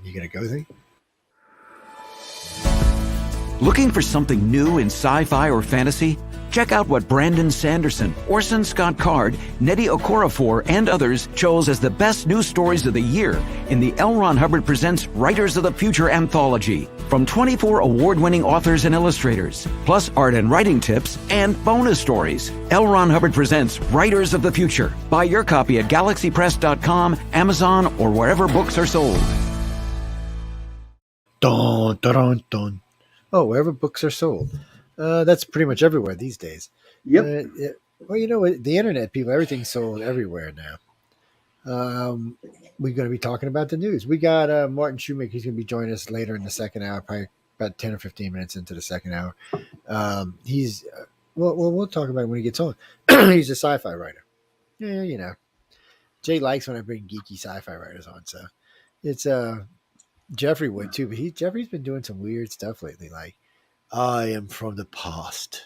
You gonna go there? Looking for something new in sci-fi or fantasy? Check out what Brandon Sanderson, Orson Scott Card, Nnedi Okorafor, and others chose as the best news stories of the year in the L. Ron Hubbard Presents Writers of the Future anthology from 24 award-winning authors and illustrators, plus art and writing tips and bonus stories. L. Ron Hubbard Presents Writers of the Future. Buy your copy at galaxypress.com, Amazon, or wherever books are sold. Dun, dun, dun, dun. Oh, wherever books are sold. That's pretty much everywhere these days. Yep. Well, you know what? The internet, people, everything's sold everywhere now. We're going to be talking about the news. We got Martin Shoemaker. He's going to be joining us later in the second hour, probably about 10 or 15 minutes into the second hour. We'll talk about it when he gets on. He's a sci-fi writer. Yeah, you know. Jay likes when I bring geeky sci-fi writers on, so it's Jeffrey would too, but Jeffrey's been doing some weird stuff lately, like I am from the past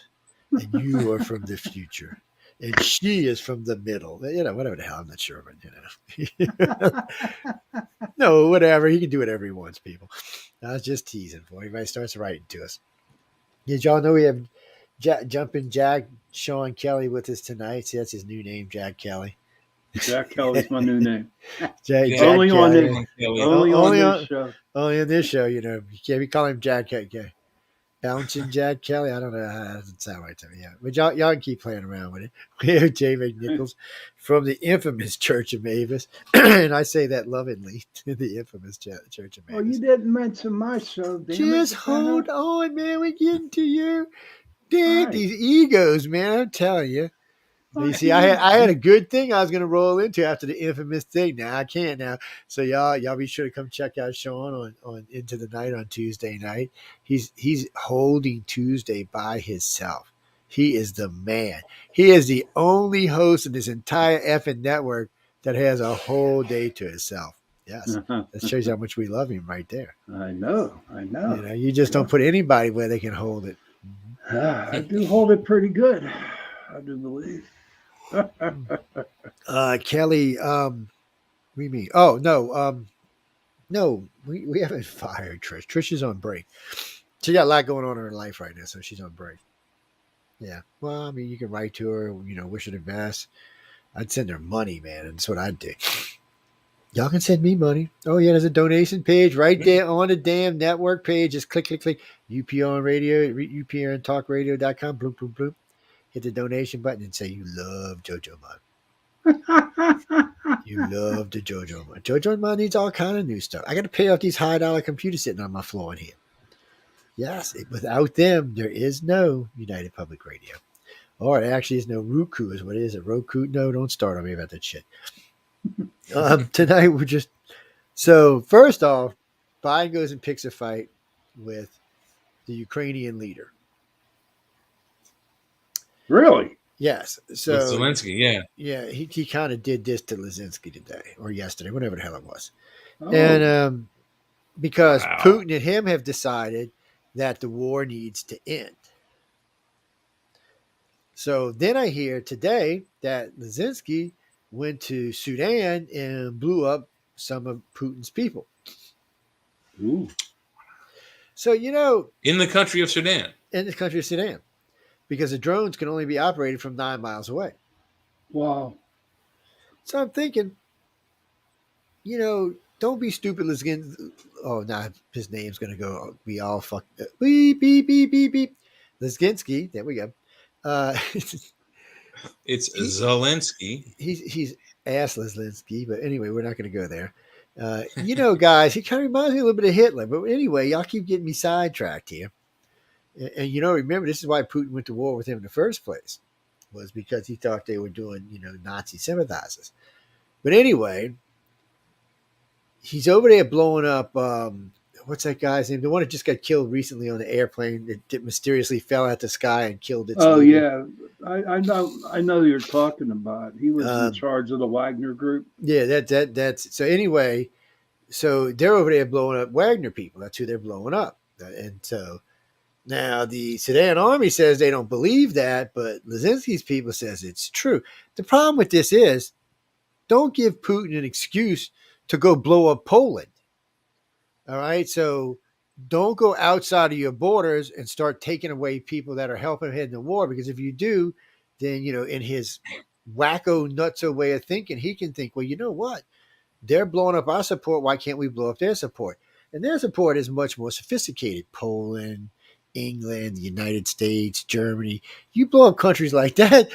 and you are from the future and she is from the middle. You know, whatever the hell, I'm not sure, but you know. No, whatever. He can do whatever he wants, people. I was just teasing for everybody starts writing to us. Did y'all know we have Jumpin' Jack Sean Kelly with us tonight? See, that's his new name, Jack Kelly. Jack Kelly's my new name. Jack only Kelly. on this show. Only on this show, you know. You can't be calling him Jack Kelly. Bouncing Jack Kelly. I don't know. That doesn't sound right to me. Yeah. But y'all can keep playing around with it. We have Jay McNichols from the infamous Church of Mavis. And I say that lovingly. The infamous Church of Mavis. Oh, you didn't mention my show, damn Just hold on, man. We're getting to you. Dude, right. These egos, man. I'm telling you. You see, I had a good thing I was going to roll into after the infamous thing. Now I can't now. So y'all be sure to come check out Sean on Into the Night on Tuesday night. He's holding Tuesday by himself. He is the man. He is the only host in this entire effing network that has a whole day to himself. Yes, that shows you how much we love him right there. I know. You know, you just don't put anybody where they can hold it. I do hold it pretty good. I do believe. Kelly, we mean? Oh no, we haven't fired Trish. Trish is on break. She got a lot going on in her life right now, so she's on break. Yeah, well, I mean, you can write to her, you know, wish her the best. I'd send her money, man, and that's what I'd do. Y'all can send me money. Oh yeah, there's a donation page right there on the damn network page. Just click. UPR on radio, UPRandtalkradio.com. Bloop, bloop, bloop. Hit the donation button and say you love JoJo Mod. You love the JoJo Mod. JoJo Mod needs all kind of new stuff. I got to pay off these high-dollar computers sitting on my floor in here. Yes, without them, there is no United Public Radio. Or there actually is no Roku is what it is. A Roku? No, don't start on me about that shit. Tonight, we're just... So, first off, Biden goes and picks a fight with the Ukrainian leader. Really? Yes. So with Zelensky, yeah. Yeah, he kind of did this to Zelensky today or yesterday, whatever the hell it was. Oh. And because Putin and him have decided that the war needs to end. So then I hear today that Zelensky went to Sudan and blew up some of Putin's people. Ooh. So, you know. In the country of Sudan. In the country of Sudan. Because the drones can only be operated from 9 miles away. Wow. So I'm thinking, you know, don't be stupid. Linsky. Oh, nah, his name's going to go be all fucked up. Beep, beep, beep, beep, beep. Linsky. There we go. It's Zelensky. He's ass Linsky, but anyway, we're not going to go there. You know, guys, he kind of reminds me a little bit of Hitler. But anyway, y'all keep getting me sidetracked here. And, you know, remember, this is why Putin went to war with him in the first place, was because he thought they were doing, you know, Nazi sympathizers. But anyway, he's over there blowing up, what's that guy's name? The one that just got killed recently on the airplane that mysteriously fell out the sky and killed its leader. Yeah. I know who you're talking about. He was in charge of the Wagner group. Yeah, that's so anyway, so they're over there blowing up Wagner people. That's who they're blowing up. And so now, the Sudan army says they don't believe that, but Zelensky's people says it's true. The problem with this is, don't give Putin an excuse to go blow up Poland. All right. So don't go outside of your borders and start taking away people that are helping him in the war. Because if you do, then, in his wacko nutso way of thinking, he can think, well, you know what? They're blowing up our support. Why can't we blow up their support? And their support is much more sophisticated. Poland, England, the United States, Germany. You blow up countries like that,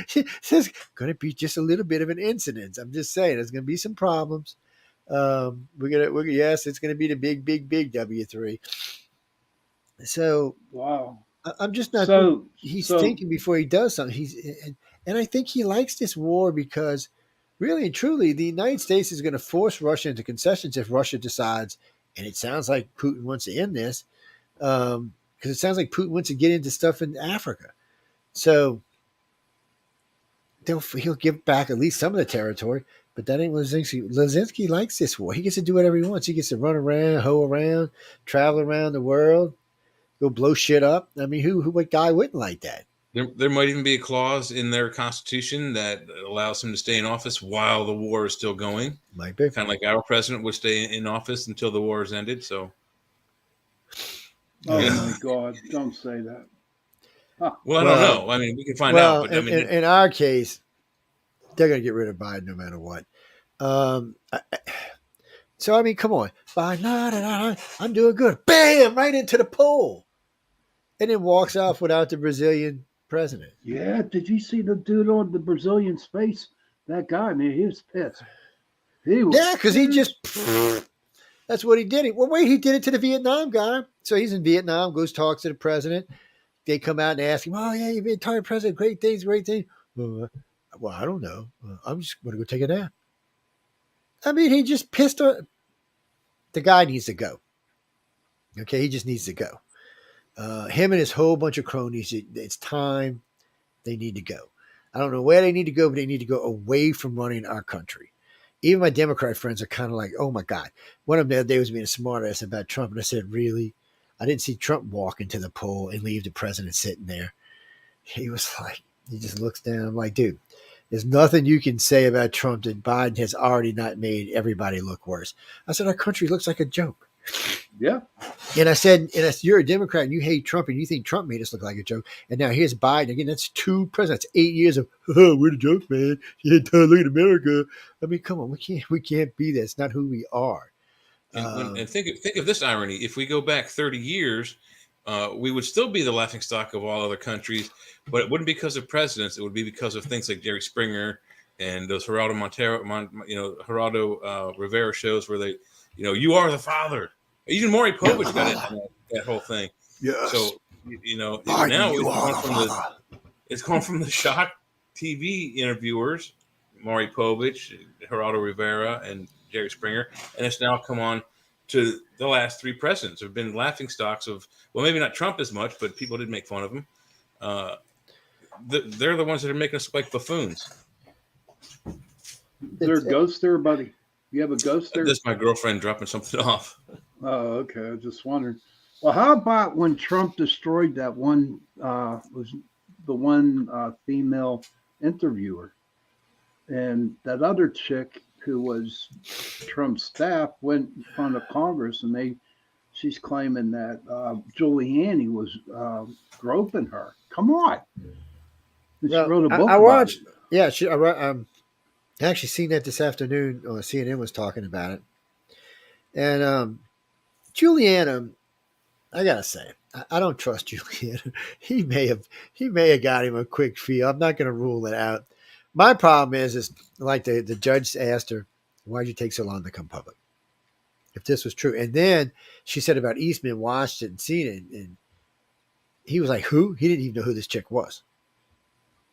there's going to be just a little bit of an incident. I'm just saying, there's going to be some problems. Yes, it's going to be the big W3. So Wow. I'm just not. So He's so thinking before he does something. And I think he likes this war because, really and truly, the United States is going to force Russia into concessions if Russia decides. And it sounds like Putin wants to end this, because it sounds like Putin wants to get into stuff in Africa. So he'll give back at least some of the territory. But that ain't Lazinski. Lazinski likes this war. He gets to do whatever he wants. He gets to run around, hoe around, travel around the world, go blow shit up. I mean, what guy wouldn't like that? There might even be a clause in their constitution that allows him to stay in office while the war is still going. Might be. Kind of like our president would stay in office until the war is ended. So, oh my God, don't say that. Huh. Well, I don't know. I mean, we can find out. But in our case, they're going to get rid of Biden no matter what. So, I mean, come on. Biden, I'm doing good. Bam! Right into the pole. And then walks off without the Brazilian president. Yeah, did you see the dude on the Brazilian space? That guy, man, he was pissed. Because he just, that's what he did. Well, wait, he did it to the Vietnam guy. So he's in Vietnam, goes, talks to the president. They come out and ask him, oh, yeah, you've been retired president, great things. Well, I don't know. I'm just going to go take a nap. I mean, he just pissed her. The guy needs to go. Okay, he just needs to go. Him and his whole bunch of cronies, it's time. They need to go. I don't know where they need to go, but they need to go away from running our country. Even my Democrat friends are kind of like, oh my God. One of them the other day was being a smart ass about Trump. And I said, really? I didn't see Trump walk into the poll and leave the president sitting there. He was like, he just looks down. I'm like, dude, there's nothing you can say about Trump that Biden has already not made everybody look worse. I said, our country looks like a joke. Yeah. And I said, you're a Democrat and you hate Trump and you think Trump made us look like a joke. And now here's Biden. Again, that's two presidents, 8 years of, we're the joke, man. Yeah, look at America. I mean, come on, we can't be this. It's not who we are. And think of this irony. If we go back 30 years, we would still be the laughingstock of all other countries, but it wouldn't be because of presidents. It would be because of things like Jerry Springer and those Geraldo Rivera shows where they, you are the father. Even Maury Povich got into that whole thing. Yes. So, Biden, now it's gone from the shock TV interviewers, Maury Povich, Geraldo Rivera, and Jerry Springer, and it's now come on to the last three presidents who have been laughing stocks of, well, maybe not Trump as much, but people did make fun of him. They're the ones that are making us look like buffoons. Is there a ghost there, buddy? You have a ghost there? This is my girlfriend dropping something off. Oh, okay. I was just wondering. Well, how about when Trump destroyed that one, was the one female interviewer, and that other chick who was Trump's staff went in front of Congress, and she's claiming that Giuliani was groping her. Come on. And she wrote a book I watched. about it. Yeah, I actually seen that this afternoon. CNN was talking about it. And Giuliani, I gotta say, I don't trust Giuliani. He may have got him a quick fee. I'm not going to rule it out. My problem is like the judge asked her, why'd you take so long to come public? If this was true. And then she said about Eastman, watched it and seen it. And he was like, who? He didn't even know who this chick was.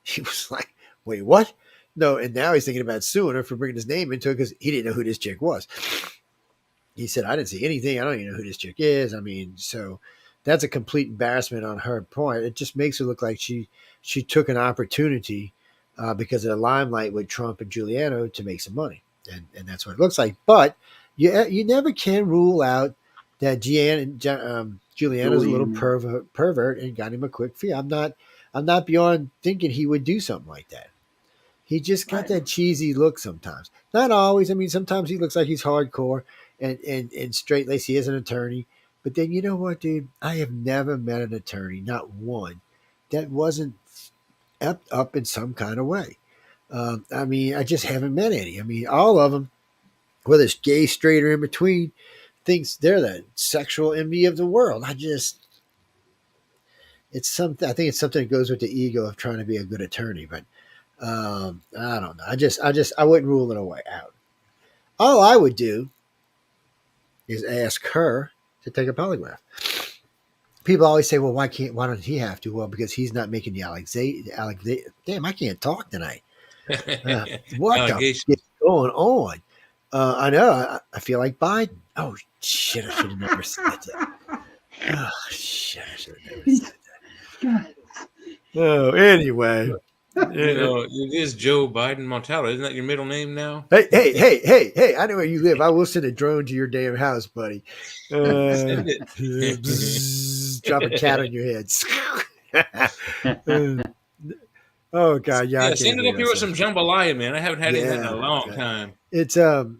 He was like, wait, what? No. And now he's thinking about suing her for bringing his name into it because he didn't know who this chick was. He said, I didn't see anything. I don't even know who this chick is. I mean, so that's a complete embarrassment on her point. It just makes her look like she took an opportunity because of the limelight with Trump and Giuliani to make some money. And that's what it looks like. But you never can rule out that Giuliani's a little pervert and got him a quick fee. I'm not beyond thinking he would do something like that. He just got that cheesy look sometimes. Not always. I mean, sometimes he looks like he's hardcore and straight laced. He is an attorney. But then you know what, dude? I have never met an attorney, not one, that wasn't up in some kind of way. I mean, I just haven't met any. I mean, all of them, whether it's gay, straight, or in between, thinks they're the sexual envy of the world. It's something. I think it's something that goes with the ego of trying to be a good attorney. But I don't know. I wouldn't rule it away out. All I would do is ask her to take a polygraph. People always say, "Well, why don't he have to?" Well, because he's not making the Damn, I can't talk tonight. What the f- is going on? I know. I feel like Biden. Oh shit! I should have never said that. Oh shit! I should have never said that. Oh, anyway. It is Joe Biden Montana. Isn't that your middle name now? Hey! I know where you live. I will send a drone to your damn house, buddy. Send it. Drop a cat on your head. Oh God, yeah. Send it up here with some jambalaya, man. I haven't had it in a long time. It's no,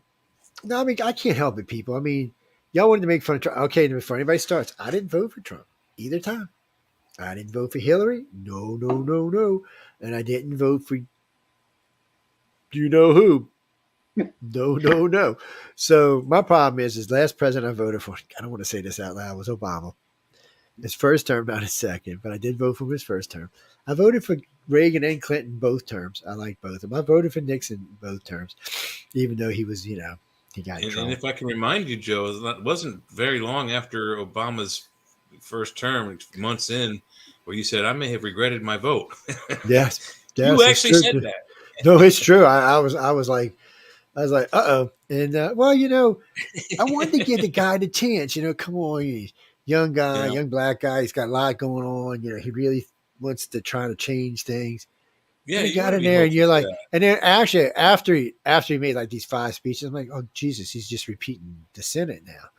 I mean I can't help it, people. I mean, y'all wanted to make fun of Trump. Okay, before anybody starts, I didn't vote for Trump either time. I didn't vote for Hillary. No. And I didn't vote for you know who. No. So my problem is last president I voted for, I don't want to say this out loud, was Obama. His first term, not his second, but I did vote for his first term. I voted for Reagan and Clinton both terms. I like both of them. I voted for Nixon both terms, even though he was, he got in trouble. And if I can remind you, Joe, it wasn't very long after Obama's first term, months in, where you said, I may have regretted my vote. Yes. You actually said that. No, it's true. I was like, uh-oh. And, I wanted to give the guy the chance, come on, he's young guy, young black guy. He's got a lot going on. He really wants to try to change things. Yeah. You got in there and you're like, and then actually after he made like these 5 speeches, I'm like, oh Jesus, he's just repeating the Senate now.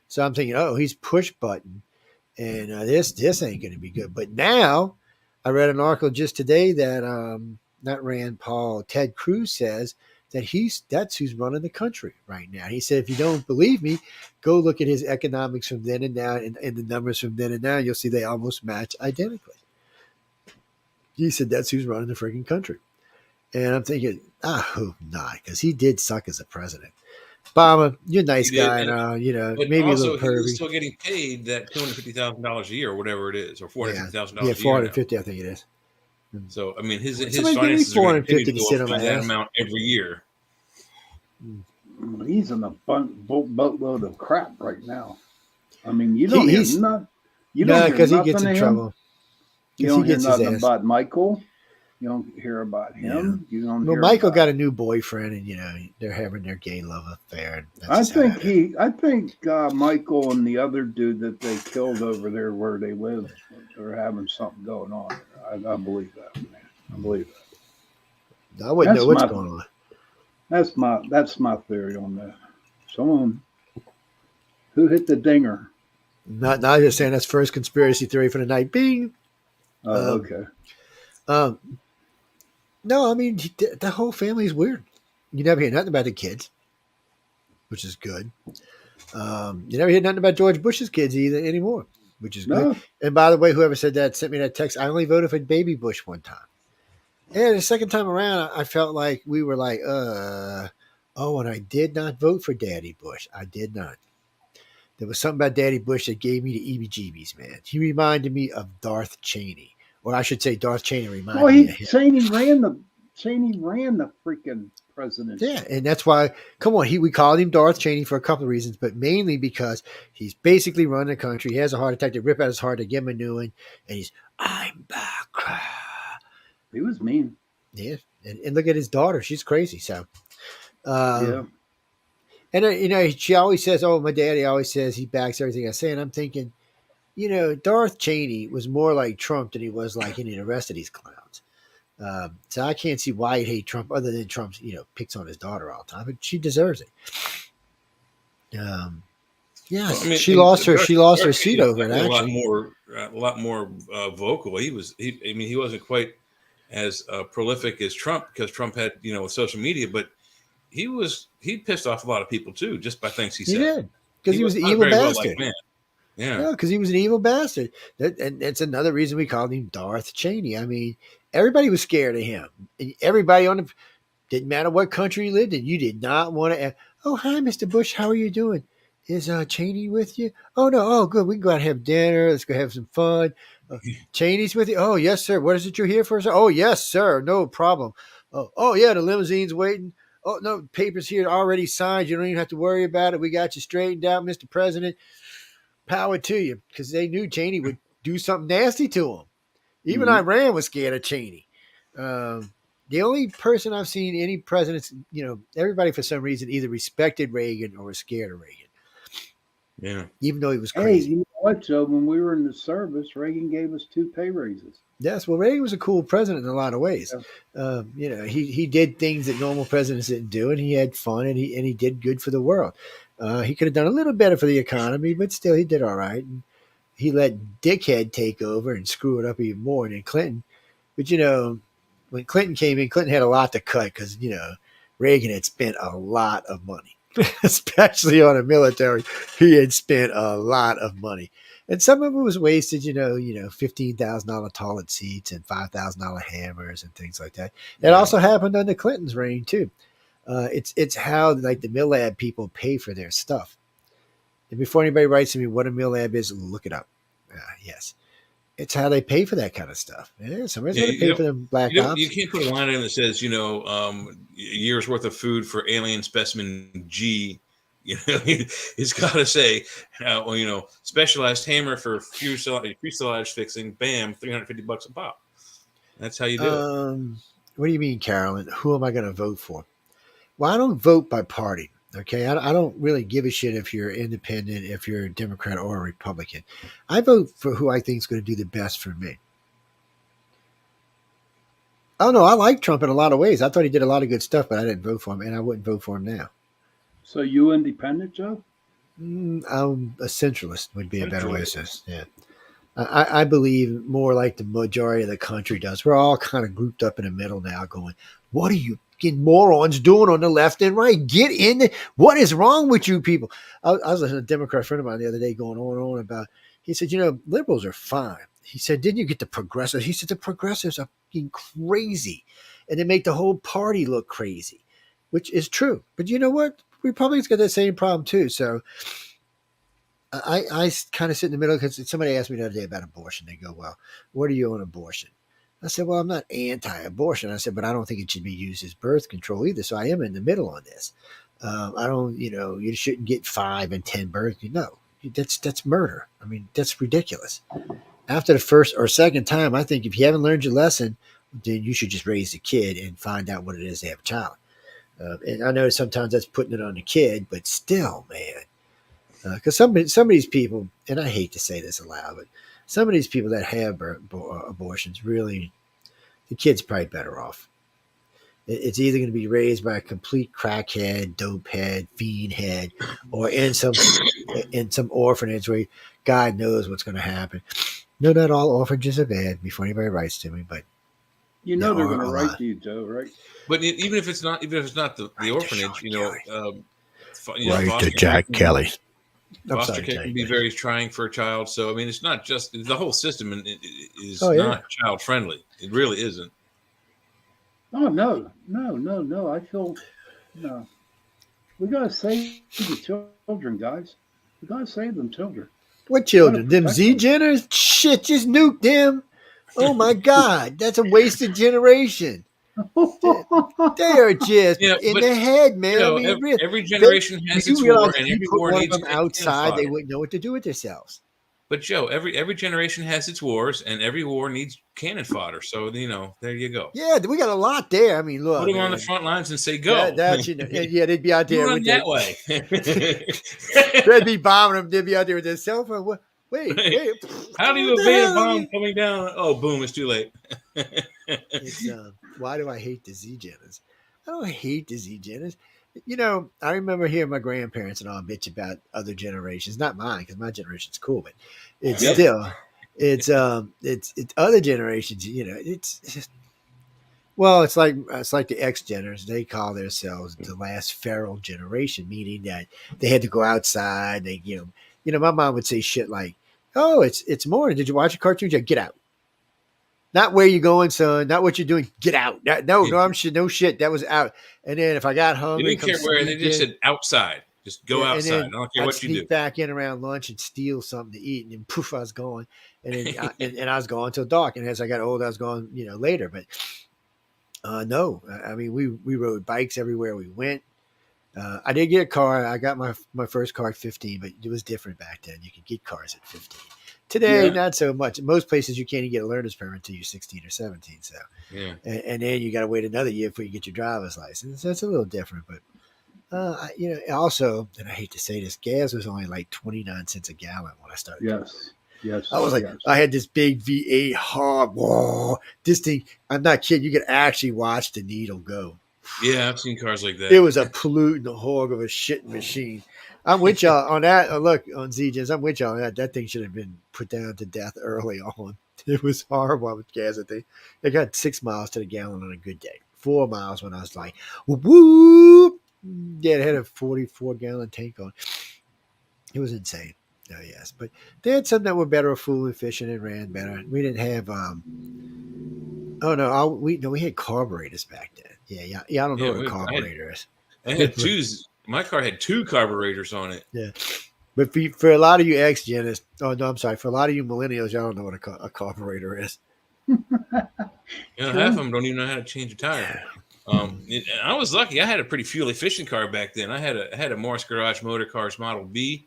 So I'm thinking, oh, he's push button. And this ain't going to be good. But now I read an article just today that not Rand Paul, Ted Cruz says that that's who's running the country right now. He said, if you don't believe me, go look at his economics from then and now and the numbers from then and now. You'll see they almost match identically. He said that's who's running the freaking country. And I'm thinking, I hope not, because he did suck as a president. Obama, you're a nice guy, maybe a little pervy. He's still getting paid that $250,000 a year or whatever it is, or $450,000 a year. Yeah, $450, I think it is. So, I mean, his finances are going to continue to go up that amount every year. He's in a boatload of crap right now. I mean, you don't hear nothing. Because he gets in trouble. You don't hear nothing about Michael. You don't hear about him. Yeah. You don't. Well, Michael got a new boyfriend, and they're having their gay love affair. I think Michael and the other dude that they killed over there where they live are having something going on. I believe that, man. I believe that. I wouldn't know what's going on. That's my theory on that. Someone who hit the dinger. Not just saying that's first conspiracy theory for the night. Bing. Okay. No, I mean, the whole family is weird. You never hear nothing about the kids, which is good. You never hear nothing about George Bush's kids either anymore, which is good. And by the way, whoever said that sent me that text. I only voted for baby Bush one time. And the second time around, I felt like we were like, and I did not vote for Daddy Bush. I did not. There was something about Daddy Bush that gave me the EBGBs, man. He reminded me of Darth Cheney. Or I should say Darth Cheney reminded me of him. Cheney ran the freaking presidency. Yeah, and that's why, come on, we called him Darth Cheney for a couple of reasons, but mainly because he's basically running the country. He has a heart attack. They rip out his heart to give him a new one, and I'm back. He was mean. Yeah, and look at his daughter. She's crazy. So, yeah. And, she always says, oh, my daddy always says he backs everything I say, and I'm thinking, Darth Cheney was more like Trump than he was like any of the rest of these clowns. So I can't see why he'd hate Trump other than Trump, picks on his daughter all the time, but she deserves it. She lost her seat over it. Actually, a lot more vocal. He wasn't quite as prolific as Trump, because Trump had, with social media, but he pissed off a lot of people too, just by things he He said. did, because he was an not a evil very bastard. well-liked man. Yeah. No, because he was an evil bastard. And that's another reason we called him Darth Cheney. I mean, everybody was scared of him. And everybody didn't matter what country you lived in. You did not want to. Oh, hi, Mr. Bush. How are you doing? Is Cheney with you? Oh no. Oh, good. We can go out and have dinner. Let's go have some fun. Cheney's with you. Oh yes, sir. What is it you're here for, sir? Oh yes, sir. No problem. Oh yeah, the limousine's waiting. Oh no, papers here already signed. You don't even have to worry about it. We got you straightened out, Mr. President. Power to you, because they knew Cheney would do something nasty to him. Even Iran was scared of Cheney. The only person I've seen any presidents, everybody for some reason either respected Reagan or was scared of Reagan. Yeah. Even though he was crazy. Hey, you know what, Joe? When we were in the service, Reagan gave us 2 pay raises. Yes, well, Reagan was a cool president in a lot of ways. Yeah. He did things that normal presidents didn't do, and he had fun, and he did good for the world. He could have done a little better for the economy, but still, he did all right. And he let dickhead take over and screw it up even more than Clinton. But when Clinton came in, Clinton had a lot to cut because Reagan had spent a lot of money, especially on the military. He had spent a lot of money. And some of it was wasted, $15,000 toilet seats and $5,000 hammers and things like that. That also happened under Clinton's reign too. It's how like the Millab people pay for their stuff. And before anybody writes to me what a Millab is, look it up. Yes, it's how they pay for that kind of stuff. Yeah, somebody's going to pay for them black ops. You can't put a line in that says, a year's worth of food for alien specimen G. It's got to say, specialized hammer for fuselage fixing. Bam, $350 a pop. That's how you do it. What do you mean, Carolyn? Who am I going to vote for? Well, I don't vote by party. Okay, I don't really give a shit if you're independent, if you're a Democrat or a Republican. I vote for who I think is going to do the best for me. Oh no, I like Trump in a lot of ways. I thought he did a lot of good stuff, but I didn't vote for him, and I wouldn't vote for him now. So you independent, Joe? I'm a centralist would be a better way to say it. Yeah. I believe more like the majority of the country does. We're all kind of grouped up in the middle now going, what are you morons doing on the left and right? Get in there. What is wrong with you people? I was listening to a Democrat friend of mine the other day going on and on about, he said, liberals are fine. He said, didn't you get the progressives? He said, the progressives are fucking crazy. And they make the whole party look crazy, which is true. But you know what? Republicans got that same problem too. So I kind of sit in the middle because somebody asked me the other day about abortion. They go, well, what are you on abortion? I said, well, I'm not anti-abortion. I said, but I don't think it should be used as birth control either. So I am in the middle on this. I don't, you shouldn't get 5 and 10 births. No, that's murder. I mean, that's ridiculous. After the first or second time, I think if you haven't learned your lesson, then you should just raise the kid and find out what it is to have a child. And I know sometimes that's putting it on the kid, but still, man, because some of these people, and I hate to say this aloud, but some of these people that have abortions, really, the kid's probably better off. It's either going to be raised by a complete crackhead, dopehead, fiendhead, or in some orphanage where God knows what's going to happen. No, not all orphanages are bad. Before anybody writes to me, but they're going to write to you, Joe, right? But even if it's not the orphanage, write to Jack Kelly. Foster care can be very trying for a child. So I mean, it's not just the whole system is not child friendly. It really isn't. Oh no! I feel no. We gotta save the children, guys. We gotta save them children. What children? Them Z-Jenners? Shit, just nuke them. Oh my God, that's a wasted generation. They are just in the head, man. Every generation has its war, and every war needs them outside. They wouldn't know what to do with themselves. But Joe, every generation has its wars, and every war needs cannon fodder. So there you go. Yeah, we got a lot there. I mean, look, put them on the front lines and say go. They'd be out there with that way. They'd be bombing them. They'd be out there with their cell phone. Wait. How do you evade a bomb coming down? Oh, boom! It's too late. Why do I hate the Z-Jenners? I don't hate the Z-Jenners. I remember hearing my grandparents and all bitch about other generations, not mine, because my generation's cool, but it's still, it's other generations, it's just, Well, it's like the X Geners. They call themselves the last feral generation, meaning that they had to go outside. They, my mom would say shit like, "Oh, it's morning. Did you watch a cartoon? Yeah, get out. Not where you going, son. Not what you're doing. Get out. No, I'm shit. No shit. That was out." And then if I got They hungry, didn't come care where. They sneak just in. said outside. Just go Yeah, and outside. I then don't care I'd what you do. sneak back in around lunch and steal something to eat, and then poof, I was gone. And then and I was gone until dark. And as I got older, I was gone, later. But no, I mean we rode bikes everywhere we went. I did get a car. I got my first car at 15, but it was different back then. You could get cars at 15. Today, Yeah. not so much. In most places, you can't even get a learner's permit until you're 16 or 17. So, Yeah. and then you got to wait another year before you get your driver's license. That's a little different, but also, and I hate to say this, gas was only like 29 cents a gallon when I started. Yes. Yes. I was like, yes. I had this big V8 hog. Whoa, this thing, I'm not kidding. You could actually watch the needle go. Yeah, I've seen cars like that. It was a polluting hog of a shit machine. I'm with y'all on that. Look, on ZJs, I'm with y'all on that. That thing should have been put down to death early on. It was horrible with gas. I think it got 6 miles to the gallon on a good day. 4 miles when I was like, whoop, whoop. Yeah, it had a 44-gallon tank on. It was insane. Oh, yes. But they had some that were better, fuel efficient, and ran better. We didn't have we had carburetors back then. Yeah. I don't know what a carburetor is. I had my car had 2 carburetors on it. Yeah. But for a lot of you X-Geners, for a lot of you millennials, y'all don't know what a carburetor is. Half of them don't even know how to change a tire. I was lucky. I had a pretty fuel efficient car back then. I had a Morris Garage Motor Cars Model B,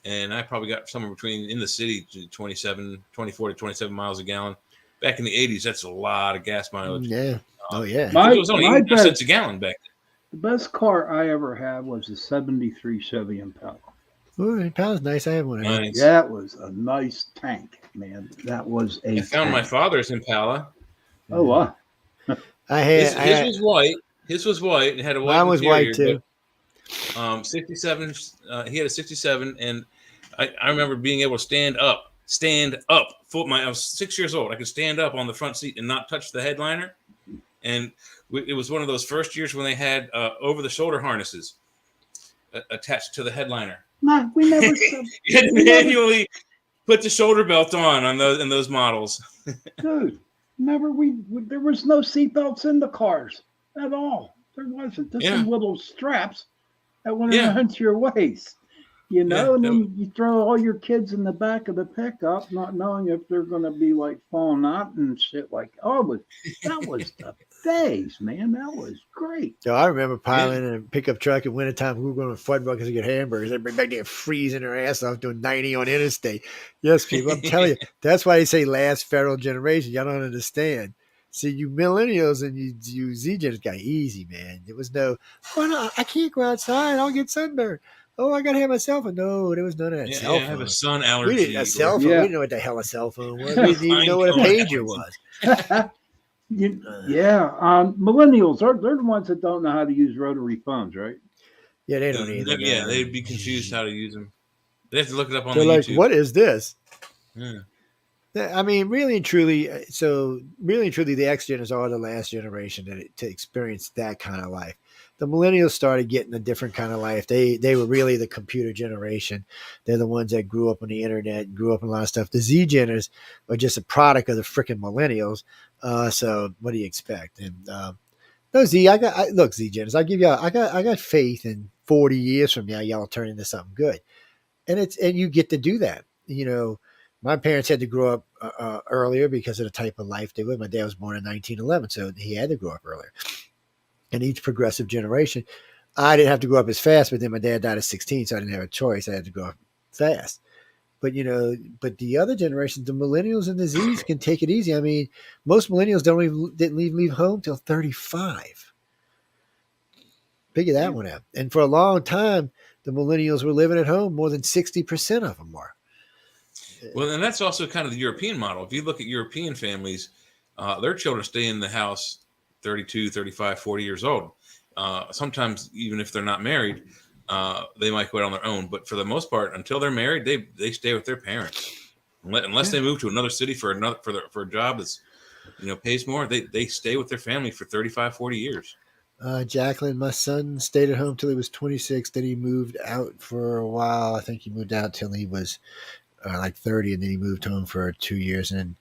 and I probably got somewhere between in the city to 24 to 27 miles a gallon. Back in the 80s, that's a lot of gas mileage. Yeah. Oh yeah. It was only 8 cents a gallon back then. The best car I ever had was a '73 Chevy Impala. Oh, Impala's nice. I have one. Nice. That was a nice tank, man. That was a. I found my father's Impala. Oh wow. His was white. His was white and had a white. Mine was white too. 67. He had a 67, and I remember being able to stand up. I was 6 years old. I could stand up on the front seat and not touch the headliner. And it was one of those first years when they had over-the-shoulder harnesses attached to the headliner. No, we never. You had to manually put the shoulder belt on those models. Dude, never. There was no seatbelts in the cars at all. There wasn't. Just some little straps that went around your waist. And then you throw all your kids in the back of the pickup, not knowing if they're going to be like falling out and shit. Like, that was the days, man. That was great. So I remember piling in a pickup truck in wintertime. We were going to Fuddruckers to get hamburgers. Everybody back there freezing their ass off doing 90 on interstate. Yes, people, I'm telling you, that's why they say last feral generation. Y'all don't understand. See, you millennials and you Z-Gens got easy, man. There was no, I can't go outside. I'll get sunburned. Oh, I got to have my cell phone. No, there was none of that cell phone. I have a sun allergy. We didn't have a cell phone. We didn't know what the hell a cell phone was. We didn't even know what a pager was. Millennials, they're the ones that don't know how to use rotary phones, right? Yeah, they don't either. Yeah, they'd be confused how to use them. They have to look it up on They're the like, YouTube. what is this? Yeah. I mean, really and truly, the X-Geners are the last generation to experience that kind of life. The millennials started getting a different kind of life. They were really the computer generation. They're the ones that grew up on the internet, grew up in a lot of stuff. The Z-Geners are just a product of the freaking millennials. So what do you expect? And no, look, Z-Geners, I got faith in 40 years from now, y'all turn into something good. And you get to do that. My parents had to grow up earlier because of the type of life they lived. My dad was born in 1911, so he had to grow up earlier. And each progressive generation, I didn't have to grow up as fast, but then my dad died at 16, so I didn't have a choice. I had to grow up fast. But, but the other generations, the millennials and the Zs can take it easy. I mean, most millennials didn't leave home till 35. Figure that one out. And for a long time, the millennials were living at home. More than 60% of them were. Well, and that's also kind of the European model. If you look at European families, their children stay in the house 32, 35, 40 years old. Sometimes, even if they're not married, they might go out on their own. But for the most part, until they're married, they stay with their parents, unless they move to another city for a job that's pays more. They stay with their family for 35, 40 years. Jacqueline, my son stayed at home till he was 26. Then he moved out for a while. I think he moved out till he was like 30, and then he moved home for 2 years. And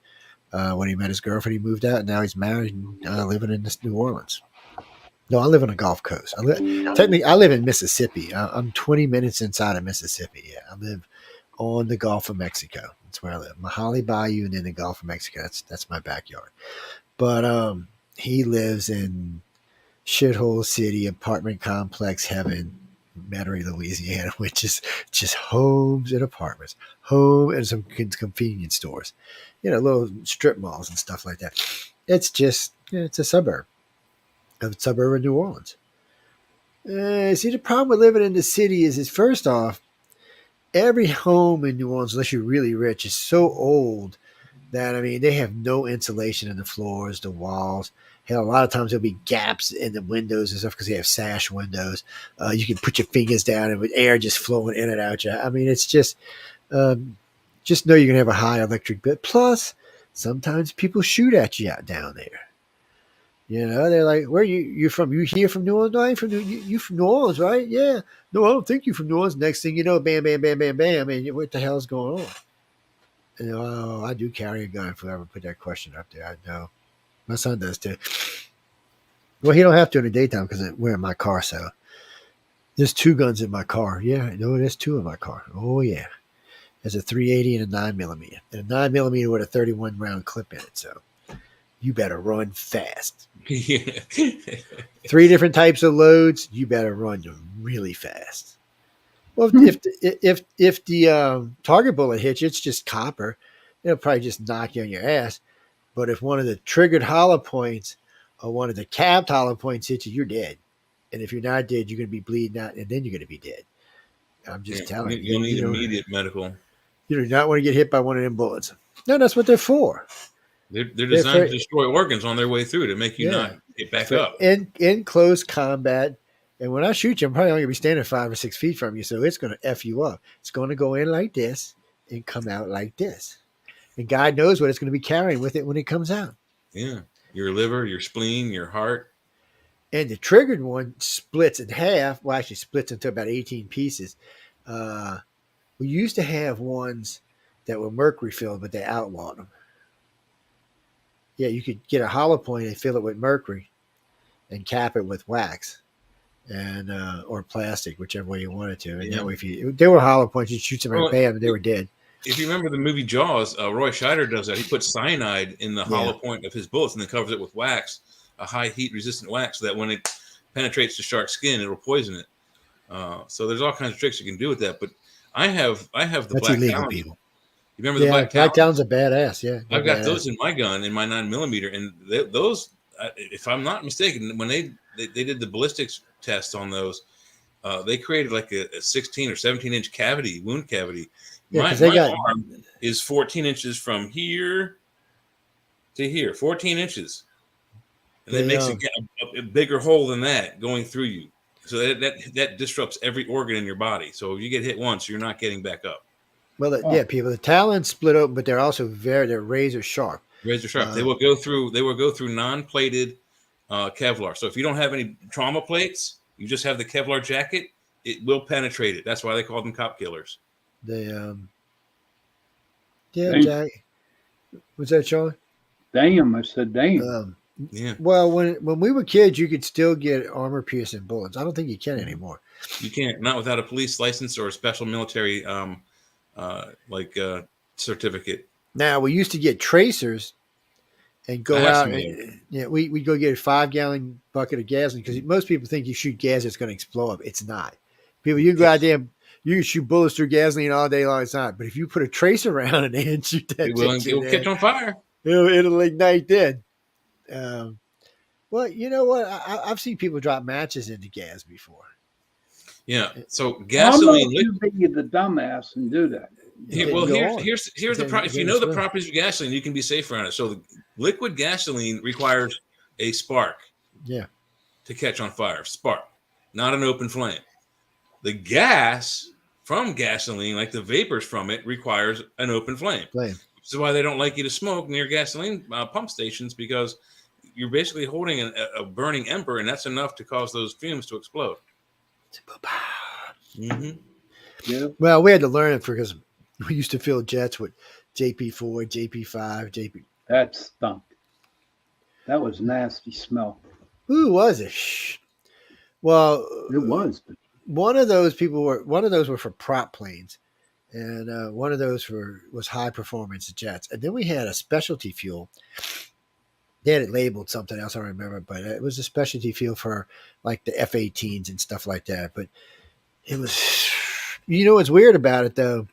when he met his girlfriend, he moved out, and now he's married and living in New Orleans. No, I live on the Gulf Coast. Technically, I live in Mississippi. I'm 20 minutes inside of Mississippi. Yeah, I live on the Gulf of Mexico. That's where I live. Mahali Bayou, and then the Gulf of Mexico. That's my backyard. But he lives in shithole city apartment complex heaven, Metairie, Louisiana, which is just homes and apartments, home and some convenience stores, little strip malls and stuff like that. It's just it's a suburb of New Orleans. See, the problem with living in the city is first off, every home in New Orleans, unless you're really rich, is so old that, they have no insulation in the floors, the walls. Hell, a lot of times there'll be gaps in the windows and stuff because they have sash windows. You can put your fingers down and with air just flowing in and out. It's just know you're going to have a high electric bill. Plus, sometimes people shoot at you out down there. They're like, where you from? You here from New Orleans? No, I ain't from you from New Orleans, right? Yeah. No, I don't think you from New Orleans. Next thing you know, bam, bam, bam, bam, bam. What the hell is going on? I do carry a gun if I ever put that question up there. I know. My son does too. Well, he don't have to in the daytime because we're in my car, so there's 2 guns in my car. Yeah, no, there's 2 in my car. Oh, yeah. There's a 380 and a 9mm. And a 9mm with a 31 round clip in it, so you better run fast. 3 different types of loads. You better run really fast. Well, if the target bullet hits you, it's just copper. It'll probably just knock you on your ass. But if one of the triggered hollow points or one of the capped hollow points hits you, you're dead. And if you're not dead, you're going to be bleeding out, and then you're going to be dead. I'm just telling you. You'll need immediate medical. You do not want to get hit by one of them bullets. No, that's what they're for. They're designed to destroy organs on their way through to make you not get back up. In close combat. And when I shoot you, I'm probably only going to be standing 5 or 6 feet from you, so it's going to F you up. It's going to go in like this and come out like this. And God knows what it's going to be carrying with it when it comes out. Yeah. Your liver, your spleen, your heart. And the triggered one splits in half. Well, actually splits into about 18 pieces. We used to have ones that were mercury filled, but they outlawed them. Yeah, you could get a hollow point and fill it with mercury and cap it with wax and or plastic, whichever way you wanted to. And that way, if they were hollow points, you'd shoot somebody, bam, and they were dead. If you remember the movie Jaws, Roy Scheider does that. He puts cyanide in the hollow point of his bullets and then covers it with wax, a high heat resistant wax, so that when it penetrates the shark's skin, it'll poison it. So there's all kinds of tricks you can do with that. But I have the That's black illegal, Talon. people. You remember the black Black Talons? Talons are badass. Yeah, I've got those in my gun, in my 9mm, and those, if I'm not mistaken, when they did the ballistics test on those, they created like a 16 or 17-inch wound cavity. My arm is 14 inches from here to here, 14 inches. And that makes a bigger hole than that going through you. So that disrupts every organ in your body. So if you get hit once, you're not getting back up. Well, people, the talons split open, but they're also they're razor sharp. Razor sharp. They will go through non-plated Kevlar. So if you don't have any trauma plates, you just have the Kevlar jacket, it will penetrate it. That's why they call them cop killers. Jack. Was that Sean? Damn, I said damn. Well, when we were kids, you could still get armor piercing bullets. I don't think you can anymore. You can't, not without a police license or a special military certificate. Now we used to get tracers and go out and we go get a 5-gallon bucket of gasoline because most people think you shoot gas, it's going to explode. It's not. People, you can shoot bullets through gasoline all day long. It's not. But if you put a tracer around it and shoot that, it will catch on fire. It'll ignite then. Well, you know what? I've seen people drop matches into gas before. Yeah. So gasoline. You be the dumbass and do that. Here's the problem. If you know the properties of gasoline, you can be safe around it. So the liquid gasoline requires a spark. Yeah. To catch on fire. Spark, not an open flame. The gas from gasoline, like the vapors from it, requires an open flame. Which This is why they don't like you to smoke near gasoline pump stations, because you're basically holding a burning ember, and that's enough to cause those fumes to explode. Mm-hmm. Yeah. Well, we had to learn it because we used to fill jets with JP4, JP5, JP. That stunk. That was nasty smell. Who was it? Shh. Well, It was. one of those were for prop planes, and one of those was high performance jets. And then we had a specialty fuel. They had it labeled something else, I don't remember, but it was a specialty fuel for like the F-18s and stuff like that. But it was, what's weird about it though?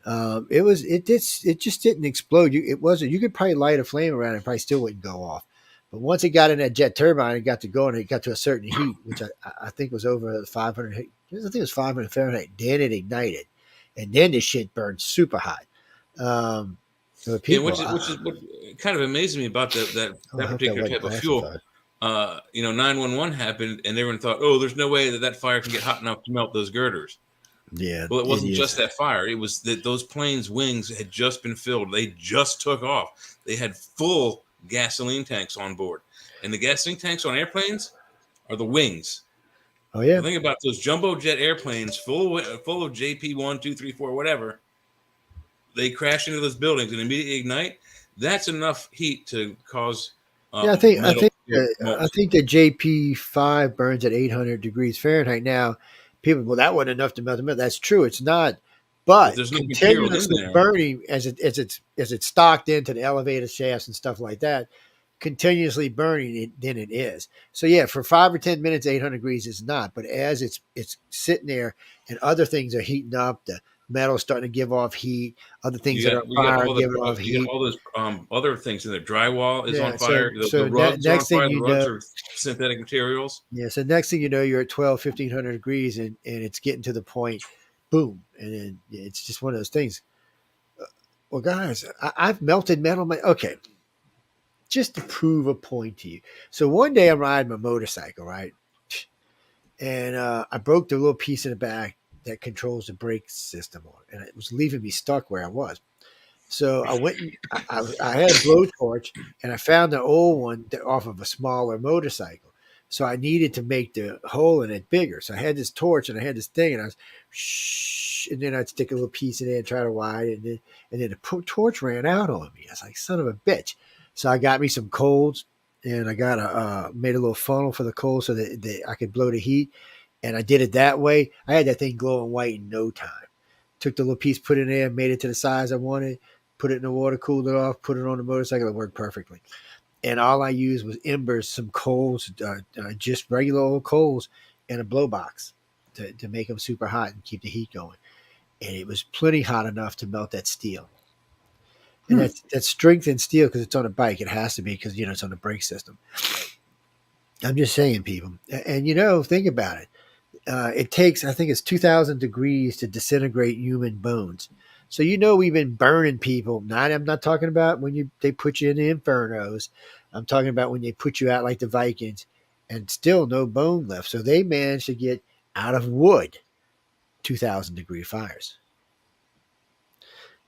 It just didn't explode. You could probably light a flame around it, and probably still wouldn't go off. But once it got in that jet turbine, it got to going, it got to a certain heat, which I think was over 500. I think it was 500 Fahrenheit. Then it ignited, and then the shit burned super hot. Which is what kind of amazed me about that particular type of fuel. 911 happened, and everyone thought, "Oh, there's no way that fire can get hot enough to melt those girders." Yeah. Well, it wasn't just that fire. It was that those planes' wings had just been filled. They just took off. They had full gasoline tanks on board, and the gasoline tanks on airplanes are the wings. Oh yeah. Think about those jumbo jet airplanes full of JP 1, 2, 3, 4, whatever. They crash into those buildings and immediately ignite. That's enough heat to cause. I think the JP5 burns at 800 degrees Fahrenheit. Now, people, well, that wasn't enough to melt the metal. That's true. It's not. But there's no material in there. Burning as it's stocked into the elevator shafts and stuff like that, continuously burning then it is. So yeah, for 5 or 10 minutes, 800 degrees is not. But as it's sitting there and other things are heating up, the metal's starting to give off heat. Other things that are fire giving off heat. All those other things in there. Drywall is on fire. So the rugs next are on fire. thing The rugs are synthetic materials. Yeah. So next thing you know, you're at 1,500 degrees and it's getting to the point, boom. And then it's just one of those things. Well, guys, I've melted metal. Okay. Just to prove a point to you. So one day I'm riding my motorcycle, right? And I broke the little piece in the back that controls the brake system on, and it was leaving me stuck where I was. So I went and I had a blowtorch, and I found the old one off of a smaller motorcycle. So I needed to make the hole in it bigger. So I had this torch and I had this thing, and I was and then I'd stick a little piece in there and try to widen it, and then the torch ran out on me. I was like, son of a bitch. So I got me some coals, and I got made a little funnel for the coals so that I could blow the heat. And I did it that way. I had that thing glowing white in no time. Took the little piece, put it in there, made it to the size I wanted, put it in the water, cooled it off, put it on the motorcycle. It worked perfectly. And all I used was embers, some coals, just regular old coals, and a blow box to make them super hot and keep the heat going. And it was plenty hot enough to melt that steel. And that's strength in steel because it's on a bike. It has to be because, it's on the brake system. I'm just saying, people. And, think about it. It takes, I think it's 2,000 degrees to disintegrate human bones. So, we've been burning people. I'm not talking about when they put you in the infernos. I'm talking about when they put you out like the Vikings and still no bone left. So they managed to get out of wood 2,000 degree fires.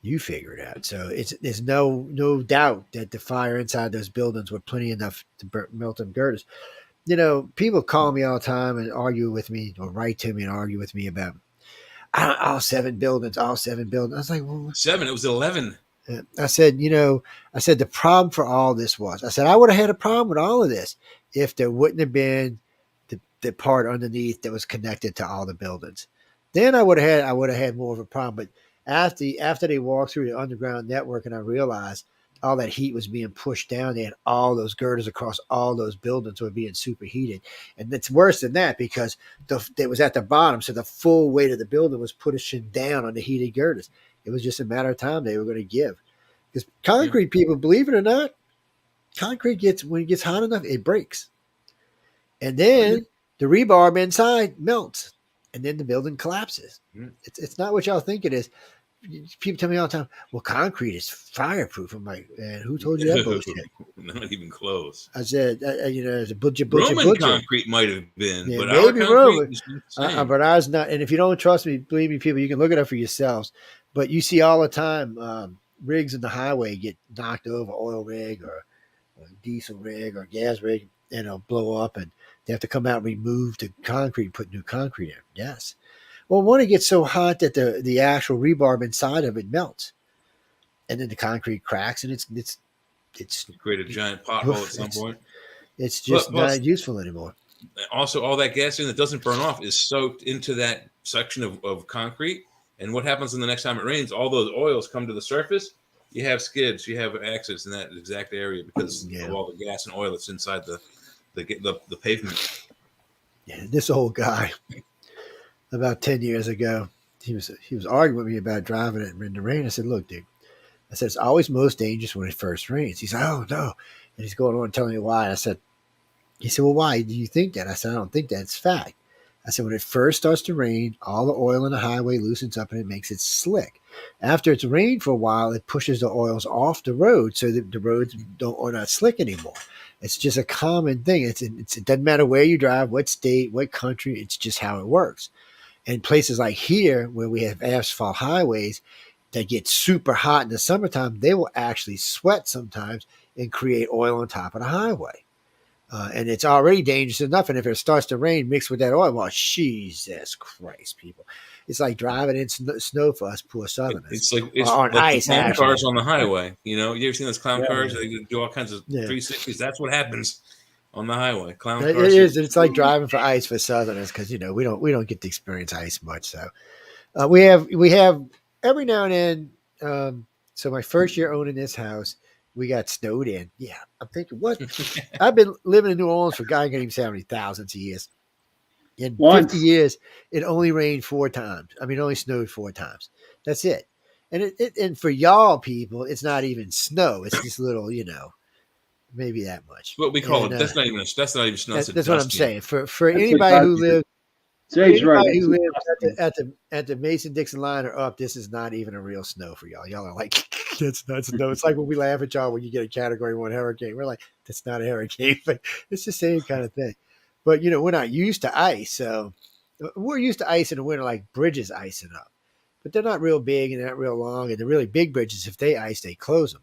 You figure it out. So there's no doubt that the fire inside those buildings were plenty enough to melt them girders. People call me all the time and argue with me or write to me and argue with me about all seven buildings. I was like, well, 7, it was 11. I said, the problem for all this was, I said, I would have had a problem with all of this if there wouldn't have been the part underneath that was connected to all the buildings. Then I would have had more of a problem. But after they walked through the underground network and I realized all that heat was being pushed down, they had all those girders across all those buildings were being superheated. And it's worse than that because it was at the bottom. So the full weight of the building was pushing down on the heated girders. It was just a matter of time they were going to give. Because concrete, people, believe it or not, concrete when it gets hot enough, it breaks. And then the rebar inside melts. And then the building collapses. It's not what y'all think it is. People tell me all the time, well, concrete is fireproof. I'm like, man, who told you that bullshit? Not even close. I said, there's a butcher. Roman concrete might have been, but maybe our Roman. But ours not. And if you don't trust me, believe me, people, you can look it up for yourselves. But you see all the time rigs in the highway get knocked over, oil rig or diesel rig or gas rig, and it'll blow up, and they have to come out and remove the concrete and put new concrete in. Yes. Well, when it gets so hot that the actual rebarb inside of it melts, and then the concrete cracks, and it's create a giant pothole at some point. It's just not useful anymore. Also, all that gasoline that doesn't burn off is soaked into that section of concrete. And what happens when the next time it rains? All those oils come to the surface. You have skids, you have accidents in that exact area because of all the gas and oil that's inside the pavement. Yeah, this old guy, about 10 years ago, he was arguing with me about driving it in the rain. I said, "Look, dude," I said, "it's always most dangerous when it first rains." He said, "Oh no," and he's going on telling me why. He said, "Well, why do you think that?" I said, "I don't think that's fact." I said, "When it first starts to rain, all the oil in the highway loosens up and it makes it slick. After it's rained for a while, it pushes the oils off the road so that the roads are not slick anymore. It's just a common thing. It doesn't matter where you drive, what state, what country. It's just how it works. And places like here, where we have asphalt highways that get super hot in the summertime, they will actually sweat sometimes and create oil on top of the highway. And it's already dangerous enough. And if it starts to rain mixed with that oil, well, Jesus Christ, people. It's like driving in snow for us poor Southerners. It's like on ice, the clown actually. cars on the highway. You ever seen those clown cars? They do all kinds of 360s. That's what happens on the highway. Clown cars. It is. It's like driving for ice for Southerners because we don't get to experience ice much. So we have every now and then. So my first year owning this house, we got snowed in. Yeah, I'm thinking, what? I've been living in New Orleans for God can't even say how many thousands of years. In 50 years, it only rained 4 times. I mean, it only snowed 4 times. That's it. And and for y'all people, it's not even snow. It's just little, maybe that much. What we call it. That's not even snow. That's what I'm saying. For anybody who lives. Anybody who lives at the Mason-Dixon line or up, this is not even a real snow for y'all. Y'all are like, that's not snow. It's like when we laugh at y'all when you get a Category 1 hurricane. We're like, that's not a hurricane. But it's the same kind of thing. But, we're not used to ice. So we're used to ice in the winter, like bridges icing up. But they're not real big and they're not real long. And the really big bridges, if they ice, they close them.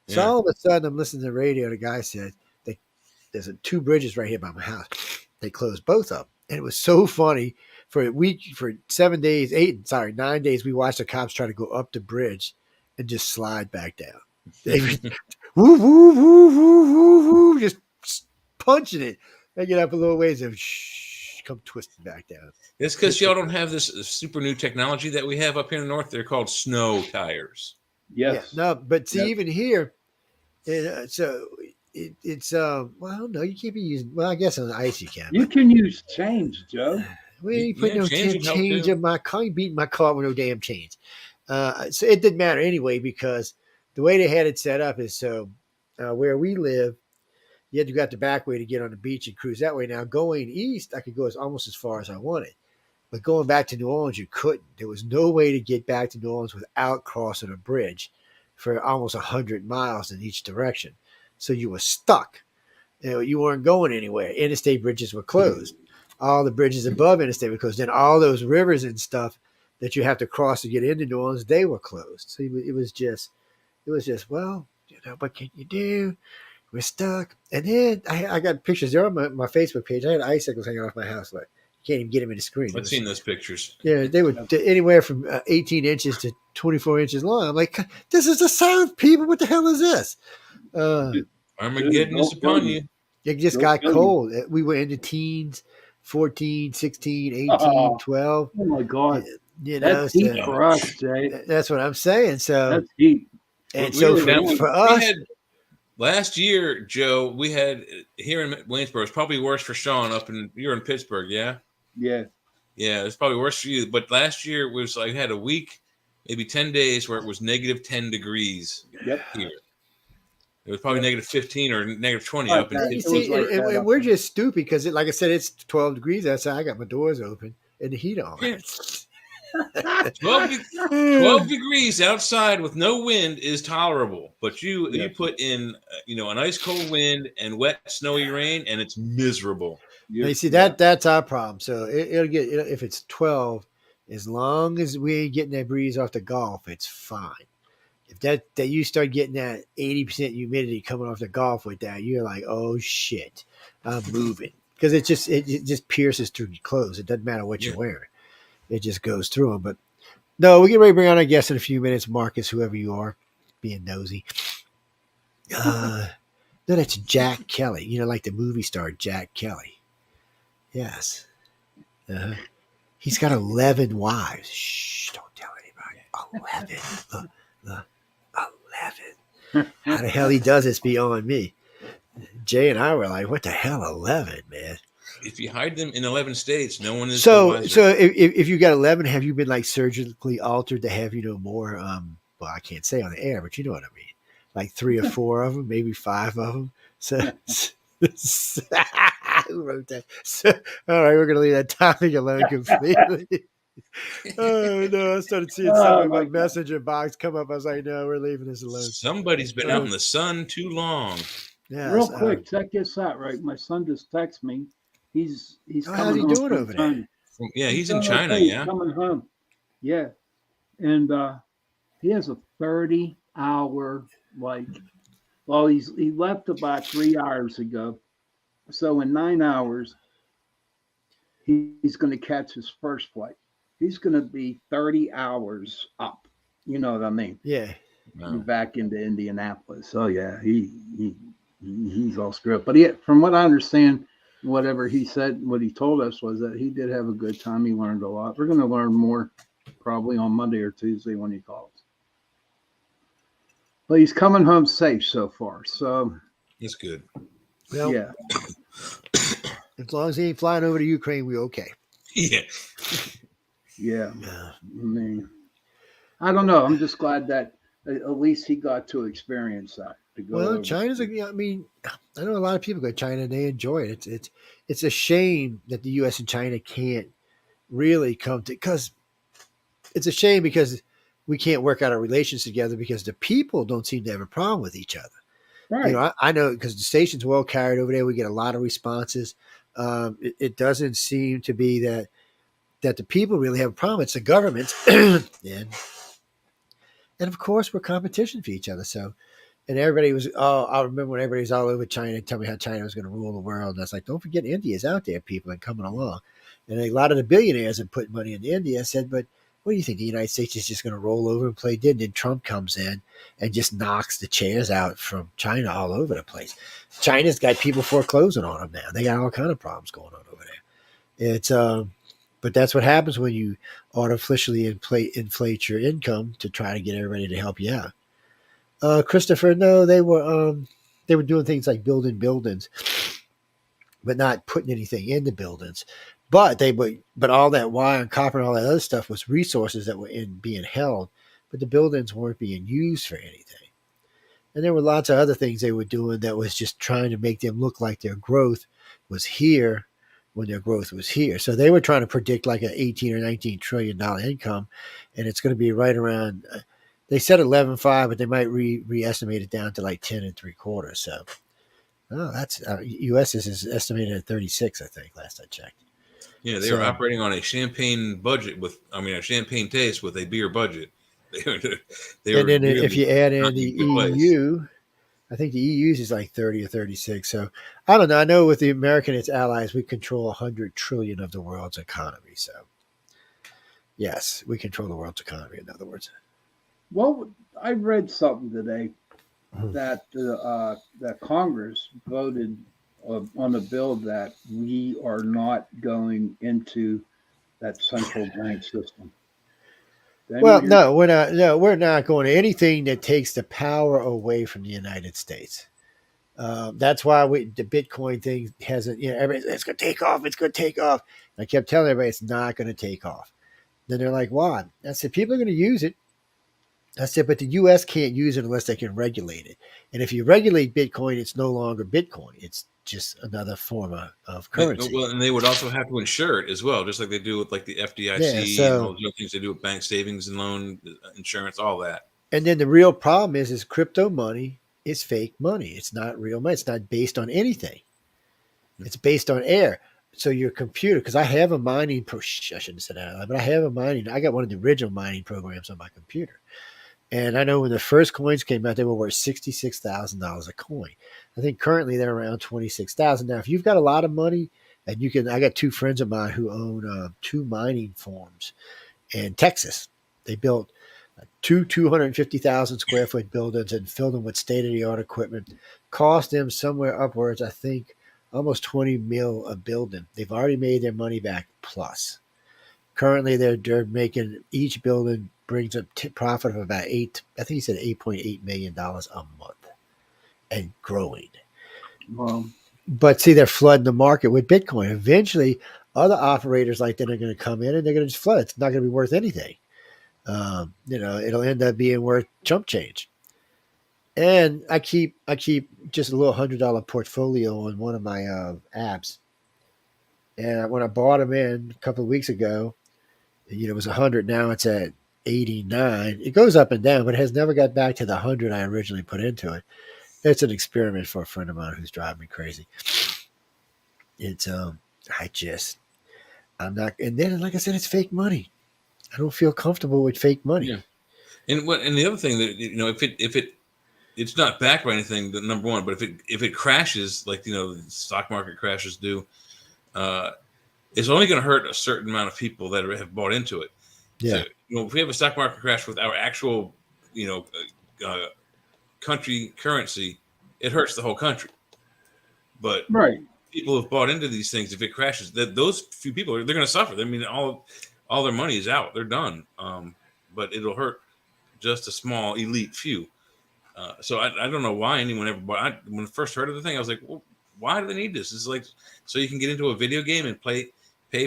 So all of a sudden, I'm listening to the radio. The guy said, there's 2 bridges right here by my house. They closed both of them. And it was so funny for 9 days, we watched the cops try to go up the bridge and just slide back down. They woo, woo, woo, woo, woo, woo, just punching it. They get up a little ways and come twisting back down. It's because y'all don't have this super new technology that we have up here in the north. They're called snow tires. Yes. Yeah, no, but see, even here, so it's well, no, you can't be using. Well, I guess on the ice you can. You can use chains, Joe. We ain't put no change in my car. You beat my car with no damn chains. So it didn't matter anyway because the way they had it set up is so where we live, you had to go out the back way to get on the beach and cruise that way. Now going east, I could go almost as far as I wanted, but going back to New Orleans, you couldn't. There was no way to get back to New Orleans without crossing a bridge for almost 100 miles in each direction. So you were stuck. You weren't going anywhere. Interstate bridges were closed. All the bridges above interstate were closed. Then all those rivers and stuff that you have to cross to get into New Orleans, they were closed. So it was just, well, what can you do? We're stuck. And then I got pictures there on my Facebook page. I had icicles hanging off my house. Like, you can't even get them in the screen. I've seen those pictures. Yeah, they were anywhere from 18 inches to 24 inches long. I'm like, this is the South, people. What the hell is this? Armageddon is upon you. It just got cold. We were in the teens, 14, 16, 18, 12. Oh, my God. That's heat for us, Jay. That's what I'm saying. So that's heat. And so for us. Last year, Joe, we had here in Waynesboro, it's probably worse for Sean you're in Pittsburgh, yeah? Yeah. Yeah, it's probably worse for you. But last year it was like, had a week, maybe 10 days where it was negative 10 degrees here. It was probably negative 15 or negative 20 up in Pittsburgh. And we're just stupid because, like I said, it's 12 degrees outside. I got my doors open and the heat on. Yeah. 12 degrees outside with no wind is tolerable, but you put in an ice cold wind and wet snowy rain and it's miserable. You see that's our problem. So it'll get if it's 12, as long as we ain't getting that breeze off the Gulf, it's fine. If that you start getting that 80% humidity coming off the golf with that, you're like, oh shit, I'm moving. Because it just pierces through your clothes. It doesn't matter what Yeah. you're wearing. It just goes through them. But no, we get ready to bring on our guest in a few minutes, Marcus, whoever you are, being nosy. No, that's Jack Kelly. You know, like the movie star Jack Kelly. Yes. Uh-huh. He's got 11 wives. Shh, don't tell anybody. 11. Look, 11. How the hell he does this beyond me. Jay and I were like, what the hell, 11, man? If you hide them in 11 states, no one is the So wiser. if you got 11, have you been like surgically altered to have, more, well, I can't say on the air, but you know what I mean. Like 3 or 4 of them, maybe 5 of them. So, who wrote that? So, all right, we're going to leave that topic alone completely. Oh, no, I started seeing something in my messenger box come up. I was like, no, we're leaving this alone. Somebody's been out in the sun too long. Yes, Real quick, check this out, right? My son just texted me. He's how's he coming home doing from over there? China. Yeah, he's in doing China, okay. yeah. He's coming home. Yeah. And he has a 30-hour, he left about 3 hours ago. So in 9 hours, he's going to catch his first flight. He's going to be 30 hours up. You know what I mean? Yeah. Wow. Back into Indianapolis. Oh yeah, he's all screwed up. But from what I understand, whatever he said, what he told us was that he did have a good time. He learned a lot. We're going to learn more probably on Monday or Tuesday when he calls. But he's coming home safe so far. So That's good. Well, yeah. As long as he ain't flying over to Ukraine, we're okay. Yeah. Yeah. I mean, I don't know. I'm just glad that at least he got to experience that. Well, China's. I mean, I know a lot of people go to China and they enjoy it. It's a shame that the U.S. and China can't really come to, because it's a shame because we can't work out our relations together because the people don't seem to have a problem with each other. Right. I know because the station's well carried over there. We get a lot of responses. It doesn't seem to be that the people really have a problem. It's the governments, and of course we're competition for each other. So, and everybody was. Oh, I remember when everybody was all over China, telling me how China was going to rule the world. And I was like, don't forget India's out there, people, and coming along. And a lot of the billionaires have put money into India. I said, but what do you think? The United States is just going to roll over and play dead? And then Trump comes in and just knocks the chairs out from China all over the place. China's got people foreclosing on them now. They got all kind of problems going on over there. It's but that's what happens when you artificially inflate your income to try to get everybody to help you out. Christopher, no, they were doing things like building buildings, but not putting anything in the buildings. But all that wire and copper and all that other stuff was resources that were being held, but the buildings weren't being used for anything. And there were lots of other things they were doing that was just trying to make them look like their growth was here when their growth was here. So they were trying to predict like an 18 or $19 trillion income, and it's going to be right around. They said 11.5, but they might re-estimate it down to like 10 and 3/4. So, that's U.S. is estimated at 36, I think, last I checked. Yeah, they were operating on a champagne budget a champagne taste with a beer budget. And then if you add in the EU, I think the EU's is like 30 or 36. So I don't know. I know with the American and its allies, we control 100 trillion of the world's economy. So yes, we control the world's economy. In other words. Well, I read something today that that Congress voted on a bill that we are not going into that central bank system. Well, no, we're not. No, we're not going to anything that takes the power away from the United States. That's why the Bitcoin thing hasn't. Everybody, it's going to take off. It's going to take off. And I kept telling everybody it's not going to take off. Then they're like, "Why?" I said, "People are going to use it." I said, "But the U.S. can't use it unless they can regulate it. And if you regulate Bitcoin, it's no longer Bitcoin. It's just another form of currency." Well, and they would also have to insure it as well, just like they do with like the FDIC and all the other things they do with bank savings and loan insurance, all that. And then the real problem is crypto money is fake money. It's not real money. It's not based on anything. It's based on air. So your computer, because I have a mining, I shouldn't have said that, but I have a mining. I got one of the original mining programs on my computer. And I know when the first coins came out, they were worth $66,000 a coin. I think currently they're around 26,000. Now, if you've got a lot of money, and you can, I got two friends of mine who own two mining farms in Texas. They built two 250,000 square foot buildings and filled them with state of the art equipment. Cost them somewhere upwards, I think, almost 20 mil a building. They've already made their money back plus. Currently, they're making each building brings a profit of about I think he said $8.8 million a month, and growing. Well, But see, they're flooding the market with Bitcoin. Eventually, other operators like that are going to come in and they're going to just flood. It's not going to be worth anything. It'll end up being worth chump change. And I keep just a little $100 portfolio on one of my apps. And when I bought them in a couple of weeks ago, it was 100. Now it's at 89. It goes up and down, but it has never got back to the 100 I originally put into it. It's an experiment for a friend of mine who's driving me crazy. It's I'm not, and then like I said, it's fake money. I don't feel comfortable with fake money. Yeah. And the other thing that it's not backed by anything, the number one, but if it crashes like the stock market crashes do, it's only going to hurt a certain amount of people that have bought into it. Yeah. So, if we have a stock market crash with our actual country currency, it hurts the whole country. But right. People who have bought into these things, if it crashes, those few people they're going to suffer. I mean, all their money is out; they're done. But it'll hurt just a small elite few. So I don't know why anyone ever bought. When I first heard of the thing, I was like, well, why do they need this? It's like so you can get into a video game and pay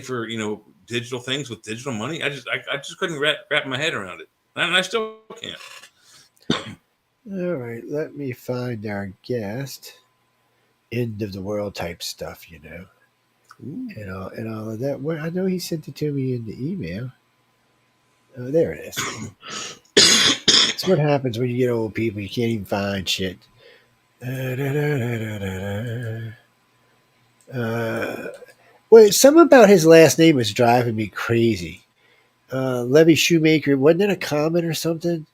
for digital things with digital money. I just couldn't wrap my head around it, and I still can't. All right, let me find our guest. End of the world type stuff, and all of that. Well, I know he sent it to me in the email. Oh, there it is. It's what happens when you get old people. You can't even find shit. Well, something about his last name is driving me crazy. Levy Shoemaker, wasn't that a comment or something?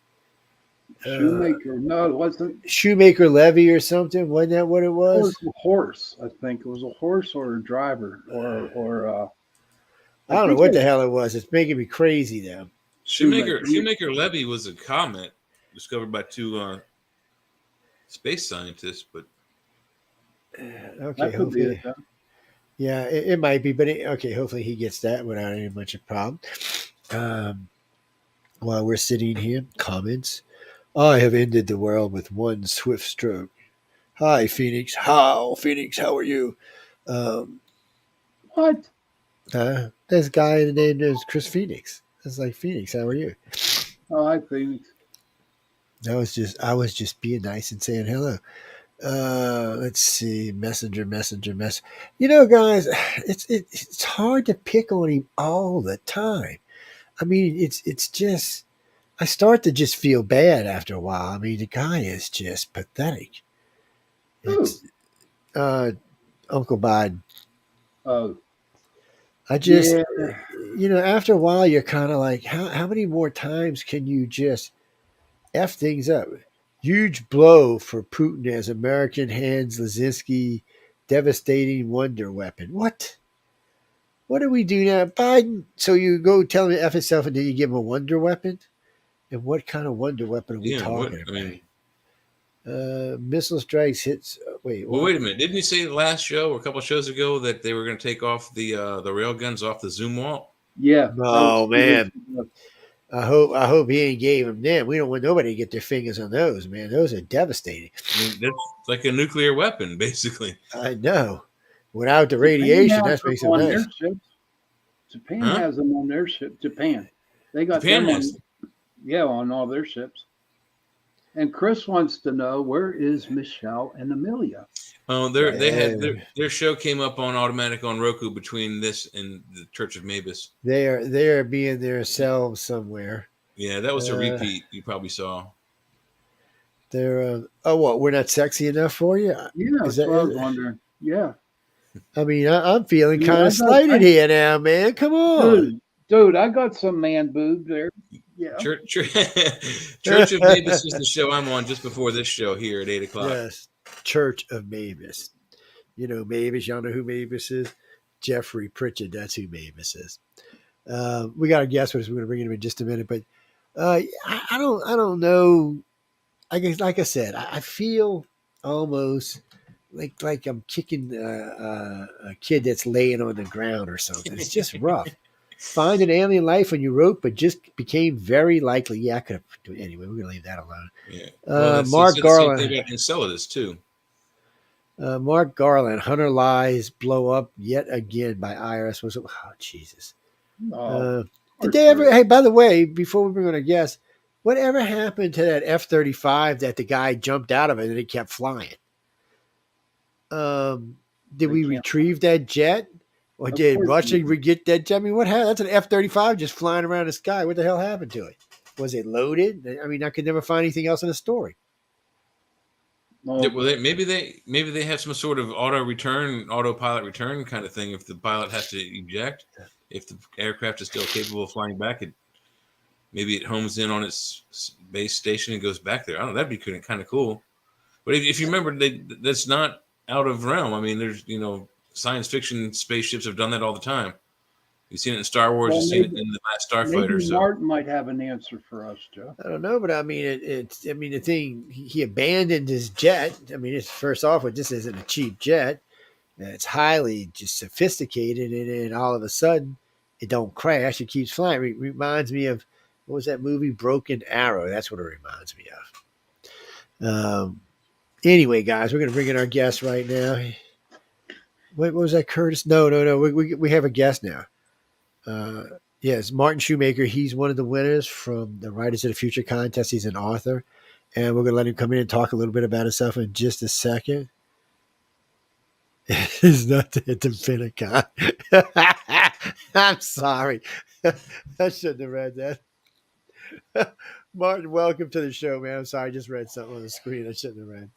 Shoemaker, no, it wasn't. Shoemaker Levy or something. Wasn't that what it was? It was a horse. I think it was a horse or a driver or. I don't know what the hell it was. It's making me crazy though. Shoemaker Levy was a comet discovered by two space scientists, but okay, hopefully, yeah, it might be, but okay, hopefully he gets that without any much of a problem. While we're sitting here, comments. I have ended the world with one swift stroke. Hi, Phoenix. Phoenix, how are you? What? There's a guy named is Chris Phoenix. It's like, Phoenix, how are you? Oh, hi, Phoenix. I was just being nice and saying hello. Let's see, messenger. Guys, it's hard to pick on him all the time. I mean, it's just. I start to just feel bad after a while. I mean, the guy is just pathetic. It's Uncle Biden. Oh. I just, after a while, you're kind of like, how many more times can you just F things up? Huge blow for Putin as American hands Lazinski devastating wonder weapon. What? What do we do now? Biden, so you go tell him to F himself and then you give him a wonder weapon? And what kind of wonder weapon are we talking about? Missile strikes hits. Wait a minute. Didn't you say last show or a couple of shows ago that they were going to take off the rail guns off the Zoom wall? Yeah. Oh man. I hope he ain't gave them them. We don't want nobody to get their fingers on those, man. Those are devastating. I mean, that's like a nuclear weapon, basically. I know. Without the radiation, that makes it nice. Japan has them on their ship. Japan. They got them on. Yeah, on all their ships. And Chris wants to know, where is Michelle and Amelia? Oh, they had their show came up on automatic on Roku between this and the Church of Mavis. They are being themselves somewhere. Yeah, that was a repeat. You probably saw. They're we're not sexy enough for you? Yeah, that's what I was wondering. Yeah. I mean, I'm feeling kind of slighted here now, man. Come on. Dude, I got some man boobs there. Yeah. Church of Mavis is the show I'm on just before this show here at 8:00. Yes, Church of Mavis. You know Mavis. Y'all know who Mavis is? Jeffrey Pritchard. That's who Mavis is. We got a guest with us. We're going to bring him in just a minute, but I don't know. I guess, like I said, I feel almost like I'm kicking a kid that's laying on the ground or something. It's just rough. Find an alien life when you wrote, but just became very likely. Yeah, I could have. Anyway, we're gonna leave that alone. Yeah. Well, Mark Garland. The same thing about Enceladus too. Mark Garland. Hunter lies blow up yet again by IRS. Was oh Jesus. Did they ever? Hey, by the way, before we bring on a guest, whatever happened to that F-35 that the guy jumped out of it and it kept flying? Did we retrieve that jet? Or did Russia get that jet? I mean, what happened? That's an F-35 just flying around the sky. What the hell happened to it? Was it loaded? I mean, I could never find anything else in the story. Well, maybe they have some sort of autopilot return kind of thing. If the pilot has to eject, if the aircraft is still capable of flying back, maybe it homes in on its base station and goes back there. I don't know. That'd be kind of cool. But if you remember, that's not out of realm. I mean, there's science fiction spaceships have done that all the time. You've seen it in Star Wars. You've seen it in The Last Starfighter. Maybe Martin might have an answer for us, Joe. I don't know, but I mean, the thing, he abandoned his jet. I mean, it's first off, this isn't a cheap jet. It's highly just sophisticated, and then all of a sudden, it don't crash. It keeps flying. It reminds me of, what was that movie, Broken Arrow? That's what it reminds me of. Anyway, guys, we're going to bring in our guest right now. What was that, Curtis? No. We have a guest now. Yes, Martin Shoemaker. He's one of the winners from the Writers of the Future contest. He's an author, and we're going to let him come in and talk a little bit about himself in just a second. He's not at the Pentagon. I'm sorry. I shouldn't have read that. Martin, welcome to the show, man. I'm sorry. I just read something on the screen I shouldn't have read.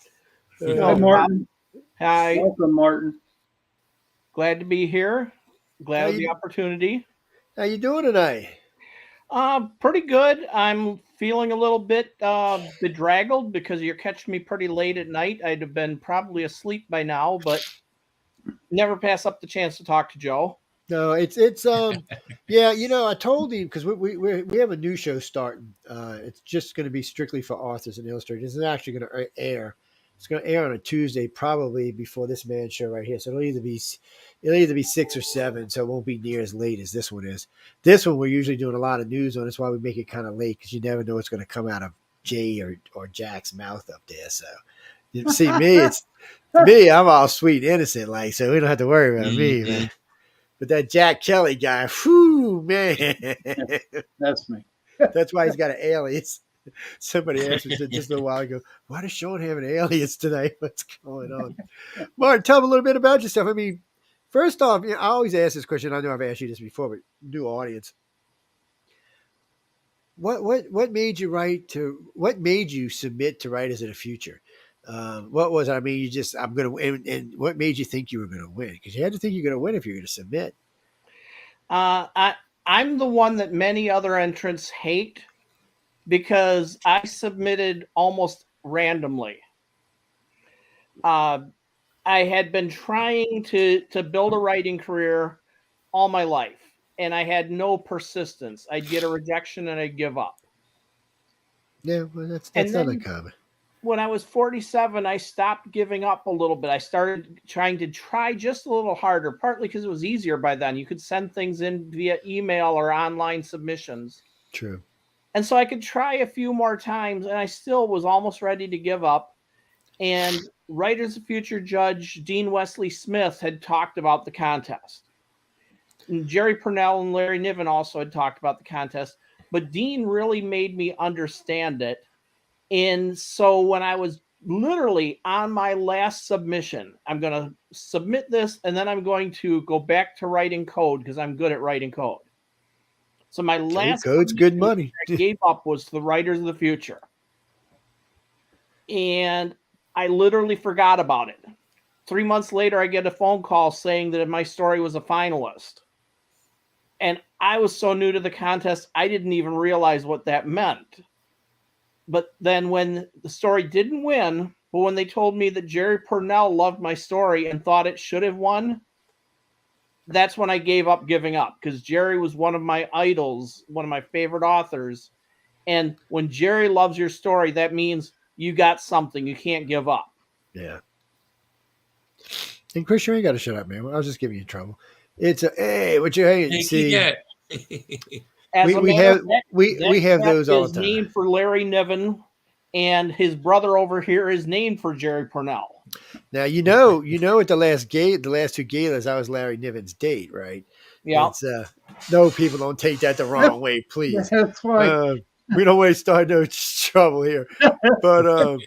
Hi, Martin. Hi. Welcome, Martin. Glad to be here. Glad of the opportunity. How you doing tonight? Pretty good. I'm feeling a little bit bedraggled because you're catching me pretty late at night. I'd have been probably asleep by now, but never pass up the chance to talk to Joe. No, it's yeah, I told him, because we have a new show starting. It's just going to be strictly for authors and illustrators. It's actually going to air. It's going to air on a Tuesday, probably before this man's show right here. So it'll either be 6 or 7, so it won't be near as late as this one is. This one we're usually doing a lot of news on. That's why we make it kind of late, because you never know what's going to come out of Jay or Jack's mouth up there. So you see me, I'm all sweet, innocent, like, so we don't have to worry about me, man. But that Jack Kelly guy, whew, man. That's me. That's why he's got an alias. Somebody asked me just a little while ago, why does Sean have an alias tonight? What's going on? Martin, tell me a little bit about yourself. I mean, first off, I always ask this question. I know I've asked you this before, but new audience. What made you submit to Writers of the Future? What was it? I mean, I'm going to win. And what made you think you were going to win? Because you had to think you're going to win if you're going to submit. I'm the one that many other entrants hate, because I submitted almost randomly. I had been trying to build a writing career all my life, and I had no persistence. I'd get a rejection and I'd give up. Yeah, well, that's not uncommon. When I was 47, I stopped giving up a little bit. I started trying to try just a little harder, partly because it was easier by then. You could send things in via email or online submissions. True. And so I could try a few more times, and I still was almost ready to give up. And Writers of Future judge Dean Wesley Smith had talked about the contest. And Jerry Purnell and Larry Niven also had talked about the contest. But Dean really made me understand it. And so when I was literally on my last submission, I'm going to submit this, and then I'm going to go back to writing code, because I'm good at writing code. So my last code's good money. I gave up was the Writers of the Future. And I literally forgot about it. 3 months later, I get a phone call saying that my story was a finalist. And I was so new to the contest, I didn't even realize what that meant. But then when the story didn't win, but when they told me that Jerry Purnell loved my story and thought it should have won, that's when I gave up giving up, because Jerry was one of my idols, one of my favorite authors. And when Jerry loves your story, that means you got something. You can't give up. Yeah. And Chris, you ain't got to shut up, man. I was just giving you trouble. It's a hey, what you hanging? Thank See, As we have those all the time. Named for Larry Niven, and his brother over here is named for Jerry Purnell. Now at the last two galas, I was Larry Niven's date, right? Yeah. It's, no, people don't take that the wrong way, please. That's why. We don't want to start no trouble here, but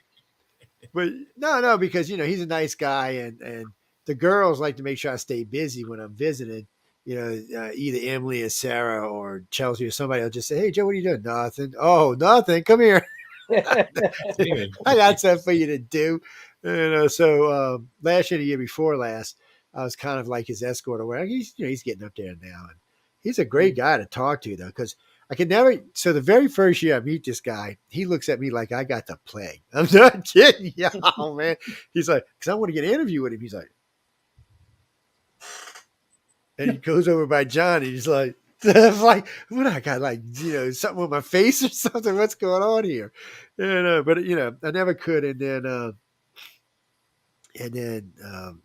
no, because he's a nice guy, and the girls like to make sure I stay busy when I'm visiting. Either Emily or Sarah or Chelsea or somebody will just say, "Hey, Joe, what are you doing?" Nothing. Oh, nothing. Come here. I got something for you to do. So last year, the year before last, I was kind of like his escort or whatever. He's getting up there now, and he's a great guy to talk to though, because I can never. So the very first year I meet this guy, he looks at me like I got the plague. I'm not kidding, y'all, man. He's like, because I want to get an interview with him. He's like, and he goes over by John, and he's like, I'm like, what I got, like, something with my face or something? What's going on here? And but I never could. And then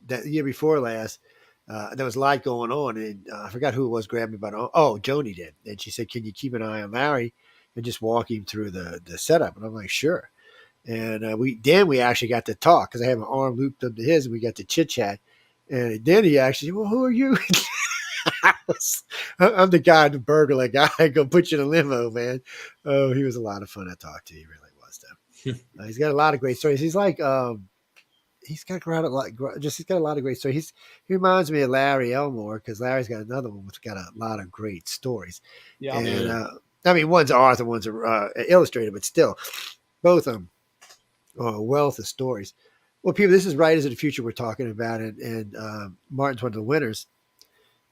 that year before last, there was a lot going on, and I forgot who it was grabbed me by Joni did, and she said, "Can you keep an eye on Larry and just walk him through the setup?" And I'm like, "Sure." And we actually got to talk, because I have an arm looped up to his, and we got to chit chat. And then he actually, "Well, who are you?" I'm the guy, the burglar guy. I'm gonna put you in a limo, man. Oh, he was a lot of fun to talk to. He really was, though. He's got a lot of great stories. He's like, he's got a lot of great stories. He reminds me of Larry Elmore, because Larry's got another one that's got a lot of great stories. Yeah. And I mean, one's Arthur, one's illustrated, but still, both of them are a wealth of stories. Well, people, this is Writers of the Future we're talking about, and Martin's one of the winners.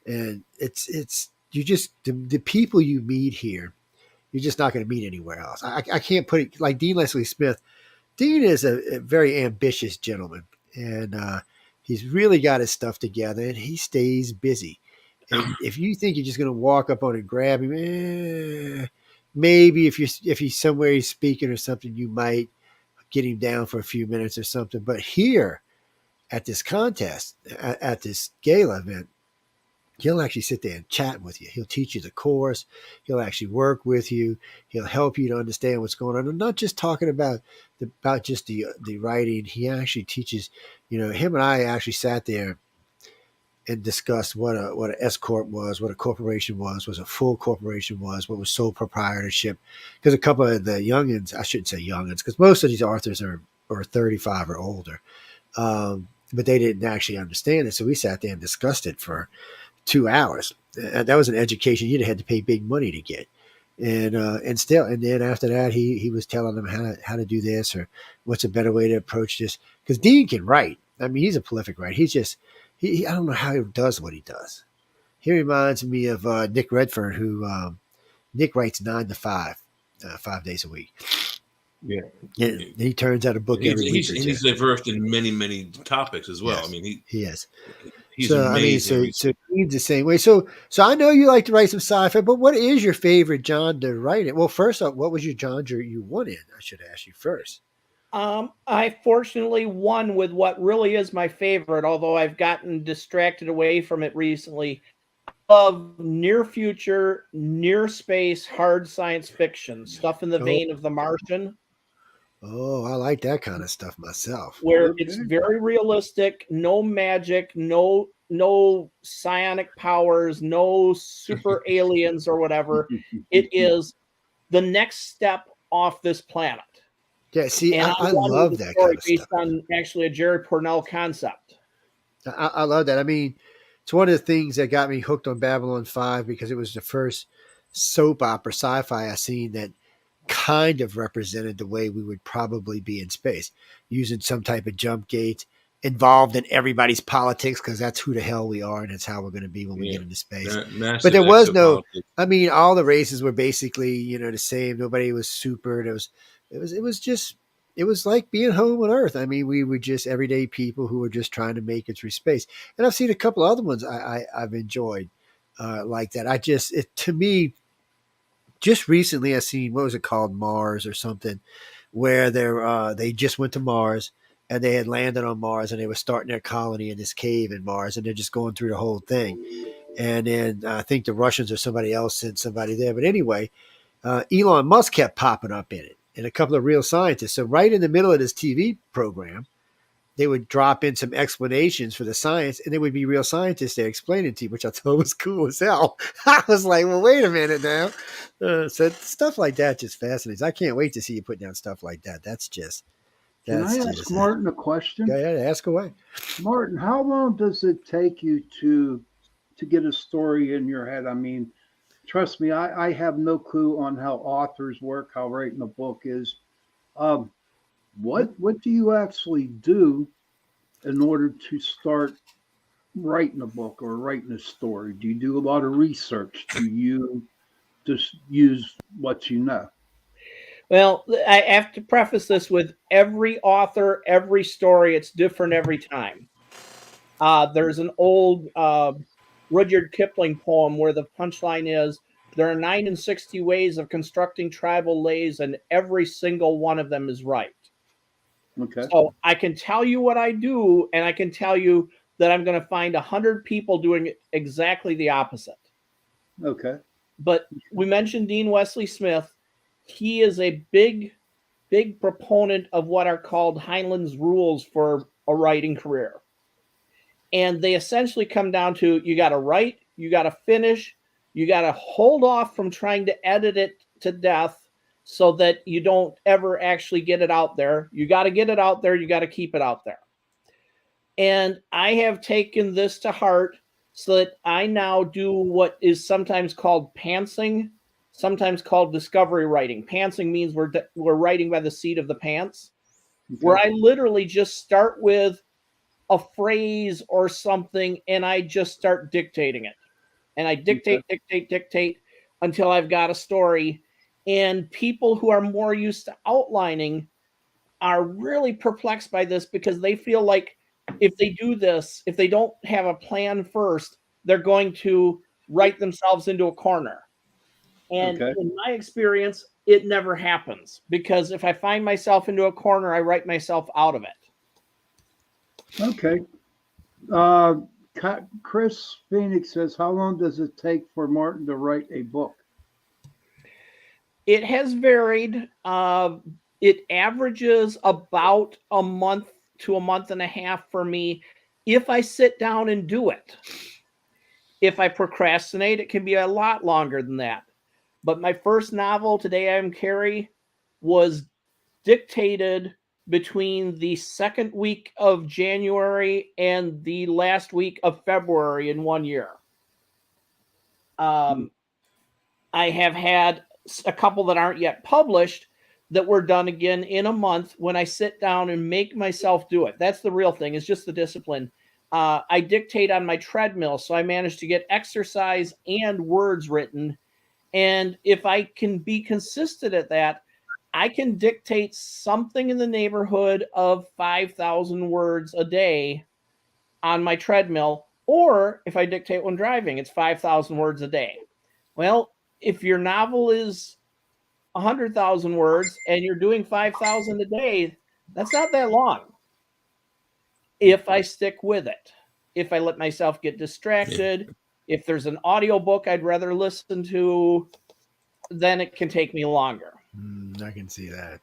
And it's you just the people you meet here, you're just not going to meet anywhere else. I can't put it like Dean Leslie Smith. Dean is a very ambitious gentleman, and he's really got his stuff together, and he stays busy. And if you think you're just going to walk up on and grab him, maybe if he's somewhere he's speaking or something, you might get him down for a few minutes or something. But here at this contest, at this gala event, he'll actually sit there and chat with you. He'll teach you the course. He'll actually work with you. He'll help you to understand what's going on. And not just talking about just the writing. He actually teaches, him and I actually sat there and discussed what an S corp was, what a corporation was a full corporation was, what was sole proprietorship. Because a couple of the youngins, I shouldn't say youngins, because most of these authors are 35 or older, but they didn't actually understand it. So we sat there and discussed it for 2 hours. That was an education you'd have had to pay big money to get. And then after that, he was telling them how to do this, or what's a better way to approach this. Because Dean can write. I mean, he's a prolific writer. He's just, I don't know how he does what he does. He reminds me of Nick Redfern, who Nick writes 9 to 5, 5 days a week. Yeah. And he turns out a book every week. He's diverse in many, many topics as well. Yes. I mean, he is. He's amazing. So he's the same way. So I know you like to write some sci-fi, but what is your favorite genre to write in? Well, first off, what was your genre you won in? I should ask you first. I fortunately won with what really is my favorite, although I've gotten distracted away from it recently. Of near future, near space, hard science fiction, stuff in the vein of The Martian. Oh, I like that kind of stuff myself. Where it's very realistic, no magic, no psionic powers, no super aliens or whatever. It is the next step off this planet. Yeah, see, I love that kind of based stuff. on actually a Jerry Purnell concept. I love that. I mean, it's one of the things that got me hooked on Babylon 5, because it was the first soap opera sci-fi I seen that kind of represented the way we would probably be in space, using some type of jump gate, involved in everybody's politics, because that's who the hell we are, and that's how we're going to be when we get into space. Massive But there was no, exopolitics. I mean, all the races were basically, the same. Nobody was super. It was like being home on Earth. I mean, we were just everyday people who were just trying to make it through space. And I've seen a couple other ones I've enjoyed like that. To me, just recently I seen, what was it called, Mars or something, where they just went to Mars and they had landed on Mars and they were starting their colony in this cave in Mars, and they're just going through the whole thing. And then I think the Russians or somebody else sent somebody there. But anyway, Elon Musk kept popping up in it, and a couple of real scientists. So right in the middle of this TV program, they would drop in some explanations for the science, and there would be real scientists there explaining to you, which I thought was cool as hell. I was like, well, wait a minute now. So stuff like that just fascinates. I can't wait to see you put down stuff like that. Can I ask Martin a question? Yeah, ask away. Martin, how long does it take you to get a story in your head? I mean, trust me, I have no clue on how authors work, how writing a book is. What do you actually do in order to start writing a book or writing a story? Do you do a lot of research? Do you just use what you know? Well, I have to preface this with every author, every story, it's different every time. There's an old Rudyard Kipling poem where the punchline is, there are 69 ways of constructing tribal lays, and every single one of them is right. Okay. So I can tell you what I do, and I can tell you that I'm going to find 100 people doing exactly the opposite. Okay. But we mentioned Dean Wesley Smith. He is a big proponent of what are called Heinlein's rules for a writing career. And they essentially come down to, you got to write, you got to finish, you got to hold off from trying to edit it to death so that you don't ever actually get it out there. You got to get it out there. You got to keep it out there. And I have taken this to heart so that I now do what is sometimes called pantsing, sometimes called discovery writing. Pantsing means we're writing by the seat of the pants, where I literally just start with a phrase or something and I just start dictating it. And I dictate until I've got a story. And people who are more used to outlining are really perplexed by this, because they feel like if they do this, if they don't have a plan first, they're going to write themselves into a corner. And in my experience, it never happens, because if I find myself into a corner, I write myself out of it. Okay. Chris Phoenix says, how long does it take for Martin to write a book? It has varied. It averages about a month to a month and a half for me if I sit down and do it. If I procrastinate, it can be a lot longer than that. But my first novel, Today I Am Carrie, was dictated between the second week of January and the last week of February in 1 year. I have had a couple that aren't yet published that were done again in a month when I sit down and make myself do it. That's the real thing. It's just the discipline. I dictate on my treadmill, so I managed to get exercise and words written. And if I can be consistent at that, I can dictate something in the neighborhood of 5,000 words a day on my treadmill. Or if I dictate when driving, it's 5,000 words a day. Well, if your novel is 100,000 words and you're doing 5,000 a day, that's not that long. If I stick with it, if I let myself get distracted, if there's an audiobook I'd rather listen to, then it can take me longer. I can see that.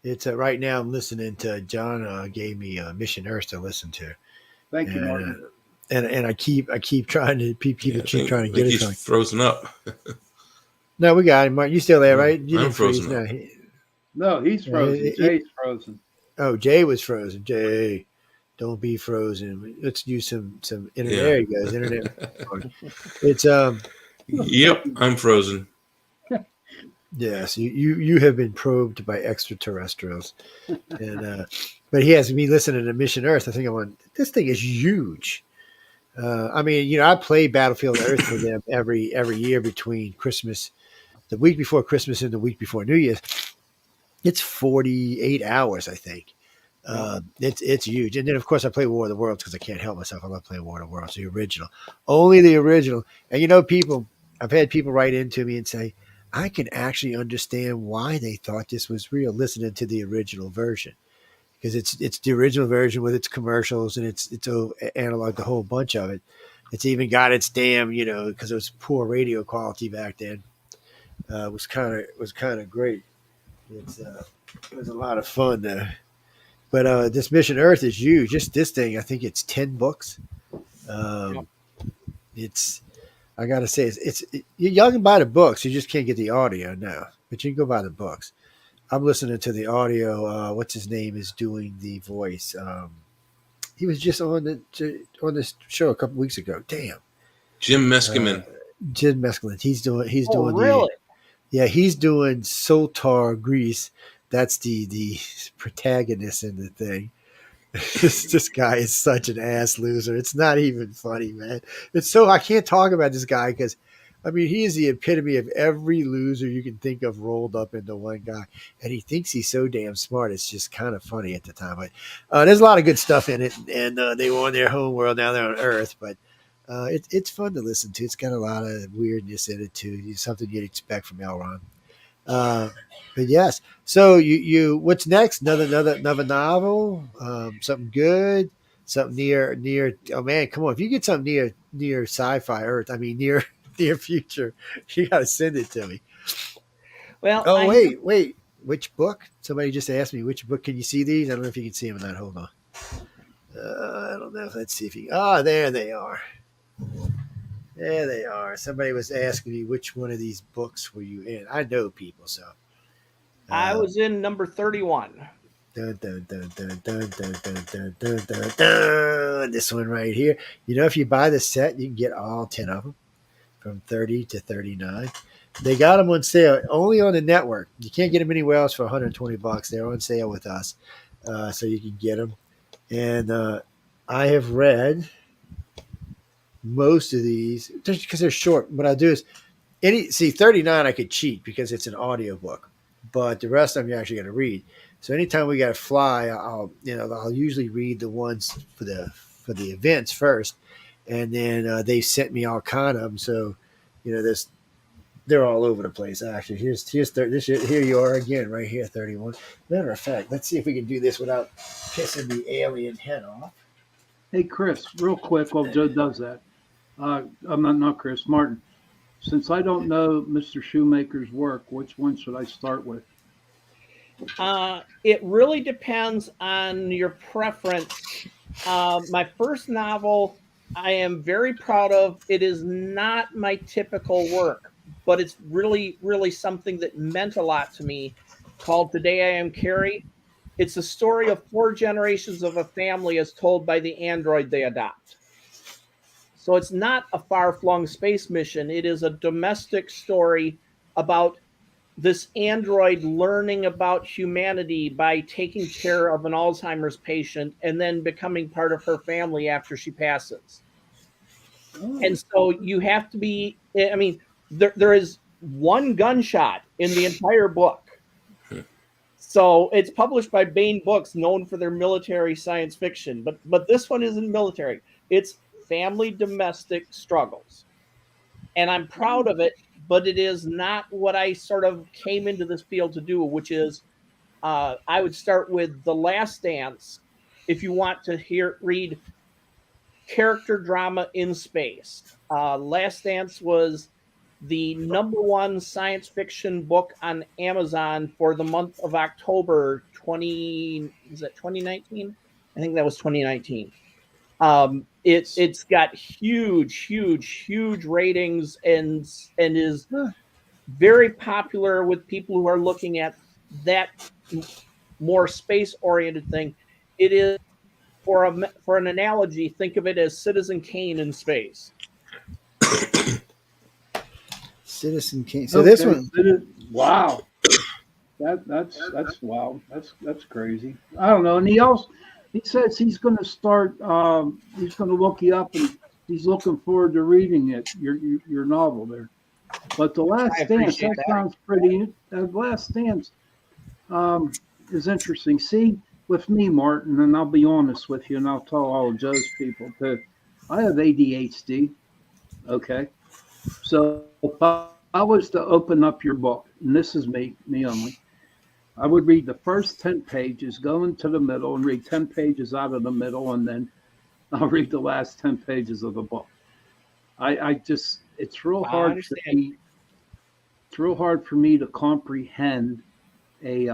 It's right now I'm listening to John gave me Mission Earth to listen to. Thank you, Martin. And I keep trying to keep trying to get it. He's frozen up. No, we got him, Martin. You still there, right? You I'm didn't freeze. frozen. No, he's frozen. Jay's frozen. Oh, Jay was frozen. Jay, don't be frozen. Let's use some internet. There he goes. Internet. It's Yep, I'm frozen. Yes, you have been probed by extraterrestrials, and but he has me listening to Mission Earth. I think I'm on. This thing is huge. I mean, I play Battlefield Earth for them every year between Christmas, the week before Christmas and the week before New Year's. It's 48 hours, I think. It's huge. And then of course I play War of the Worlds because I can't help myself. I love playing War of the Worlds, the original, only the original. And people, I've had people write into me and say, I can actually understand why they thought this was real listening to the original version because it's the original version with its commercials and it's analog, the whole bunch of it. It's even got its damn, because it was poor radio quality back then. Was kind of great. It was a lot of fun though. But this Mission Earth is huge. Just this thing, I think it's 10 books. It's I gotta say, y'all can buy the books. You just can't get the audio now, but you can go buy the books. I'm listening to the audio. What's his name is doing the voice? He was just on this show a couple weeks ago. Damn, Jim Meskimen. Jim Meskimen. He's doing really? he's doing Soltar Grease. That's the protagonist in the thing. This guy is such an ass loser. It's not even funny, man. I can't talk about this guy because, I mean, he is the epitome of every loser you can think of rolled up into one guy. And he thinks he's so damn smart. It's just kind of funny at the time. But there's a lot of good stuff in it. And they were on their home world. Now they're on Earth. But it's fun to listen to. It's got a lot of weirdness in it, too. It's something you'd expect from Elron. But yes. So you what's next? Another novel? Something good? Something near? Oh man, come on! If you get something near sci-fi Earth, I mean near future, you got to send it to me. Well, wait, which book? Somebody just asked me which book. Can you see these? I don't know if you can see them or not. Hold on. I don't know. Let's see if you. There they are. There they are. Somebody was asking me which one of these books were you in. I know people, so. I was in number 31. Dun, dun, dun, dun, dun, dun, dun, dun, dun, dun, dun. This one right here. If you buy the set, you can get all 10 of them from 30 to 39. They got them on sale only on the network. You can't get them anywhere else for $120. They're on sale with us, so you can get them. And I have read most of these just because they're short. What I do is 39 I could cheat because it's an audio book, but the rest of them you actually got to read. So anytime we got to fly, I'll usually read the ones for the events first, and then they sent me all kind of them. So they're all over the place. Actually, here you are again, right here, 31. Matter of fact, let's see if we can do this without pissing the alien head off. Hey, Chris, real quick while Joe does that. I'm not Chris, Martin. Since I don't know Mr. Shoemaker's work, which one should I start with? It really depends on your preference. My first novel, I am very proud of. It is not my typical work, but it's really, really something that meant a lot to me, called Today I Am Carrie. It's a story of 4 generations of a family as told by the android they adopt. So it's not a far-flung space mission. It is a domestic story about this android learning about humanity by taking care of an Alzheimer's patient and then becoming part of her family after she passes. And so you have to be, I mean, there is one gunshot in the entire book. So it's published by Baen Books, known for their military science fiction. But this one isn't military. It's family domestic struggles. And I'm proud of it, but it is not what I sort of came into this field to do, which is I would start with The Last Dance if you want to read character drama in space. Last Dance was the #1 science fiction book on Amazon for the month of October 2019? I think that was 2019. It's got huge ratings and is very popular with people who are looking at that more space-oriented thing. It is, for an analogy, think of it as Citizen Kane in space. Citizen Kane. So this one, Wow. That's wow. That's crazy. I don't know. And he says he's going to start. He's going to look you up, and he's looking forward to reading it. Your novel there. But the Last I Dance, appreciate that that. sounds pretty. The Last Dance is interesting. See, with me, Martin, and I'll be honest with you, and I'll tell all Joe's people that I have ADHD. Okay, so if I was to open up your book, and this is me only, I would read the first 10 pages, go into the middle, and read 10 pages out of the middle, and then I'll read the last 10 pages of the book. I just, it's real I hard for understand. me. It's real hard for me to comprehend a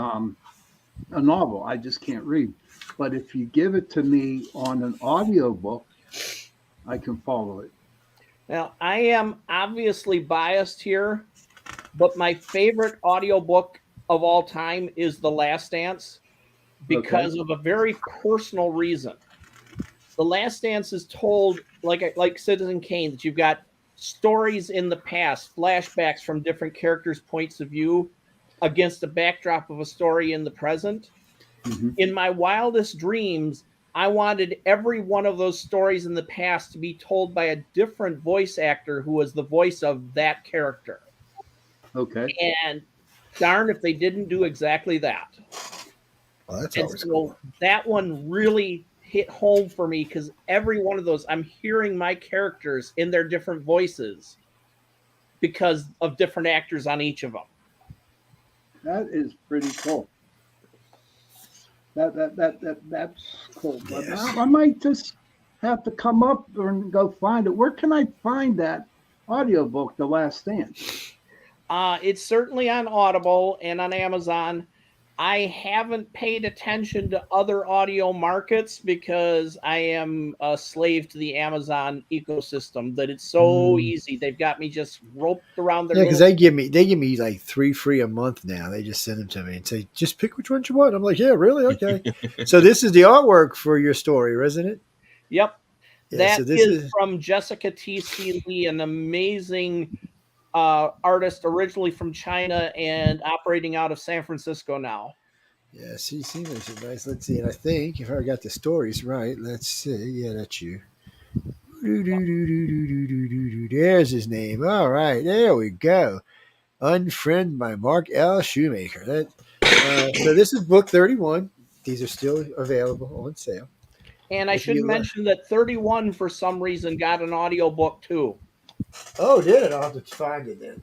novel. I just can't read. But if you give it to me on an audio book, I can follow it. Now, I am obviously biased here, but my favorite audiobook of all time is The Last Dance because of a very personal reason. The Last Dance is told like Citizen Kane, that you've got stories in the past, flashbacks from different characters' points of view against the backdrop of a story in the present. Mhm. In my wildest dreams, I wanted every one of those stories in the past to be told by a different voice actor who was the voice of that character. Okay. And darn if they didn't do exactly that. Well, that's And always so cool. that one really hit home for me because every one of those, I'm hearing my characters in their different voices because of different actors on each of them. That is pretty cool. That's cool. But Yes. I might just have to come up and go find it. Where can I find that audiobook, The Last Dance? It's certainly on Audible and on Amazon. I haven't paid attention to other audio markets because I am a slave to the Amazon ecosystem. That it's so easy. They've got me just roped around their Yeah, because little. they give me like 3 free a month now. They just send them to me and say, just pick which ones you want. I'm like, yeah, really? Okay. So this is the artwork for your story, isn't it? Yep, Yeah. that So this is is from Jessica T.C. Lee, an amazing artist originally from China and operating out of San Francisco now. yeah. See, this is nice. Let's see. And I think if I got the stories right, let's see. Yeah, that's you. There's his name. All right, there we go. Unfriend by Mark L. Shoemaker. So this is book 31. These are still available on sale. And I If should you mention that 31 for some reason got an audiobook too. oh, did it? I'll have to find it then.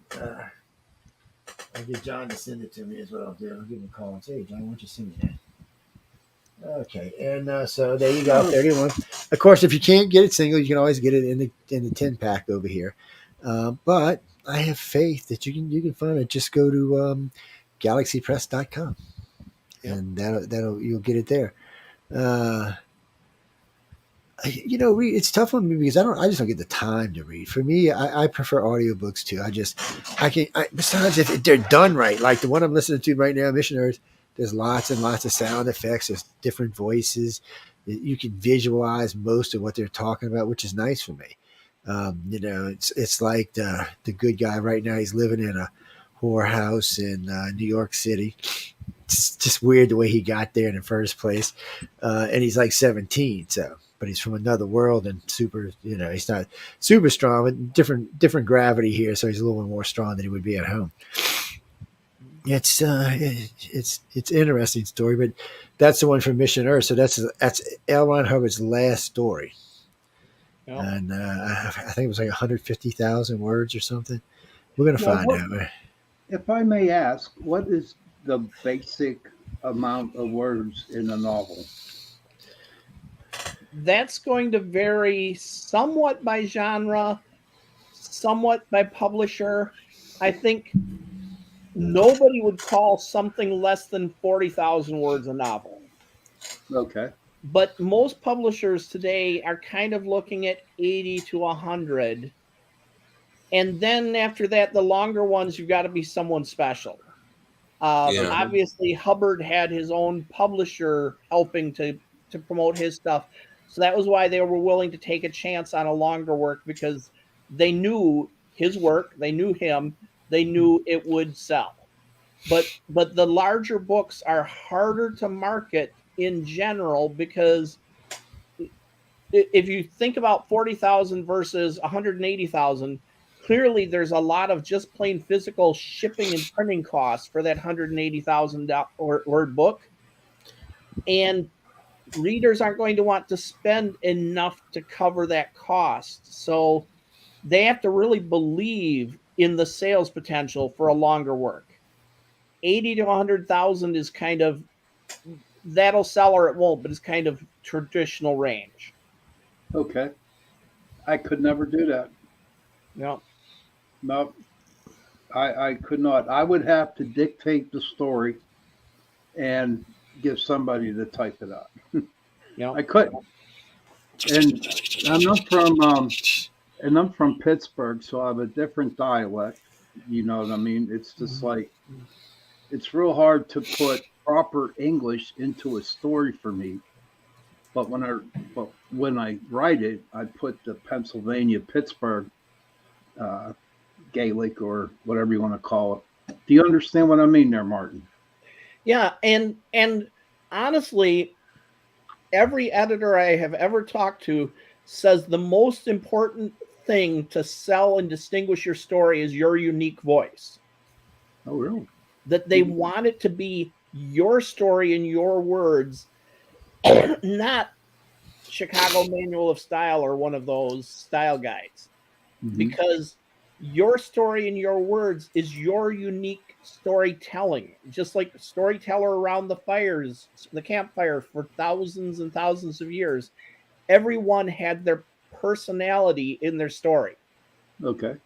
I'll get John to send it to me. Is what I'll do. I'll give him a call and say, hey, John, why don't you send me that? Okay, and so there you go, 31. Of course, if you can't get it single, you can always get it in the 10 pack over here. But I have faith that you can find it. Just go to galaxypress.com, and that'll you'll get it there. Uh, it's tough on me because I just don't get the time to read. For me, I prefer audiobooks too. Besides if they're done right, like the one I'm listening to right now, Missionaries, there's lots and lots of sound effects. There's different voices. You can visualize most of what they're talking about, which is nice for me. It's like the good guy right now. He's living in a whorehouse in New York City. It's just weird the way he got there in the first place. And he's like 17, but he's from another world and super, he's not super strong, but different gravity here. So he's a little more strong than he would be at home. It's interesting story, but that's the one from Mission Earth. So that's L. Ron Hubbard's last story. Yep. And I think it was like 150,000 words or something. We're going to find out. If I may ask, what is the basic amount of words in a novel? That's going to vary somewhat by genre, somewhat by publisher. I think nobody would call something less than 40,000 words a novel. Okay. But most publishers today are kind of looking at 80 to 100. And then after that, the longer ones, you've got to be someone special. Obviously, Hubbard had his own publisher helping to promote his stuff. So that was why they were willing to take a chance on a longer work, because they knew his work, they knew him, they knew it would sell. but the larger books are harder to market in general, because if you think about 40,000 versus 180,000, clearly there's a lot of just plain physical shipping and printing costs for that 180,000 word book, and readers aren't going to want to spend enough to cover that cost. So they have to really believe in the sales potential for a longer work. 80 to 100,000 is kind of, that'll sell or it won't, but it's kind of traditional range. Okay. I could never do that. Yeah. No, I could not. I would have to dictate the story and give somebody to type it out. Yeah. I couldn't. And I'm from Pittsburgh, so I have a different dialect. You know what I mean? It's just like, it's real hard to put proper English into a story for me. But when I write it, I put the Pennsylvania Pittsburgh Gaelic, or whatever you want to call it. Do you understand what I mean there, Martin? Yeah, and honestly, every editor I have ever talked to says the most important thing to sell and distinguish your story is your unique voice. Oh, really? That they want it to be your story in your words, not Chicago Manual of Style or one of those style guides. Mm-hmm. Because your story in your words is your unique storytelling. Just like the storyteller around the fires, the campfire, for thousands and thousands of years, everyone had their personality in their story. Okay.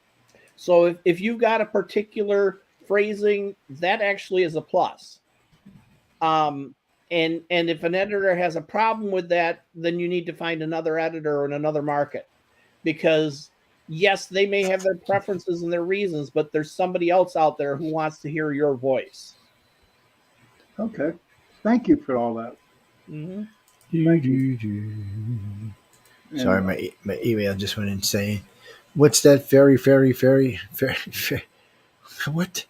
So if you've got a particular phrasing, that actually is a plus. And if an editor has a problem with that, then you need to find another editor in another market, because yes, they may have their preferences and their reasons, but there's somebody else out there who wants to hear your voice. Okay. Thank you for all that. Mm-hmm. Thank you. Sorry, my email just went insane. What's that? Fairy, what?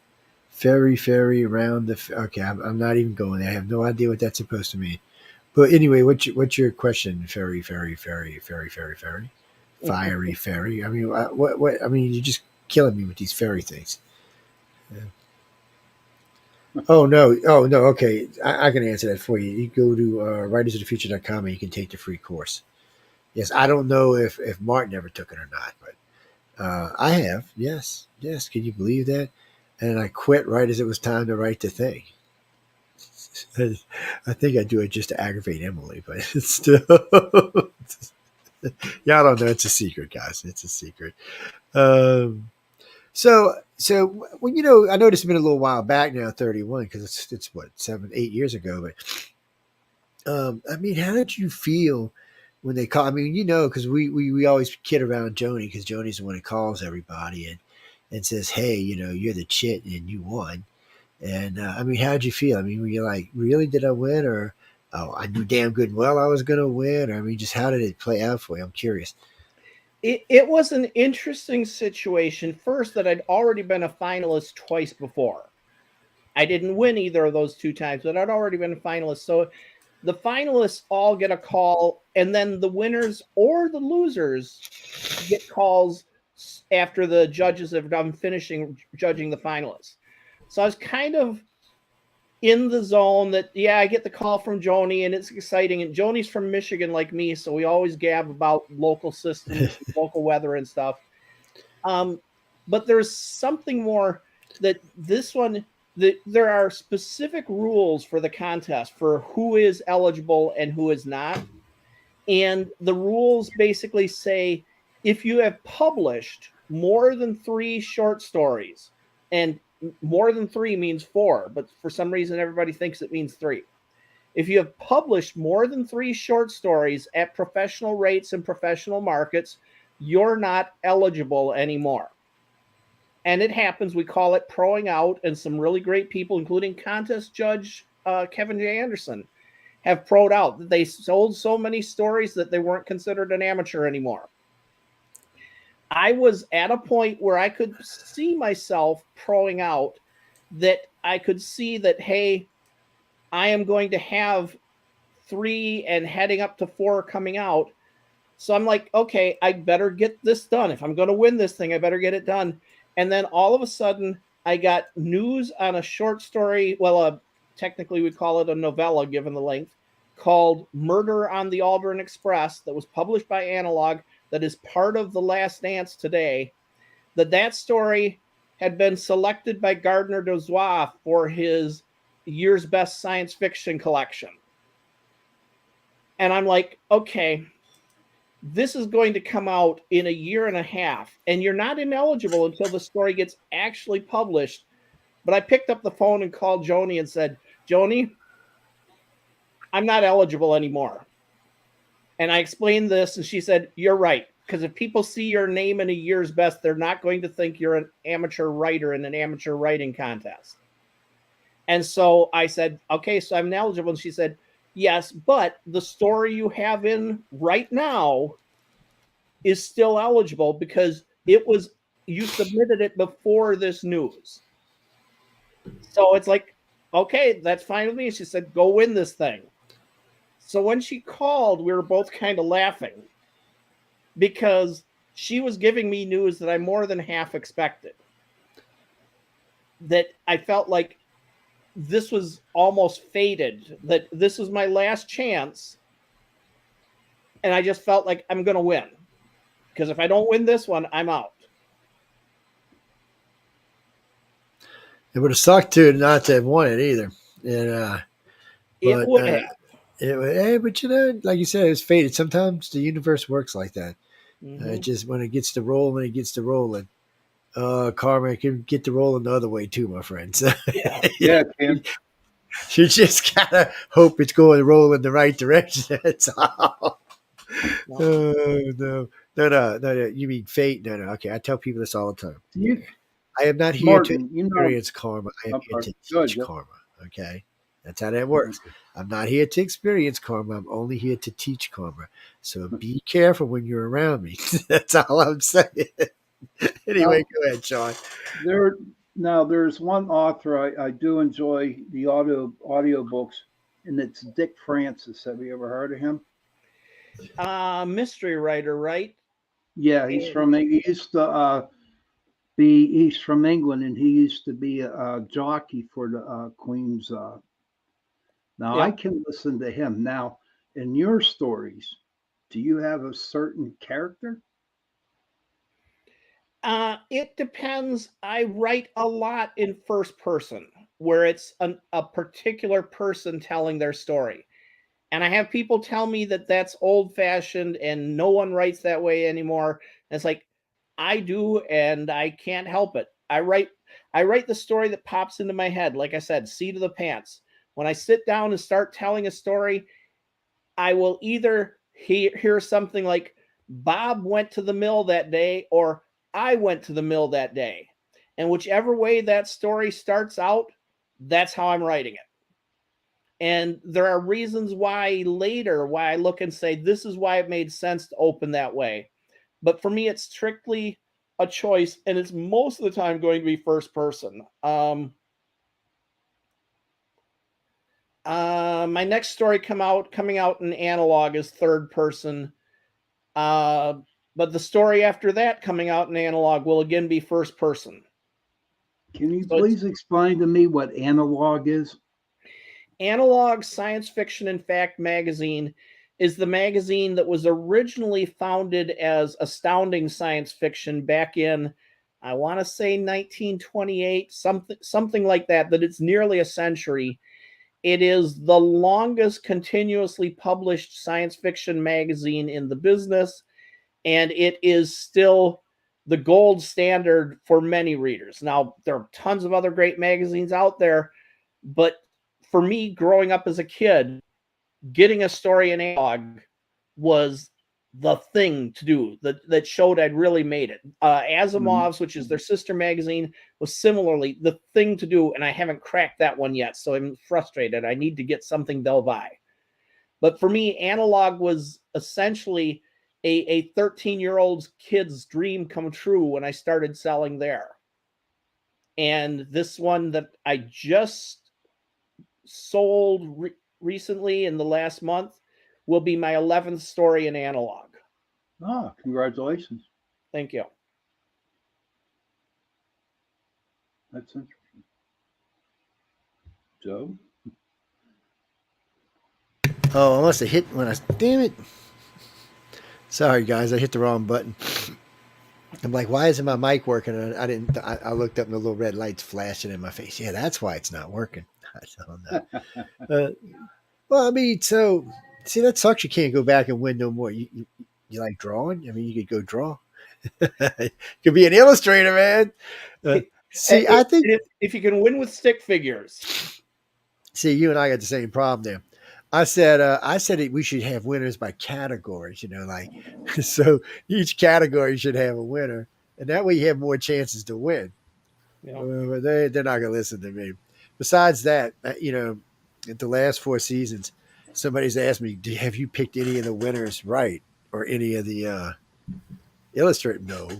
Fairy around the. Okay, I'm not even going there. I have no idea what that's supposed to mean. But anyway, what's your question? Fairy. Fiery fairy. I mean, what? I mean, you're just killing me with these fairy things. Yeah. Oh no. Okay, I can answer that for you. You go to writersofthefuture.com and you can take the free course. Yes, I don't know if Martin ever took it or not, but I have. Yes. Can you believe that? And I quit right as it was time to write the thing. I think I do it just to aggravate Emily, but it's still. Yeah, I don't know. It's a secret, guys. It's a secret. So well, I know this has been a little while back now, 31, because it's what, 7, 8 years ago. But I mean, how did you feel when they call? I mean, because we always kid around Joni, because Joni's the one who calls everybody and says, hey, you're the chit and you won. And I mean, how did you feel? I mean, were you like, really, did I win? Or, oh, I knew damn good and well I was going to win? Or, I mean, just how did it play out for you? I'm curious. It was an interesting situation. First, that I'd already been a finalist twice before. I didn't win either of those 2 times, but I'd already been a finalist. So the finalists all get a call, and then the winners or the losers get calls after the judges have done finishing judging the finalists. So I was kind of in the zone that, yeah, I get the call from Joni and it's exciting. And Joni's from Michigan like me, so we always gab about local systems, local weather and stuff. But there's something more that this one, that there are specific rules for the contest for who is eligible and who is not. And the rules basically say, if you have published more than 3 short stories, and more than 3 means 4, but for some reason everybody thinks it means 3. If you have published more than 3 short stories at professional rates and professional markets, you're not eligible anymore. And it happens. We call it proing out, and some really great people, including contest judge Kevin J. Anderson, have proed out that they sold so many stories that they weren't considered an amateur anymore. I was at a point where I could see myself proing out, that I could see that, hey, I am going to have 3 and heading up to 4 coming out. So I'm like, okay, I better get this done. If I'm going to win this thing, I better get it done. And then all of a sudden, I got news on a short story. Well, technically, we call it a novella, given the length, called Murder on the Aldrin Express, that was published by Analog, that is part of The Last Dance today. That story had been selected by Gardner Dozois for his year's best science fiction collection. And I'm like, okay, this is going to come out in a year and a half, and you're not ineligible until the story gets actually published. But I picked up the phone and called Joni and said, Joni, I'm not eligible anymore. And I explained this, and she said, you're right. Because if people see your name in a year's best, they're not going to think you're an amateur writer in an amateur writing contest. And so I said, okay, so I'm eligible. And she said, yes, but the story you have in right now is still eligible because you submitted it before this news. So it's like, okay, that's fine with me. She said, go win this thing. So when she called, we were both kind of laughing because she was giving me news that I more than half expected. That I felt like this was almost fated, that this was my last chance. And I just felt like I'm going to win. Because if I don't win this one, I'm out. It would have sucked to not to have won it either. And, It would have. But you know, like you said, it's fated. Sometimes the universe works like that. Mm-hmm. Just when it gets to rolling, karma can get to rolling the other way too, my friends. Yeah, Tim. You just gotta hope it's going to roll in the right direction. That's all. No. You mean fate? No. Okay, I tell people this all the time. I am not here to experience karma. I am here to teach karma. Okay, that's how that works. I'm not here to experience karma. I'm only here to teach karma. So be careful when you're around me. That's all I'm saying. Anyway, go ahead, Sean. There's one author I do enjoy the audio books, and it's Dick Francis. Have you ever heard of him? Mystery writer, right? Yeah, he's from England, and he used to be a jockey for the Queen's. Now I can listen to him. Now, in your stories, do you have a certain character? It depends. I write a lot in first person, where it's a particular person telling their story. And I have people tell me that that's old-fashioned and no one writes that way anymore. And it's like, I do, and I can't help it. I write the story that pops into my head. Like I said, seat of the pants. When I sit down and start telling a story, I will either hear something like, Bob went to the mill that day, or I went to the mill that day. And whichever way that story starts out, that's how I'm writing it. And there are reasons why I look and say, this is why it made sense to open that way. But for me, it's strictly a choice, and it's most of the time going to be first person. My next story coming out in Analog is third person. But the story after that coming out in Analog will again be first person. Can you please explain to me what Analog is? Analog Science Fiction and Fact magazine is the magazine that was originally founded as Astounding Science Fiction back in, I want to say 1928, something like that it's nearly a century. It is the longest continuously published science fiction magazine in the business, and it is still the gold standard for many readers. Now, there are tons of other great magazines out there, but for me, growing up as a kid, getting a story in Analog was the thing to do that showed I'd really made it. Asimov's, which is their sister magazine, was similarly the thing to do, and I haven't cracked that one yet, so I'm frustrated. I need to get something they'll buy. But for me, Analog was essentially a 13-year-old kid's dream come true when I started selling there. And this one that I just sold recently in the last month will be my 11th story in analog. Ah, congratulations. Thank you. That's interesting. Joe? Oh, I must have hit when I. Damn it! Sorry, guys, I hit the wrong button. I'm like, why isn't my mic working? And I didn't. I looked up and the little red lights flashing in my face. Yeah, that's why it's not working. I don't know. Well, I mean, so see, that sucks. You can't go back and win no more. You like drawing? I mean, you could go draw. You could be an illustrator, man. See, I think if you can win with stick figures. See, you and I got the same problem there. I said we should have winners by categories. Like so each category should have a winner, and that way you have more chances to win. Yeah. But they're not going to listen to me. Besides that, at the last 4 seasons, somebody's asked me, "Have you picked any of the winners right, or any of the illustrator?" No,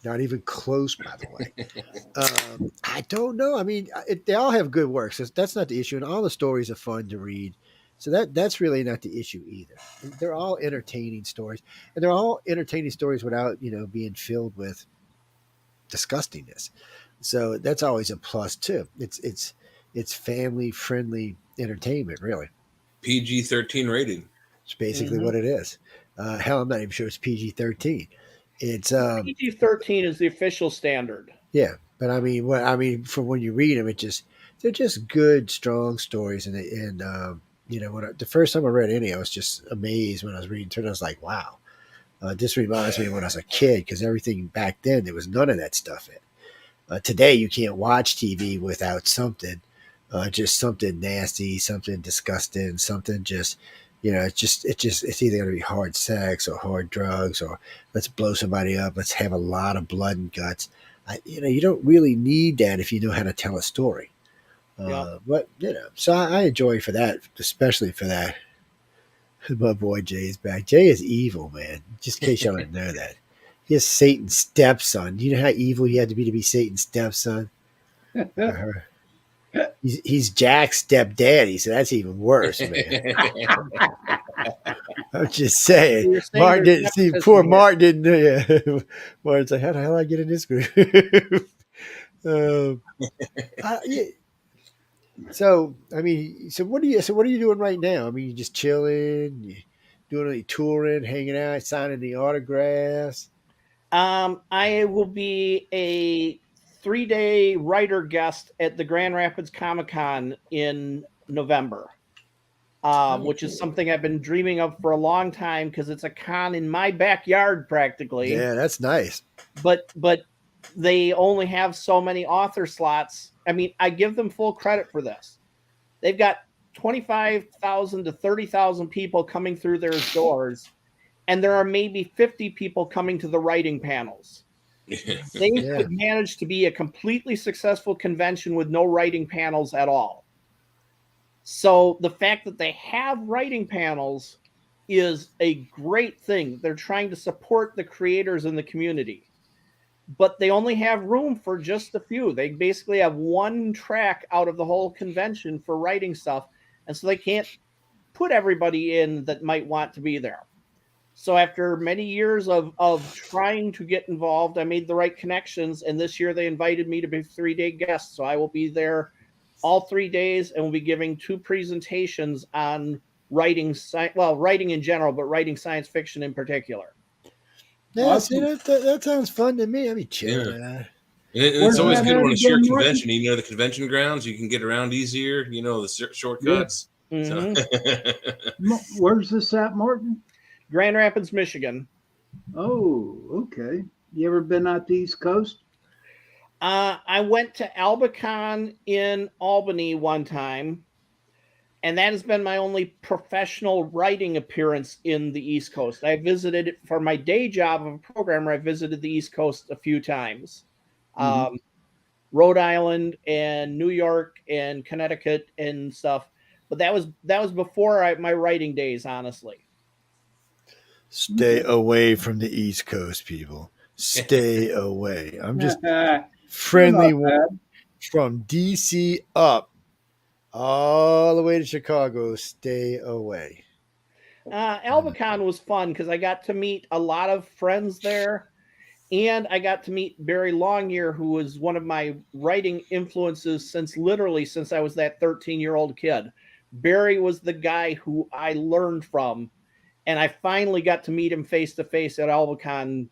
not even close. By the way, I don't know. I mean, they all have good works. That's not the issue, and all the stories are fun to read. So that's really not the issue either. They're all entertaining stories, and they're all entertaining stories without being filled with disgustingness. So that's always a plus too. It's family friendly entertainment, really. PG-13 rated. It's basically what it is. Hell, I'm not even sure it's PG-13. It's PG-13 is the official standard. Yeah, but I mean, from when you read them, they're just good, strong stories, and when the first time I read any, I was just amazed when I was reading through it. I was like, wow, this reminds me of when I was a kid, because everything back then, there was none of that stuff in. Today, you can't watch TV without something, just something nasty, something disgusting, something just, it's either going to be hard sex or hard drugs, or let's blow somebody up, let's have a lot of blood and guts. You don't really need that if you know how to tell a story. But so I enjoy for that, especially for that. My boy Jay is back. Jay is evil, man. Just in case y'all didn't know that, he is Satan's stepson. You know how evil he had to be Satan's stepson. He's Jack's stepdaddy, so that's even worse, man. I'm just saying. Martin didn't see. Poor Martin didn't. Martin's like, how the hell I get in this group? Yeah. So I mean, so what are you doing right now? I mean, you just chilling, you doing any touring, hanging out, signing the autographs. I will be a 3-day writer guest at the Grand Rapids Comic-Con in November, which is something I've been dreaming of for a long time, because it's a con in my backyard practically. Yeah, that's nice. But they only have so many author slots. I mean, I give them full credit for this. They've got 25,000 to 30,000 people coming through their doors, and there are maybe 50 people coming to the writing panels. They could manage to be a completely successful convention with no writing panels at all. So the fact that they have writing panels is a great thing. They're trying to support the creators in the community, but they only have room for just a few. They basically have one track out of the whole convention for writing stuff, and so they can't put everybody in that might want to be there. So after many years of trying to get involved, I made the right connections, and this year they invited me to be a 3-day guest. So I will be there all 3 days, and we'll be giving 2 presentations on writing in general, but writing science fiction in particular. Yeah, awesome. See, that sounds fun to me. I mean, chill. Yeah. It's always good when it's your convention. You know the convention grounds. You can get around easier. You know the shortcuts. Yeah. Mm-hmm. So. Where's this at, Martin? Grand Rapids, Michigan. Oh, okay. You ever been out the East Coast? I went to Albicon in Albany one time, and that has been my only professional writing appearance in the East Coast. I visited it for my day job of a programmer. I visited the East Coast a few times. Mm-hmm. Rhode Island and New York and Connecticut and stuff. But that was before my writing days, honestly. Stay away from the East Coast, people. Stay away. I'm just friendly. from DC up all the way to Chicago. Stay away. Albicon was fun because I got to meet a lot of friends there, and I got to meet Barry Longyear, who was one of my writing influences since I was that 13-year-old kid. Barry was the guy who I learned from, and I finally got to meet him face to face at Albicon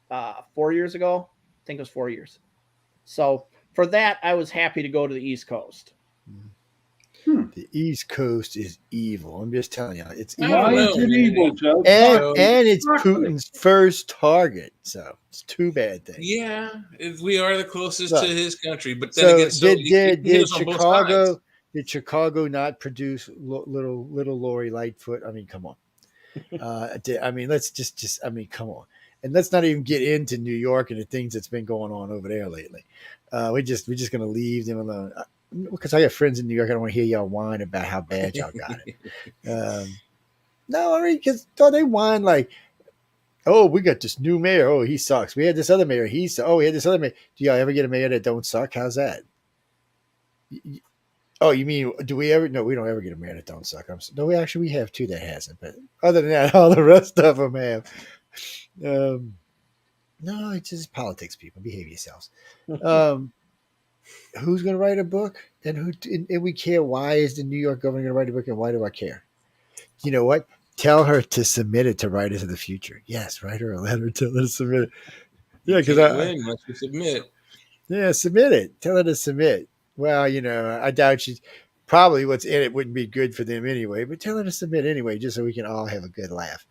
4 years ago. I think it was 4 years. So for that, I was happy to go to the East Coast. The East Coast is evil. I'm just telling you, it's I evil. don't Why know, is it man. evil, Joe? And it's Chocolate. Putin's first target. So it's two bad things. Yeah, we are the closest Look, to his country, but then So again, so he did hit us on both sides. Chicago not produce little Lori Lightfoot? I mean, come on. Let's just come on, and let's not even get into New York and the things that's been going on over there lately. We're just gonna leave them alone because I got friends in New York. I don't want to hear y'all whine about how bad y'all got it. No, I mean, because they whine like, oh, we got this new mayor. Oh, he sucks. We had this other mayor. We had this other mayor. Do y'all ever get a mayor that don't suck? How's that? Oh, you mean, do we ever? No, we don't ever get a mayor that don't suck. No, we have two that hasn't. But other than that, all the rest of them have. No, it's just politics, people. Behave yourselves. Who's going to write a book? And we care. Why is the New York governor going to write a book? And why do I care? You know what? Tell her to submit it to Writers of the Future. Yes, write her a letter. Tell her to submit it. Yeah, because win unless you submit. Yeah, submit it. Tell her to submit. Well, I doubt she's probably what's in it wouldn't be good for them anyway, but tell her to submit anyway, just so we can all have a good laugh.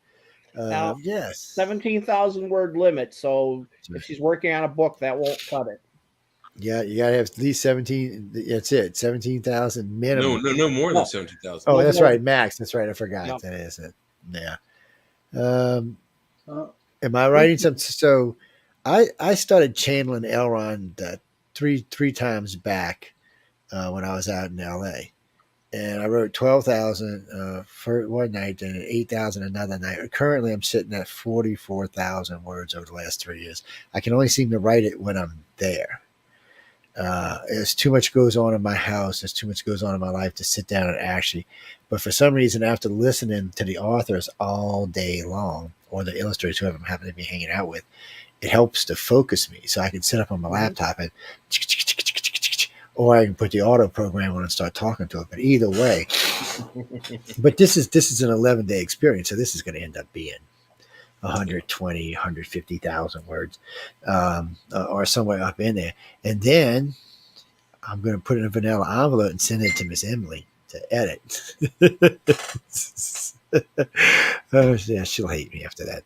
Now, yes. 17,000 word limit. So if she's working on a book, that won't cut it. Yeah, you got to have at least 17. That's it. 17,000 minimum. No more than 17,000. Oh, that's right. Max. That's right. I forgot. Yep. That is it. Yeah. Am I writing something? So I started channeling Elrond three times back when I was out in LA, and I wrote 12,000 for one night and 8,000 another night. Currently, I'm sitting at 44,000 words over the last 3 years. I can only seem to write it when I'm there. There's too much goes on in my house. There's too much goes on in my life to sit down and actually. But for some reason, after listening to the authors all day long, or the illustrators, whoever I'm happen to be hanging out with, it helps to focus me. So I can sit up on my laptop and, or I can put the auto program on and start talking to it. But either way, but this is an 11-day experience, so this is going to end up being 120, 150,000 words, or somewhere up in there. And then I'm going to put it in a vanilla envelope and send it to Miss Emily to edit. Yeah, she'll hate me after that.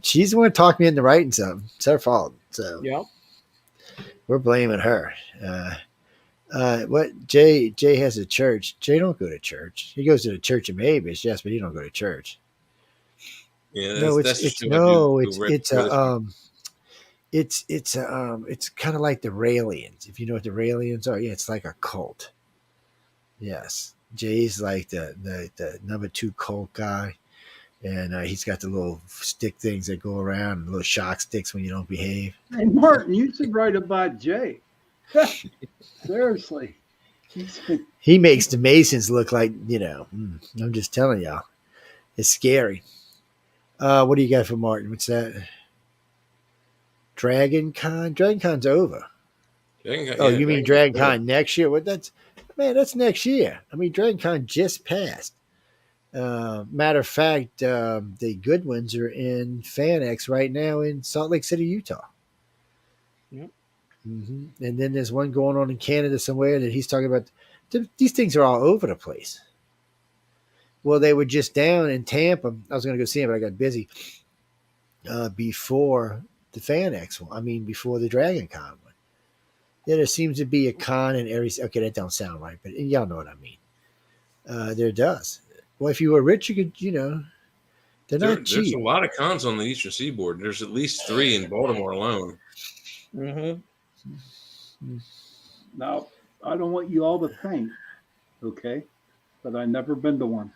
She's the one who talked me into writing something. It's her fault. So yeah, we're blaming her. What Jay has a church. Jay don't go to church. He goes to the Church of Mavis, yes, but he don't go to church. Yeah, it's kind of like the Raelians. If you know what the Raelians are, yeah, it's like a cult. Yes, Jay's like the number 2 cult guy, and he's got the little stick things that go around, little shock sticks when you don't behave. Hey, Martin, you should write about Jay. Seriously, he makes the Masons look like I'm just telling y'all, it's scary. What do you got for Martin? What's that? Dragon Con? Dragon Con's over. You mean Dragon Con next year? What? That's next year. I mean, Dragon Con just passed. Matter of fact, the good ones are in FanX right now in Salt Lake City, Utah. Yep. Mm-hmm. And then there's one going on in Canada somewhere that he's talking about. These things are all over the place. Well, they were just down in Tampa. I was going to go see him, but I got busy before the FanX one. I mean, before the Dragon Con one. Yeah, there seems to be a con in every. Okay, that don't sound right, but y'all know what I mean. There does. Well, if you were rich, you could, they're not cheap. There's a lot of cons on the Eastern Seaboard. There's at least 3 in Baltimore alone. Mm-hmm. Now, I don't want you all to think, okay, but I've never been to one.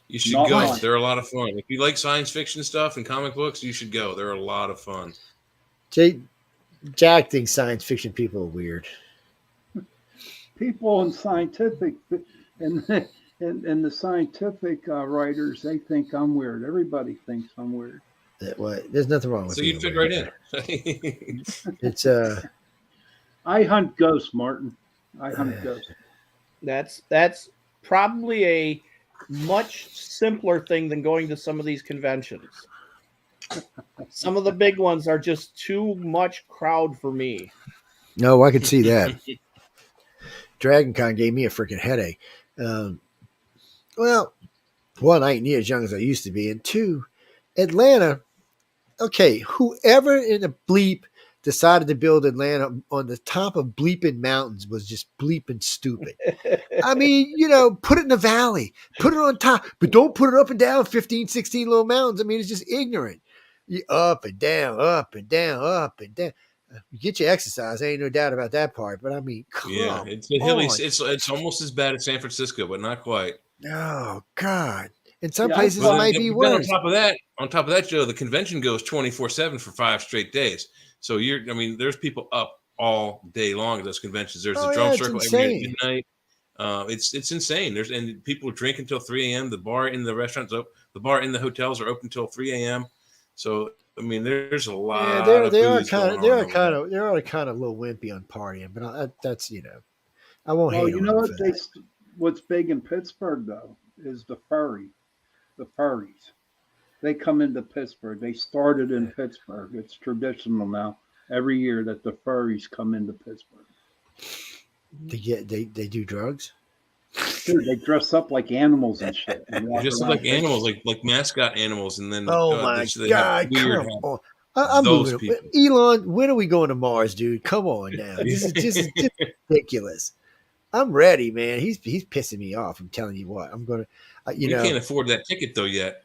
You should go. They're a lot of fun. If you like science fiction stuff and comic books, you should go. They're a lot of fun. Jay, Jack thinks science fiction people are weird. People in scientific and and the scientific writers, they think I'm weird. Everybody thinks I'm weird. There's nothing wrong with So you being fit weird. right in. It's I hunt ghosts, Martin. I hunt ghosts. That's probably a much simpler thing than going to some of these conventions. Some of the big ones are just too much crowd for me. no, I could see that. Dragon Con gave me a freaking headache. Well, one, I ain't near as young as I used to be, and two, Atlanta. Okay, whoever in the bleep decided to build Atlanta on the top of bleeping mountains was just bleeping stupid. I mean, put it in the valley, put it on top, but don't put it up and down 15, 16 little mountains. I mean, it's just ignorant. You up and down, up and down, up and down. You get your exercise. Ain't no doubt about that part. But I mean, Yeah, it's hilly. It's almost as bad as San Francisco, but not quite. Oh God! In some Yeah, places, but it might be But then worse. on top of that, Joe, the convention goes 24/7 for 5 straight days. So there's people up all day long at those conventions. There's a drum it's circle every insane. midnight. It's insane. And people drink until 3 a.m. The bar in the restaurants, the bar in the hotels are open until 3 a.m. So I mean, there's a lot. Yeah, of they are booze kind of going on over a little wimpy on partying, but that's I won't Well, hate you on know them what? for that. What's big in Pittsburgh though is the furries. They come into Pittsburgh. They started in Pittsburgh. It's traditional now. Every year that the furries come into Pittsburgh. They do drugs. Dude, they dress up like animals and shit. And They walk just look around like animals, like mascot animals, and then Oh my they God! have weird Come on, I'm those moving. people. Elon, when are we going to Mars, dude? Come on now. This is just ridiculous. I'm ready, man. He's pissing me off. I'm telling you what. I'm gonna, We can't afford that ticket though yet.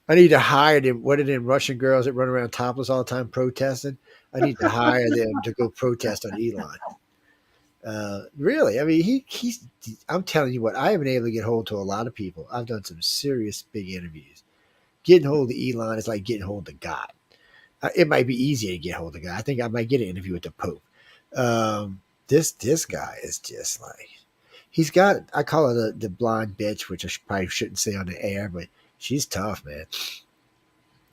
I need to hire them. What are them Russian girls that run around topless all the time protesting? I need to hire them to go protest on Elon. Really, I mean, he's. I'm telling you what. I have been able to get hold to a lot of people. I've done some serious big interviews. Getting hold of Elon is like getting hold of God. It might be easier to get hold of God. I think I might get an interview with the Pope. This guy is just like, he's got. I call her the blonde bitch, which I probably shouldn't say on the air, but she's tough, man.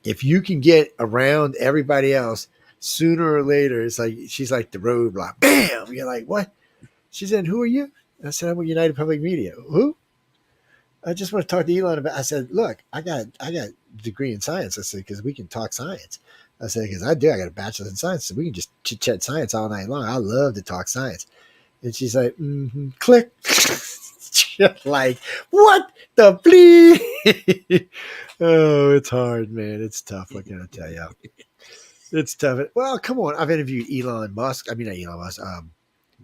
If you can get around everybody else, sooner or later, it's like she's like the roadblock. Bam! You're like, what? She said, "Who are you?" I said, "I'm with United Public Media." Who? I just want to talk to Elon about. I said, "Look, I got a degree in science." I said, "Because we can talk science." I said, "Because I got a bachelor's in science, so we can just chit chat science all night long. I love to talk science." And she's like, click. Like, what the bleep? Oh, it's hard, man. It's tough. What can I tell you? It's tough. Well, come on. I've interviewed Elon Musk. I mean, not Elon Musk.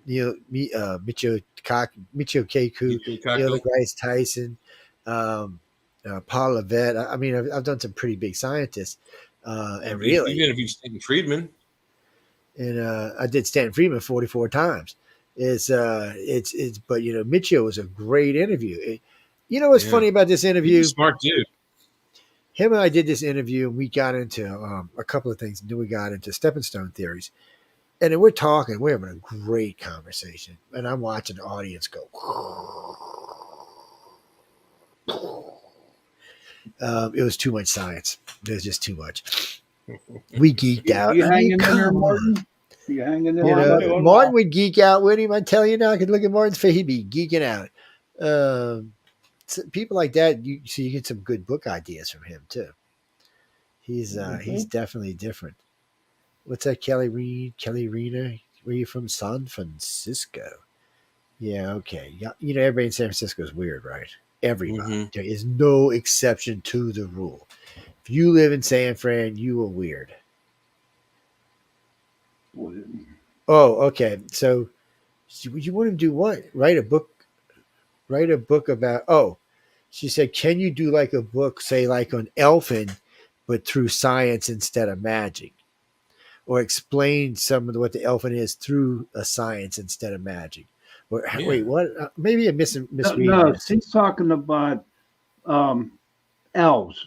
Michio Kaku, Neil deGrasse Tyson, Paul Levesque. I mean, I've done some pretty big scientists. And really, you interviewed Stanton Friedman, and I did Stanton Friedman 44 times. But Michio was a great interview. What's funny about this interview? He's a smart dude. Him and I did this interview, and we got into a couple of things. And then we got into stepping stone theories. And then we're having a great conversation. And I'm watching the audience go. It was too much science. It was just too much. We geeked out. You hanging in there, Martin? You hanging in there? Martin would geek out with him. I tell you now, I could look at Martin's face. He'd be geeking out. People like that, you get some good book ideas from him too. He's definitely different. What's that, Kelly Rena? Where you from? San Francisco. Yeah, okay. Yeah, everybody in San Francisco is weird, right? Everybody. Mm-hmm. There is no exception to the rule. If you live in San Fran, you are weird. Oh, okay. So you want him to do what? Write a book about, she said, can you do like a book, say like on Elfin, but through science instead of magic? Or explain some of what the Elfin is through a science instead of magic? Or, wait, what? Maybe I misreading. No, she's talking about elves,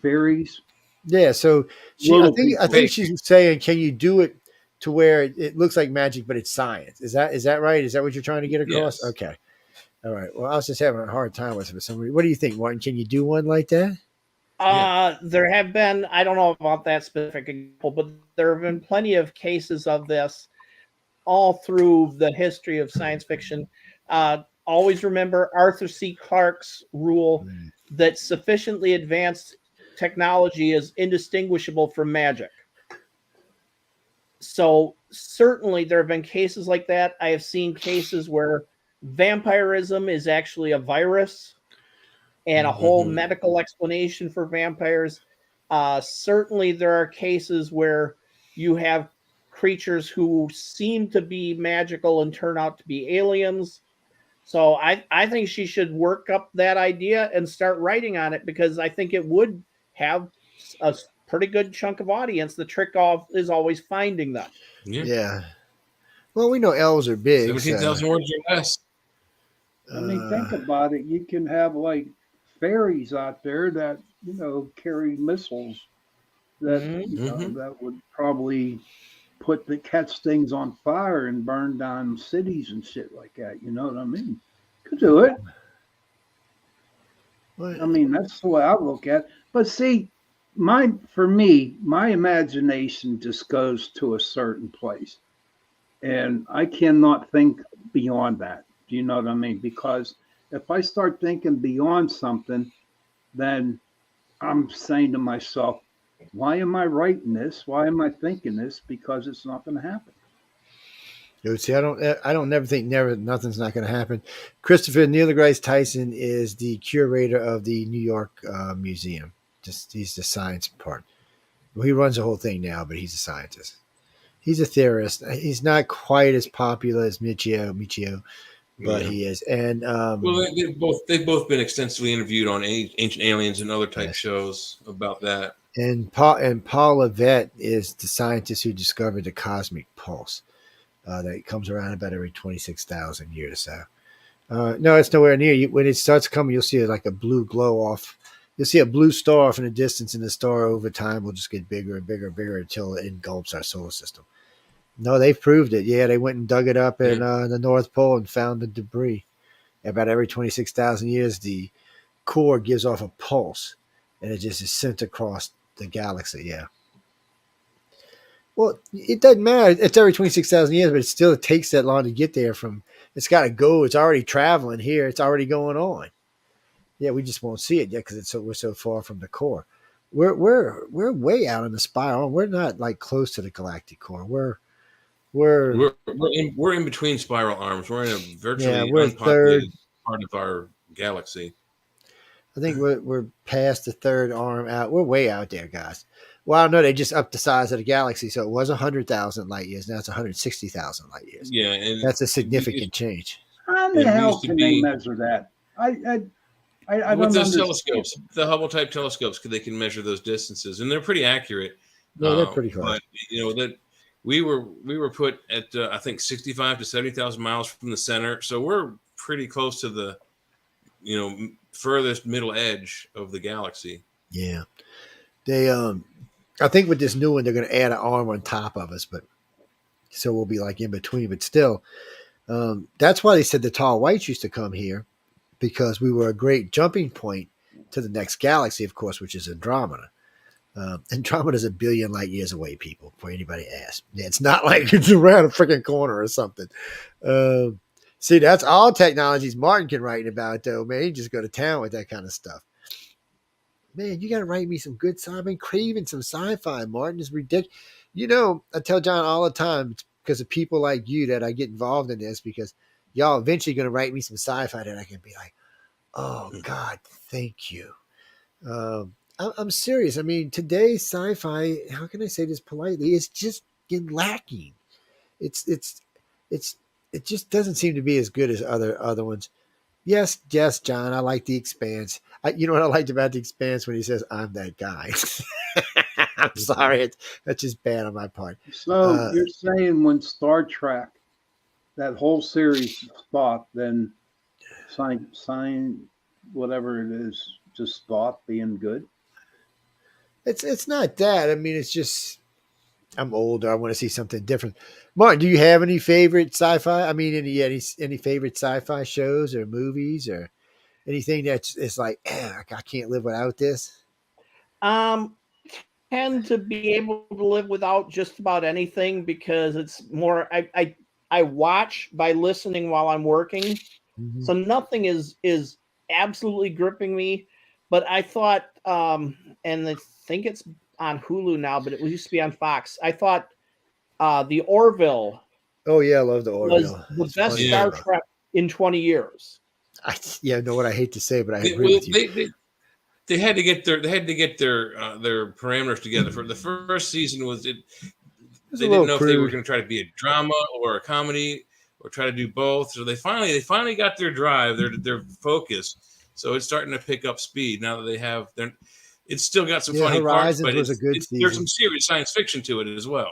fairies. Yeah, so I think she's saying, can you do it to where it looks like magic, but it's science. Is that right? Is that what you're trying to get across? Yes. Okay. All right. Well, I was just having a hard time with it for some reason. What do you think, Martin? Can you do one like that? There have been, I don't know about that specific example, but there have been plenty of cases of this all through the history of science fiction. Always remember Arthur C. Clarke's rule that sufficiently advanced technology is indistinguishable from magic. So certainly there have been cases like that. I have seen cases where vampirism is actually a virus and a whole medical explanation for vampires. Certainly there are cases where you have creatures who seem to be magical and turn out to be aliens. So I think she should work up that idea and start writing on it, because I think it would have a pretty good chunk of audience. The trick is always finding them. Yeah. Well, we know elves are big. 17,000 words or less. I mean, think about it. You can have like fairies out there that, carry missiles that, that would probably catch things on fire and burn down cities and shit like that. You know what I mean? Could do it. What? I mean, that's the way I look at it. But see, my imagination just goes to a certain place. And I cannot think beyond that. Do you know what I mean? Because if I start thinking beyond something, then I'm saying to myself, why am I writing this? Why am I thinking this? Because it's not going to happen. See, I don't never think nothing's not going to happen. Christopher Neil deGrasse Tyson is the curator of the New York Museum. He's the science part. Well, he runs the whole thing now, but he's a scientist. He's a theorist. He's not quite as popular as Michio, but he is. And well, they've both been extensively interviewed on Ancient Aliens and other type shows about that. And Paul Levitt is the scientist who discovered the cosmic pulse that comes around about every 26,000 years or so. No, it's nowhere near you. When it starts coming, you'll see like a blue glow off. You'll see a blue star off in the distance, and the star over time will just get bigger and bigger and bigger until it engulfs our solar system. No, they've proved it. Yeah, they went and dug it up in the North Pole and found the debris. About every 26,000 years, the core gives off a pulse, and it just is sent across the galaxy. Yeah. Well, it doesn't matter. It's every 26,000 years, but it takes that long to get there from. It's got to go. It's already traveling here. It's already going on. Yeah, we just won't see it yet because we're so far from the core. We're way out in the spiral. We're not like close to the galactic core. We're in between spiral arms. We're in a virtually we're unpopulated part of our galaxy. I think we're past the third arm out. We're way out there, guys. Well, no, they just upped the size of the galaxy, so it was 100,000 light years. Now it's 160,000 light years. Yeah, and that's a significant change. How the hell can they measure that? I with don't those understand. telescopes, the Hubble type telescopes, they can measure those distances, and they're pretty accurate. Yeah, they're pretty close. But that we were put at I think 65 to 70,000 miles from the center, so we're pretty close to the furthest middle edge of the galaxy. Yeah, they I think with this new one they're going to add an arm on top of us, but so we'll be like in between. But still, that's why they said the tall whites used to come here, because we were a great jumping point to the next galaxy, of course, which is Andromeda. Andromeda is 1 billion light years away, people, before anybody asks. Yeah, it's not like it's around a freaking corner or something. See, that's all technologies Martin can write about, though, man. He just go to town with that kind of stuff. Man, you got to write me some good sci-fi. I've been craving some sci-fi, Martin. It's ridiculous. I tell John all the time, it's because of people like you that I get involved in this, because y'all eventually going to write me some sci-fi that I can be like, oh, God, thank you. I'm serious. I mean, today's sci-fi, how can I say this politely? It's just lacking. It just doesn't seem to be as good as other ones. Yes, John, I like The Expanse. You know what I liked about The Expanse? When he says, I'm that guy. I'm sorry. That's just bad on my part. So you're saying when Star Trek, that whole series stopped, then sign whatever it is, just stopped being good? It's not that. I mean, it's just I'm older. I want to see something different. Martin, do you have any favorite sci-fi? I mean, any favorite sci-fi shows or movies or anything that's it's like I can't live without this? Um, tend to be able to live without just about anything because it's more. I watch by listening while I'm working, Mm-hmm. so nothing is absolutely gripping me. But I thought, and I think it's on Hulu now, but it used to be on Fox. I thought the Orville Oh yeah, I love the was Orville. the It's best funny as Yeah. Star fuck. Trek in 20 years. Yeah, know what I hate to say, but I They, agree well, with you. they had to get their parameters together. For the first season was it. It's a They didn't little know if they were crude. going to try to be a drama or a comedy or try to do both. So they finally got their drive, their focus. So it's starting to pick up speed now that they have their. It's still got some Yeah, funny parts, Horizons but was a good there's some season. serious science fiction to it as well.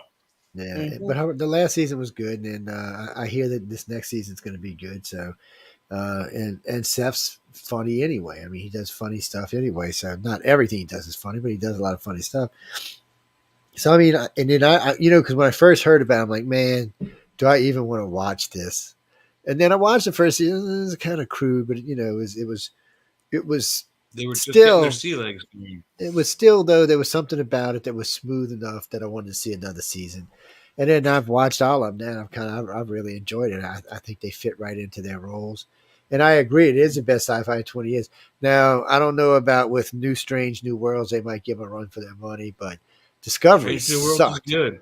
Yeah, Mhm. but the last season was good, and I hear that this next season's going to be good. So, and Seth's funny anyway. I mean, he does funny stuff anyway. So not everything he does is funny, but he does a lot of funny stuff. So I mean, and then because when I first heard about it, I'm like, man, do I even want to watch this? And then I watched the first season. It was kind of crude, but it was They were just getting their still sea legs going. though there was something about it that was smooth enough that I wanted to see another season. And then I've watched all of them now. I've really enjoyed it. I think they fit right into their roles. And I agree, it is the best sci-fi in 20 years. Now, I don't know about with New Strange New Worlds, they might give a run for their money, but Discovery Strange New Worlds is sucked. good.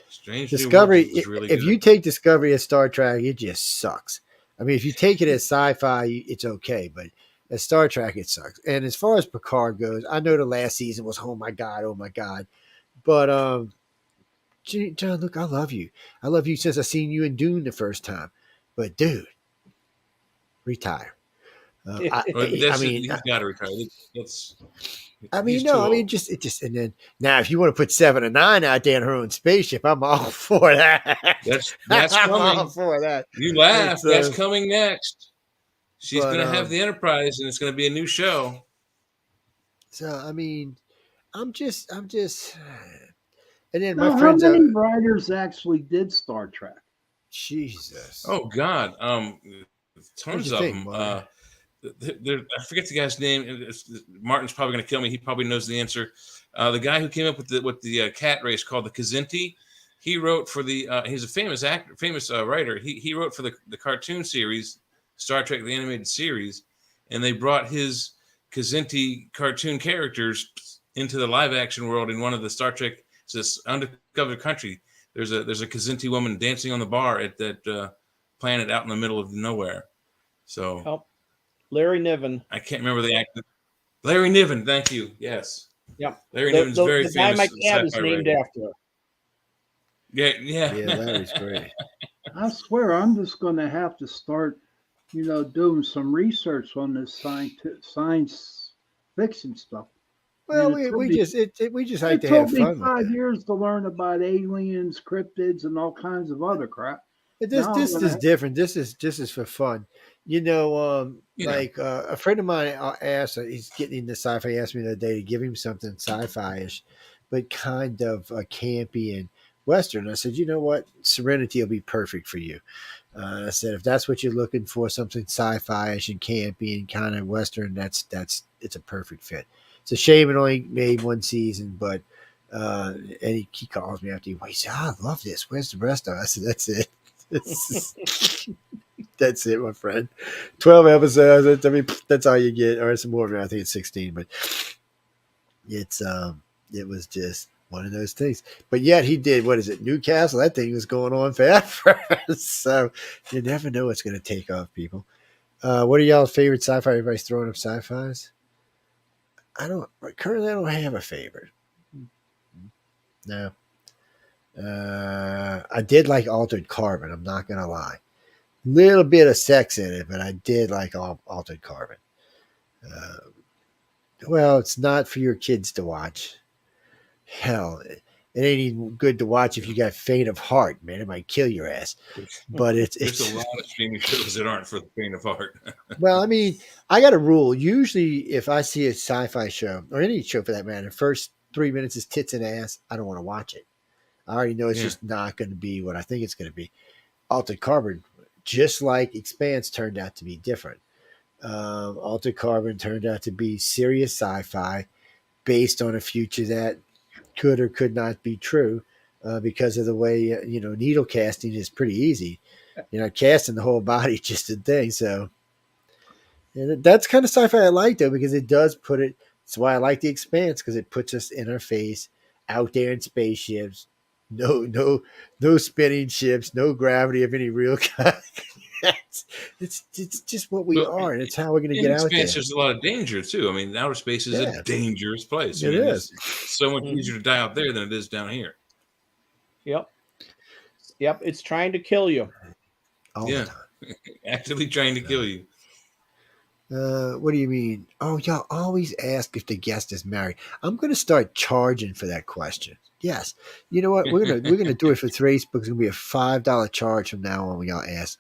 Strange New Worlds Discovery, was really if good. you take Discovery as Star Trek, it just sucks. I mean, if you take it as sci-fi, it's okay, but as Star Trek, it sucks. And as far as Picard goes, I know the last season was oh my god, but John, look, I love you. I love you since I seen you in Dune the first time. But dude, retire. Well, I that's it. mean, He's got to retire. That's I mean, he's no, too I mean, old. just, and then now, if you want to put 7 or 9 out there in her own spaceship, I'm all for that. That's I'm all coming. for that. You laugh. It's, That's coming next. She's but going to have the Enterprise, and it's going to be a new show. so I mean, I'm just, and then my Now, how friends many are writers actually did Star Trek? Jesus. Oh God, What'd tons you of think, them. Mark? I forget the guy's name. Martin's probably going to kill me. He probably knows the answer. The guy who came up with the cat race called the Kazinti. He wrote for the. He's a famous actor, famous writer. He wrote for the cartoon series Star Trek: The Animated Series, and they brought his Kazinti cartoon characters into the live action world in one of the Star Trek. It's this undiscovered country. There's a Kazinti woman dancing on the bar at that planet out in the middle of nowhere. So Oh, Larry Niven. I can't remember the actor. Larry Niven, thank you. Yes, Yep. Larry Niven's a very The guy my famous cat is sci-fi named writer. after. Yeah, Yeah, yeah. Larry's great. I swear, I'm just going to have to start, doing some research on this science fiction stuff. Well, Man, we just like it to took have me fun with 5 years to learn about aliens, cryptids, and all kinds of other crap. it. Now I'm This is gonna. different. This is for fun. Yeah. Like a friend of mine asked, he's getting into sci-fi. He asked me the other day to give him something sci-fi-ish, but kind of campy and Western. I said, you know what, Serenity will be perfect for you. I said, if that's what you're looking for, something sci-fi-ish and campy and kind of Western, that's it's a perfect fit. It's a shame it only made one season, but and he calls me after he said, I love this. Where's the rest of it? I said, that's it. That's it, my friend. 12 episodes. I mean, that's all you get, or some more. I think it's 16, but it's it was just one of those things. But yet he did, what is it, Newcastle? That thing was going on forever. So you never know what's going to take off, people. What are y'all's favorite sci-fi? Everybody's throwing up sci-fis. I don't have a favorite. No. I did like Altered Carbon. I'm not gonna lie. Little bit of sex in it, but I did like Altered Carbon. Uh, well, it's not for your kids to watch. Hell, it ain't even good to watch if you got faint of heart, man. It might kill your ass. But There's a lot of streaming shows that aren't for the faint of heart. well, I mean, I got a rule. Usually, if I see a sci-fi show or any show for that matter, the first 3 minutes is tits and ass. I don't want to watch it. I already know it's just not going to be what I think it's going to be. Altered Carbon, just like Expanse, turned out to be different. Altered Carbon turned out to be serious sci-fi based on a future that could or could not be true because of the way, needle casting is pretty easy. Casting the whole body just a thing. So that's kind of sci-fi I like, though, because it does put it. That's why I like The Expanse, because it puts us in our face out there in spaceships. No spinning ships, no gravity of any real kind. it's just what we are, and it's how we're going to get out there. There's a lot of danger too. I mean, outer space is a dangerous place. It is. It's so much easier to die out there than it is down here. Yep. It's trying to kill you. All the time. Actively trying to kill you. What do you mean? Oh, y'all always ask if the guest is married. I'm going to start charging for that question. Yes. You know what? We're gonna do it for Facebook. It's gonna be a $5 charge from now on when y'all ask.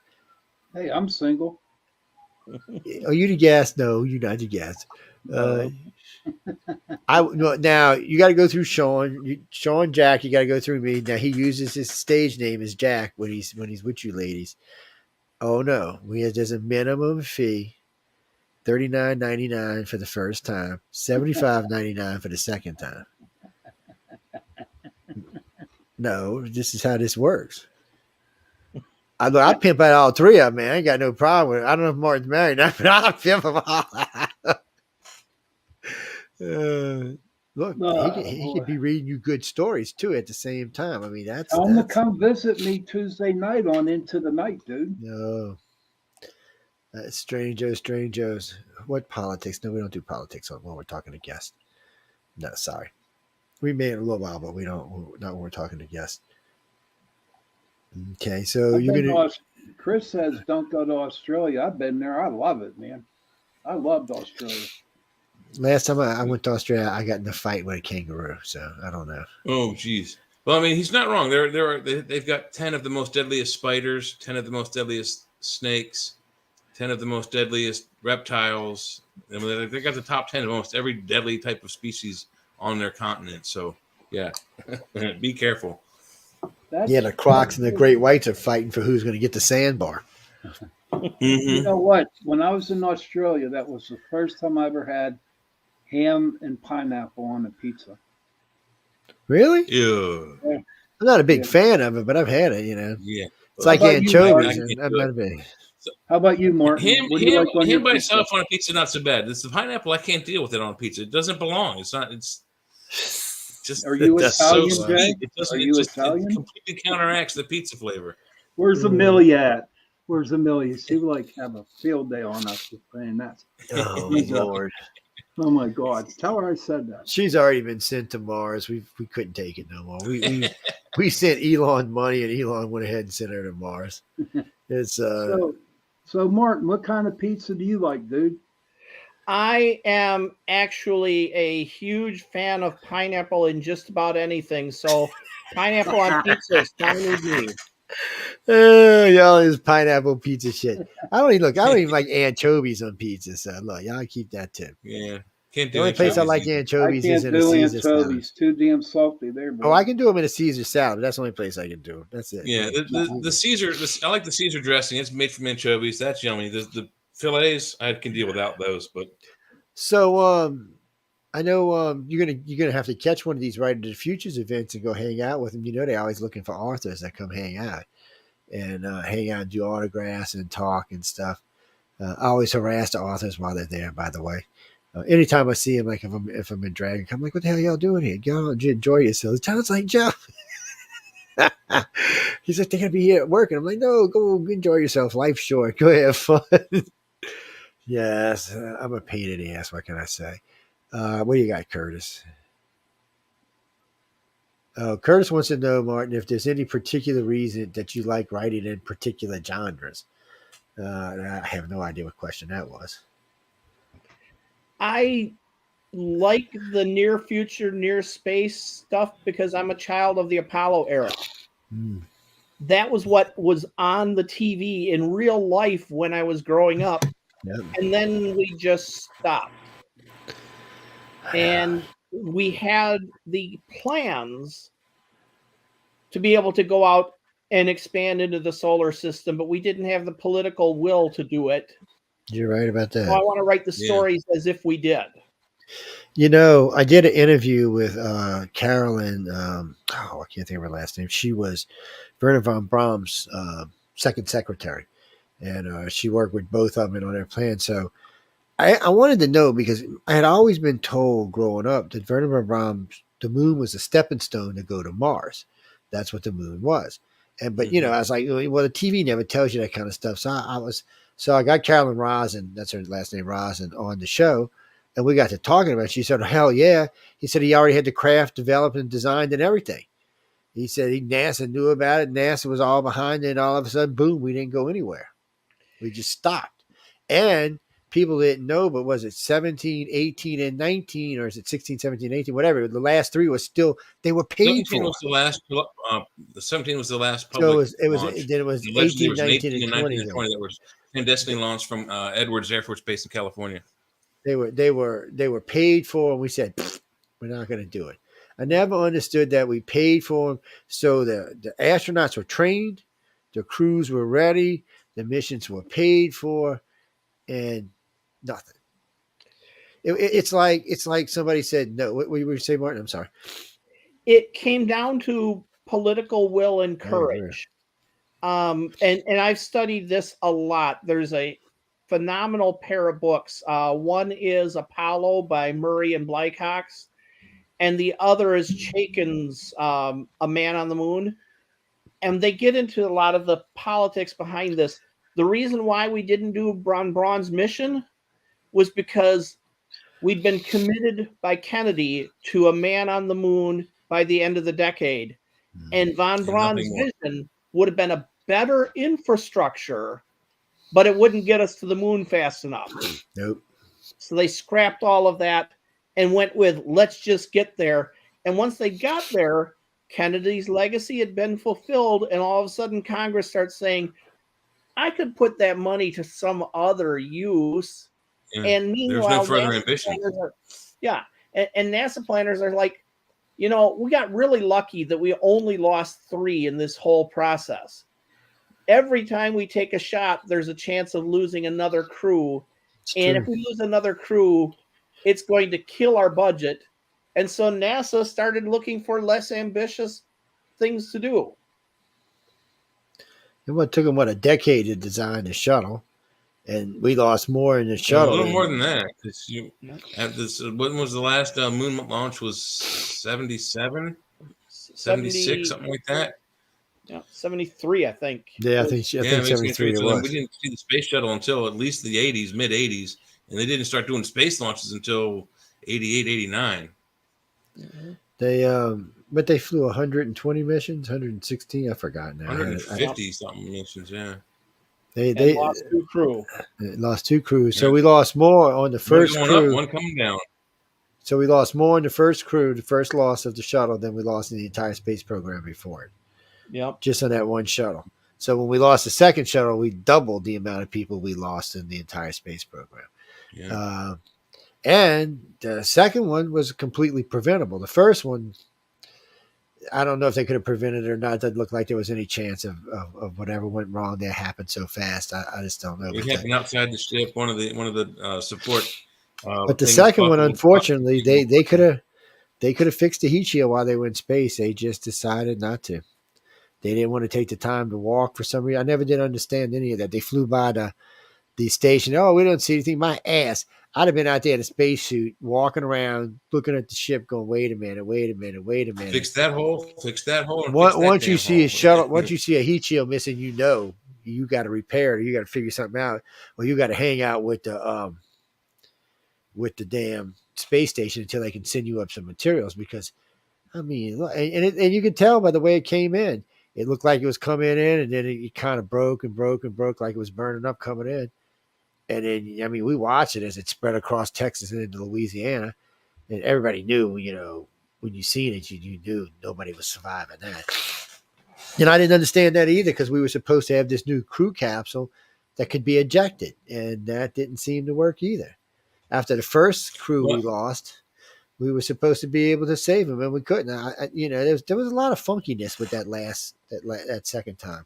Hey, I'm single. Are you the guest? No, you're not the guest. Now you got to go through Sean. Sean Jack. You got to go through me. Now he uses his stage name as Jack when he's with you ladies. Oh no, there's a minimum fee. $39.99 for the first time. $75.99 for the second time. No, this is how this works. I pimp out all three of them, man. I ain't got no problem with it. I don't know if Martin's married now, but I'll pimp them all out. Look, he could be reading you good stories, too, at the same time. I mean, Tell him to come visit me Tuesday night on Into the Night, dude. No. Strangos. What politics? No, we don't do politics when we're talking to guests. No, sorry. We may in a little while, but we don't. Not when we're talking to guests. Okay, so you're gonna. Chris says, "Don't go to Australia." I've been there. I love it, man. I loved Australia. Last time I went to Australia, I got in a fight with a kangaroo. So I don't know. Oh, geez. Well, I mean, he's not wrong. They've got 10 of the most deadliest spiders, 10 of the most deadliest snakes, 10 of the most deadliest reptiles. I mean, they got the top 10 of almost every deadly type of species on their continent. So, yeah, be careful. The crocs and the great whites are fighting for who's going to get the sandbar. You know what? When I was in Australia, that was the first time I ever had ham and pineapple on a pizza. Really? Yeah. I'm not a big fan of it, but I've had it, Yeah. It's like anchovies. I'm not a big. How about you, Martin? Ham by itself on a pizza, not so bad. It's the pineapple. I can't deal with it on a pizza. It doesn't belong. It's not. It's just. Are you Italian, so Jay? Are you Italian? It completely counteracts the pizza flavor. Where's Amelia at? Where's Amelia? She would like have a field day on us with saying that. Oh Lord! Oh my God! Tell her I said that. She's already been sent to Mars. We couldn't take it no more. We sent Elon money, and Elon went ahead and sent her to Mars. It's So Martin, what kind of pizza do you like, dude? I am actually a huge fan of pineapple in just about anything. So pineapple on pizza is fine with me. Y'all is pineapple pizza shit. I don't even like anchovies on pizza. So look, y'all keep that too. Yeah, can't do. The only place I like anchovies is in a Caesar salad. Too damn salty there, bro. Oh, I can do them in a Caesar salad. But that's the only place I can do them. That's it. Yeah, the Caesar. I like the Caesar dressing. It's made from anchovies. That's yummy. The fillets, I can deal without those. But so I know you're gonna have to catch one of these Right into the Futures events and go hang out with them. They're always looking for authors that come hang out and do autographs and talk and stuff. I always harass the authors while they're there. By the way, anytime I see them, like if I'm in Dragon, I'm like, "What the hell y'all doing here? Y'all enjoy yourselves." Sounds like Joe. He's like, "They're gonna be here at work," and I'm like, "No, go enjoy yourself. Life's short. Go have fun." Yes, I'm a pain in the ass. What can I say? What do you got, Curtis? Curtis wants to know, Martin, if there's any particular reason that you like writing in particular genres. I have no idea what question that was. I like the near future, near space stuff because I'm a child of the Apollo era. That was what was on the TV in real life when I was growing up. Yep. And then we just stopped. And we had the plans to be able to go out and expand into the solar system, but we didn't have the political will to do it. You're right about that. So I want to write the stories as if we did. I did an interview with Carolyn. I can't think of her last name. She was Werner von Braun's second secretary, and she worked with both of them on their plan. So I wanted to know, because I had always been told growing up that Werner von Braun, the moon was a stepping stone to go to Mars. That's what the moon was. But I was like, well, the TV never tells you that kind of stuff. So I got Carolyn Rosin, that's her last name, Rosin, on the show. And we got to talking about it. She said, hell yeah. He said he already had the craft developed and designed and everything. He said NASA knew about it. NASA was all behind it. And all of a sudden, boom, we didn't go anywhere. We just stopped. And people didn't know, but was it 17, 18, and 19, or is it 16, 17, 18, whatever? The last three was still, they were paid 17 for. Was the last. The 17 was the last So public. then it was 18, 19, and 20. And 20 that was clandestinely launched from Edwards Air Force Base in California. They were paid for, and we said we're not going to do it. I never understood that we paid for them, so the astronauts were trained, the crews were ready, the missions were paid for, and nothing. It's like somebody said no. What were you saying, Martin? I'm sorry. It came down to political will and courage. And I've studied this a lot. There's a phenomenal pair of books. One is Apollo by Murray and Blycox, and the other is Chaikin's A Man on the Moon. And they get into a lot of the politics behind this. The reason why we didn't do von Braun's mission was because we'd been committed by Kennedy to a man on the moon by the end of the decade. And von Braun's vision would have been a better infrastructure, but it wouldn't get us to the moon fast enough. Nope. So they scrapped all of that and went with, let's just get there. And once they got there, Kennedy's legacy had been fulfilled. And all of a sudden, Congress starts saying, I could put that money to some other use. Yeah. And meanwhile, there's no further ambition. And NASA planners are like, we got really lucky that we only lost 3 in this whole process. Every time we take a shot, there's a chance of losing another crew. And if we lose another crew, it's going to kill our budget. And so NASA started looking for less ambitious things to do. It took them, a decade to design the shuttle. And we lost more in the shuttle. A little more than that. When was the last moon launch? Was 77? 76, something like that? Yeah, 73, I think. Yeah, I think 73 it was. We didn't see the space shuttle until at least the 80s, mid-80s. And they didn't start doing space launches until 88, 89. Mm-hmm. But they flew 120 missions, 116, I forgot now. 150 something missions, yeah. They lost 2 crew. Lost 2 crews. So we lost more on the first crew. One coming down. So we lost more in the first crew, the first loss of the shuttle, than we lost in the entire space program before it. Yep. Just on that one shuttle. So when we lost the second shuttle, we doubled the amount of people we lost in the entire space program. Yeah. And the second one was completely preventable. The first one, I don't know if they could have prevented it or not. It doesn't look like there was any chance of whatever went wrong there happened so fast. I just don't know. It happened outside the ship. One of the support. But the second one, unfortunately, they could have fixed the heat shield while they were in space. They just decided not to. They didn't want to take the time to walk for some reason. I never did understand any of that. They flew by the station. Oh, we don't see anything. My ass. I'd have been out there in a spacesuit, walking around, looking at the ship, going, "Wait a minute." Fix that hole. Once you see a shuttle, once you see a heat shield missing, you got to repair it. You got to figure something out. Well, you got to hang out with the damn space station until they can send you up some materials. Because, I mean, and you could tell by the way it came in. It looked like it was coming in, and then it kind of broke like it was burning up coming in. And then, I mean, we watched it as it spread across Texas and into Louisiana. And everybody knew, when you seen it, you knew nobody was surviving that. And I didn't understand that either, because we were supposed to have this new crew capsule that could be ejected. And that didn't seem to work either. After the first crew we lost, we were supposed to be able to save him, and we couldn't. There was a lot of funkiness with that second time.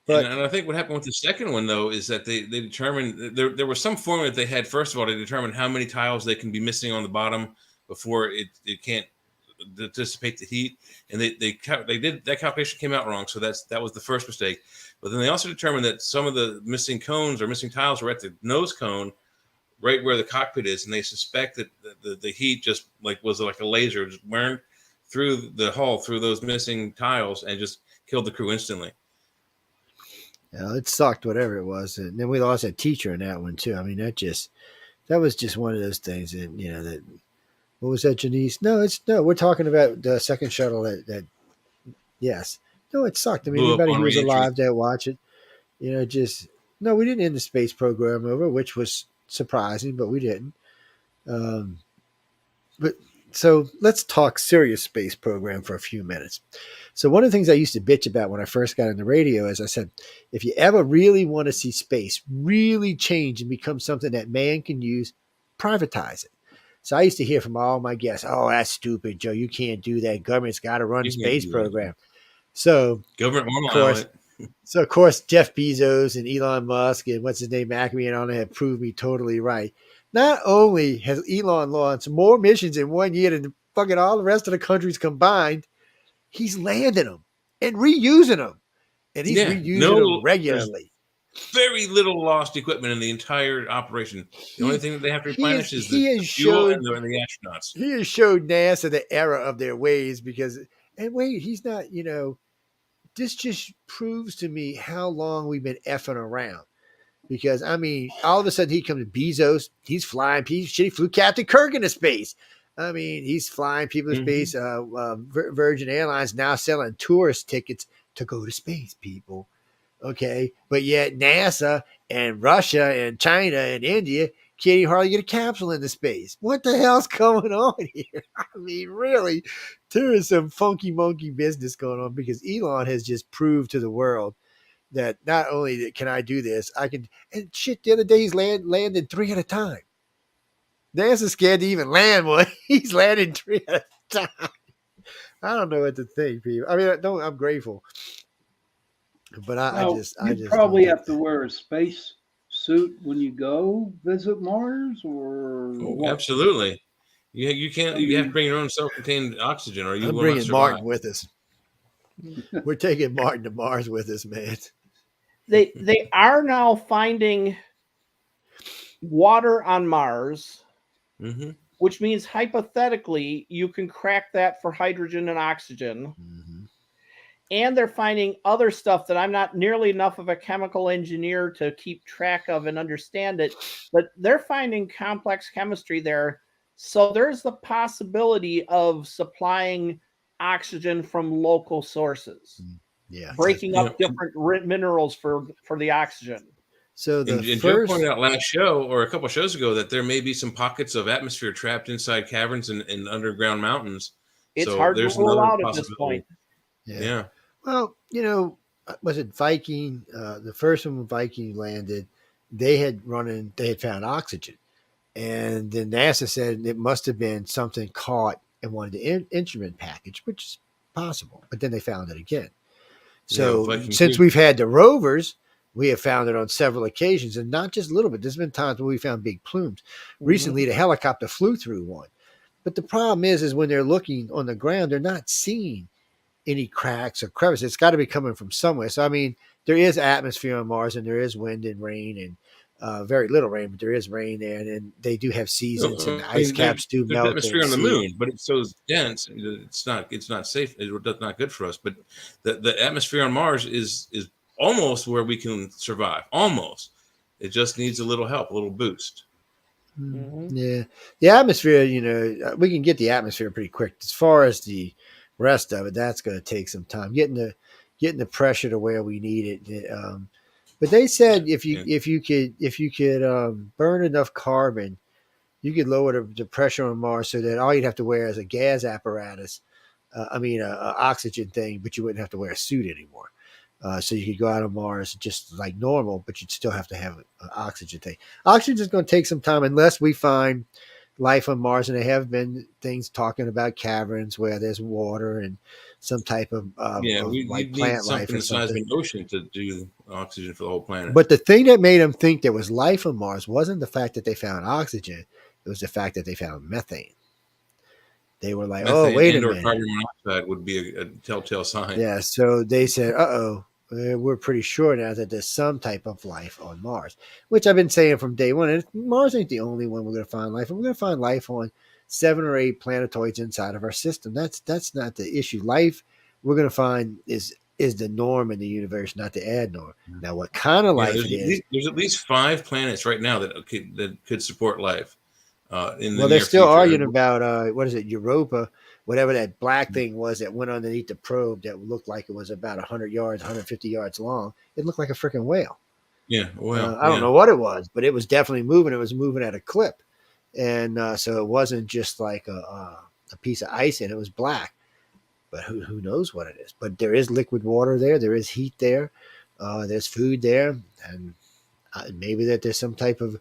But and I think what happened with the second one, though, is that they determined there was some formula that they had, first of all, to determine how many tiles they can be missing on the bottom before it can't dissipate the heat. And they did that calculation, came out wrong. So that was the first mistake. But then they also determined that some of the missing cones or missing tiles were at the nose cone, right where the cockpit is. And they suspect that the heat just was like a laser, just burned through the hull, through those missing tiles, and just killed the crew instantly. It sucked, whatever it was. And then we lost a teacher in that one too. I mean, that was just one of those things that, what was that, Janice? No, we're talking about the second shuttle that yes. No, it sucked. I mean, anybody who was alive that watch it, no, we didn't end the space program over, which was surprising, but we didn't. So let's talk serious space program for a few minutes. So one of the things I used to bitch about when I first got in the radio is I said, if you ever really want to see space really change and become something that man can use, privatize it. So I used to hear from all my guests, oh, that's stupid, Joe. You can't do that. Government's got to run space program. So government won't allow it. So, of course, Jeff Bezos and Elon Musk and what's his name, Acme and all that have proved me totally right. Not only has Elon launched more missions in 1 year than fucking all the rest of the countries combined, he's landing them and reusing them. And he's reusing them regularly. Very little lost equipment in the entire operation. The only thing that they have to replenish is the fuel and the astronauts. He has showed NASA the error of their ways he's not, this just proves to me how long we've been effing around. Because, I mean, all of a sudden he comes to Bezos. He's flying. He flew Captain Kirk into space. I mean, he's flying people to space. Virgin Airlines now selling tourist tickets to go to space, people. Okay. But yet NASA and Russia and China and India can't even hardly get a capsule into space. What the hell's going on here? I mean, really, there is some funky monkey business going on because Elon has just proved to the world that not only can I do this, I can. And shit, the other day he's landed 3 at a time. NASA's scared to even land one. He's landing 3 at a time. I don't know what to think, people. I mean, I'm grateful, but I just probably have to wear a space suit when you go visit Mars, or absolutely. You can't. You have to bring your own self-contained oxygen, or you will bringing Martin with us. We're taking Martin to Mars with us, man. They are now finding water on Mars, which means hypothetically you can crack that for hydrogen and oxygen. And they're finding other stuff that I'm not nearly enough of a chemical engineer to keep track of and understand it, but they're finding complex chemistry there. So there's the possibility of supplying oxygen from local sources. Breaking up different minerals for the oxygen. So Joe pointed out last show or a couple of shows ago that there may be some pockets of atmosphere trapped inside caverns and underground mountains. It's hard to rule out at this point. Yeah. Well, was it Viking? The first one when Viking landed, they had found oxygen, and then NASA said it must have been something caught in one of the instrument package, which is possible. But then they found it again. So since we've had the rovers, we have found it on several occasions, and not just a little bit. There's been times when we found big plumes. Recently, the helicopter flew through one. But the problem is when they're looking on the ground, they're not seeing any cracks or crevices. It's got to be coming from somewhere. So, I mean, there is atmosphere on Mars, and there is wind and rain, and very little rain, but there is rain there, and they do have seasons, and ice caps do melt. There's atmosphere on the moon, but it's so dense, it's not safe. It's not good for us. But the atmosphere on Mars is almost where we can survive. Almost. It just needs a little help, a little boost. Yeah, the atmosphere. We can get the atmosphere pretty quick. As far as the rest of it, that's going to take some time. Getting the pressure to where we need it. But they said if you could burn enough carbon, you could lower the pressure on Mars so that all you'd have to wear is a gas apparatus. A oxygen thing, but you wouldn't have to wear a suit anymore. So you could go out on Mars just like normal, but you'd still have to have an oxygen thing. Oxygen is going to take some time unless we find life on Mars, and there have been things talking about caverns where there's water and some type of like you'd need plant life something or the size of something. an ocean to do oxygen for the whole planet. But the thing that made them think there was life on Mars wasn't the fact that they found oxygen; it was the fact that they found methane. They were like, "Oh, Methane wait a and or minute." carbon monoxide would be a telltale sign. Yeah, so they said, we're pretty sure now that there's some type of life on Mars," which I've been saying from day one. And Mars ain't the only one we're going to find life on. We're going to find life on 7 or 8 planetoids inside of our system. That's not the issue. Life we're going to find is the norm in the universe, not the ad norm. Now, what kind of life it is? There's at least 5 planets right now that could support life in the Well, they're near still future. arguing about what is it, Europa, whatever that black thing was that went underneath the probe that looked like it was about 100 yards, 150 yards long. It looked like a freaking whale. Yeah, well, I don't know what it was, but it was definitely moving. It was moving at a clip, and so it wasn't just like a piece of ice, and it was black. But who knows what it is? But there is liquid water there. There is heat there. There's food there, and maybe that there's some type of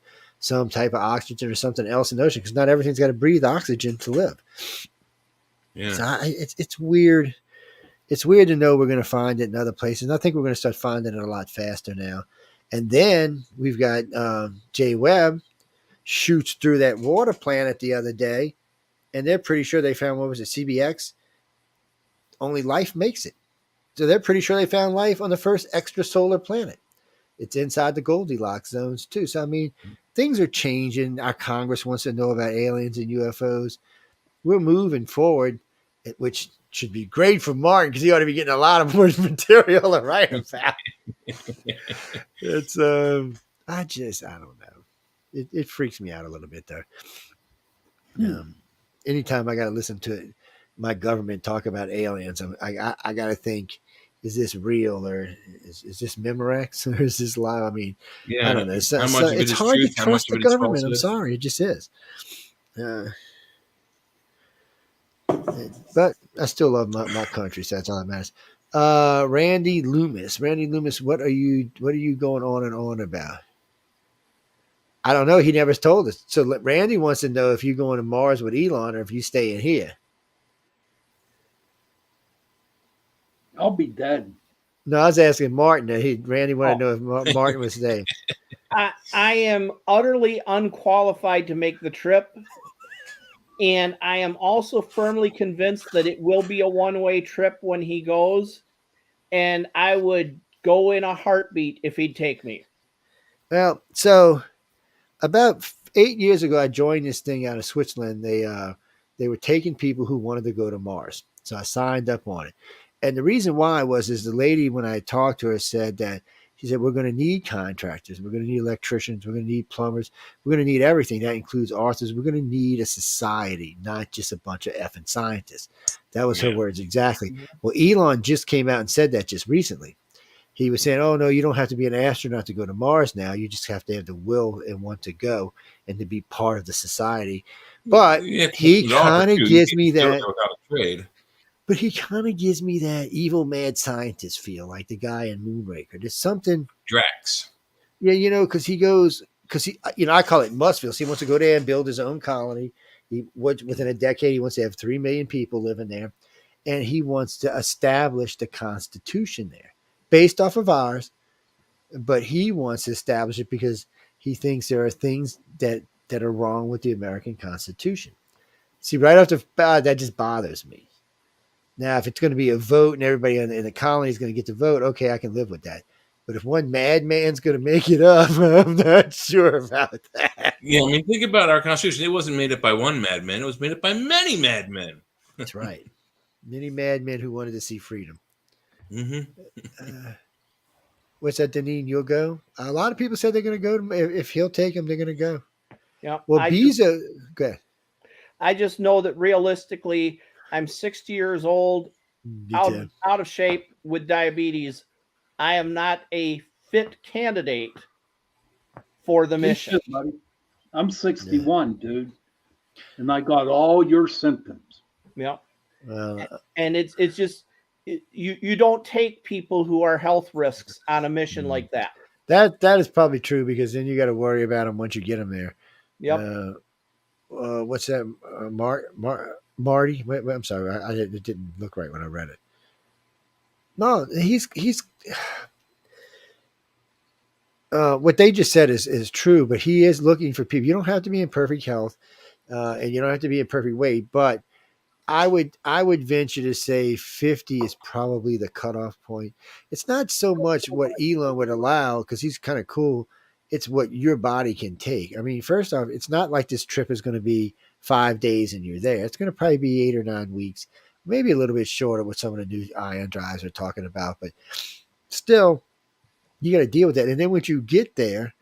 oxygen or something else in the ocean, because not everything's got to breathe oxygen to live. Yeah, So it's weird. It's weird to know we're going to find it in other places. And I think we're going to start finding it a lot faster now. And then we've got Jay Webb shoots through that water planet the other day, and they're pretty sure they found, what was it, CBX? Only life makes it. So they're pretty sure they found life on the first extrasolar planet. It's inside the Goldilocks zones too. So I mean, things are changing. Our Congress wants to know about aliens and UFOs. We're moving forward, which should be great for Martin because he ought to be getting a lot of more material to write about. It's I don't know. It freaks me out a little bit though. Anytime I got to listen to my government talk about aliens, I got to think, is this real, or is this Memorex, or is this live? I mean, yeah. I don't know. How much of it It's is hard truth, to how much trust of the it is government. I'm falsehood? sorry, it just is. But I still love my country, so that's all that matters. Randy Loomis, what are you going on and on about? I don't know. He never told us. So Randy wants to know if you're going to Mars with Elon or if you stay in here. I'll be dead. No, I was asking Martin. Randy wanted to know if Martin was staying. I am utterly unqualified to make the trip. And I am also firmly convinced that it will be a one-way trip when he goes. And I would go in a heartbeat if he'd take me. Well, so about 8 years ago, I joined this thing out of Switzerland. They were taking people who wanted to go to Mars. So I signed up on it. And the reason why is the lady, when I talked to her, said that she said, we're going to need contractors. We're going to need electricians. We're going to need plumbers. We're going to need everything. That includes authors. We're going to need a society, not just a bunch of effing scientists. That was her words exactly. Well, Elon just came out and said that just recently. He was saying, oh, no, you don't have to be an astronaut to go to Mars now. You just have to have the will and want to go and to be part of the society. But he kind of gives me that. But he kind of gives me that evil mad scientist feel, like the guy in Moonraker. There's something. Drax. Yeah, because he, I call it must feel. So he wants to go there and build his own colony. Within a decade, he wants to have 3 million people living there. And he wants to establish the Constitution there based off of ours. But he wants to establish it because he thinks there are things that are wrong with the American Constitution. See, right off the bat, that just bothers me. Now, if it's going to be a vote and everybody in the colony is going to get to vote, okay, I can live with that. But if one madman's going to make it up, I'm not sure about that. Yeah, I mean, think about our Constitution. It wasn't made up by one madman. It was made up by many madmen. That's right. Many madmen who wanted to see freedom. Mm-hmm. What's that, Deneen? You'll go? A lot of people said they're going to go. If he'll take them, they're going to go. Yeah. Well, go ahead. I just know that realistically, I'm 60 years old, out of shape with diabetes. I am not a fit candidate for the mission. Buddy. I'm 61, dude, and I got all your symptoms. Yeah, and it's just you don't take people who are health risks on a mission like that. That is probably true, because then you got to worry about them once you get them there. Yep. what's that? Marty. Wait, I'm sorry, it didn't look right when I read it. No, he's what they just said is true, but he is looking for people. You don't have to be in perfect health, and you don't have to be in perfect weight, but I would venture to say 50 is probably the cutoff point. It's not so much what Elon would allow because he's kind of cool. It's what your body can take. I mean, first off, it's not like this trip is going to be 5 days and you're there. It's going to probably be 8 or 9 weeks, maybe a little bit shorter with some of the new ion drives are talking about, but still, you got to deal with that. And then once you get there,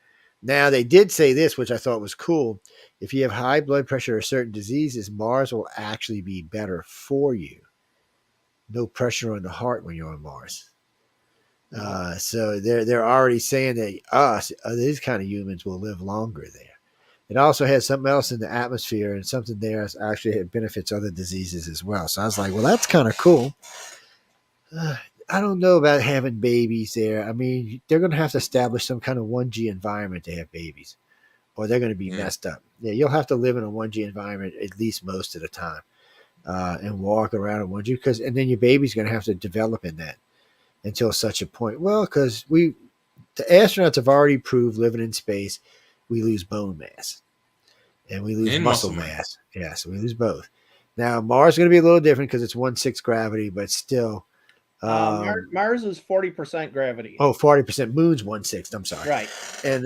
now they did say this, which I thought was cool. If you have high blood pressure or certain diseases, Mars will actually be better for you. No pressure on the heart when you're on Mars. So they're already saying that these kind of humans will live longer there. It also has something else in the atmosphere and something there actually benefits other diseases as well. So I was like, well, that's kind of cool. I don't know about having babies there. I mean, they're going to have to establish some kind of 1G environment to have babies, or they're going to be messed up. Yeah, you'll have to live in a 1G environment at least most of the time, and walk around in 1G and then your baby's going to have to develop in that until such a point. Well, because the astronauts have already proved living in space, we lose bone mass and we lose muscle mass. Yeah, so we lose both. Now Mars is going to be a little different because it's 1/6 gravity, but still. Mars is 40% gravity. Oh, 40%. Moon's 1/6. I'm sorry. Right. And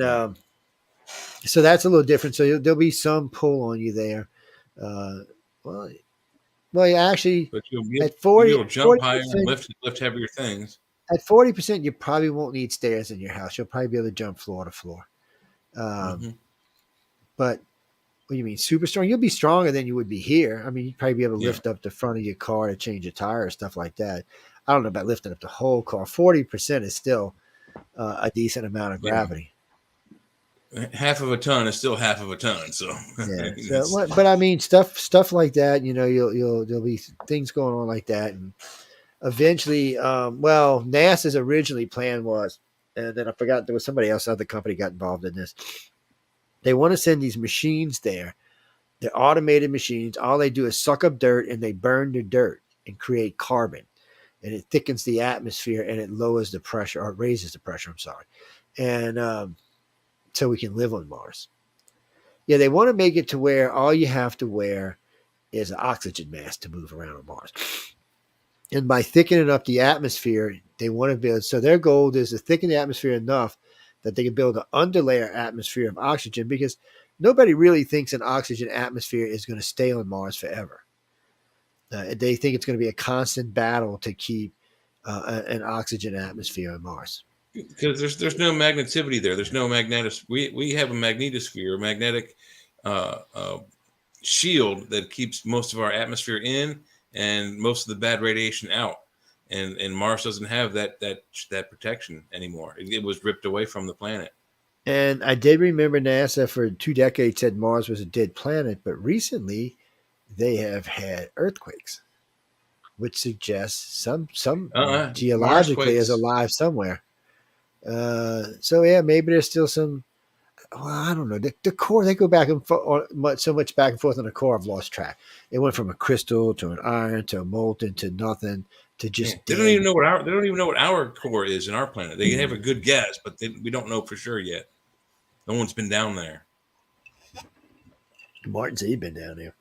so that's a little different. So there'll be some pull on you there. Well, actually, but you'll at 40, you'll jump higher and lift heavier things. At 40%, you probably won't need stairs in your house. You'll probably be able to jump floor to floor. But what do you mean, super strong? You'll be stronger than you would be here. I mean, you'd probably be able to lift up the front of your car to change a tire or stuff like that. I don't know about lifting up the whole car. 40% is still a decent amount of gravity. Half of a ton is still half of a ton. So, yeah. But I mean, stuff like that. You know, there'll be things going on like that, and eventually, NASA's originally plan was, and then I forgot there was somebody else, other company got involved in this. They want to send these machines there. They're automated machines. All they do is suck up dirt and they burn the dirt and create carbon. And it thickens the atmosphere and it lowers the pressure, or it raises the pressure, I'm sorry. And so we can live on Mars. Yeah, they want to make it to where all you have to wear is an oxygen mask to move around on Mars. And by thickening up the atmosphere, they want to build. So their goal is to thicken the atmosphere enough that they can build an underlayer atmosphere of oxygen, because nobody really thinks an oxygen atmosphere is going to stay on Mars forever. They think it's going to be a constant battle to keep an oxygen atmosphere on Mars. Because there's no magnetivity there. There's no we have a magnetosphere, a magnetic shield that keeps most of our atmosphere in and most of the bad radiation out. And Mars doesn't have that protection anymore. It was ripped away from the planet. And I did remember NASA for 2 decades said Mars was a dead planet, but recently they have had earthquakes, which suggests some geologically is alive somewhere. So yeah, maybe there's still some. Well, I don't know. The core, they go back and so much back and forth on the core. I've lost track. It went from a crystal to an iron to a molten to nothing to just. They don't even know what our core is in our planet. They have a good guess, but we don't know for sure yet. No one's been down there. Martin said he'd been down there.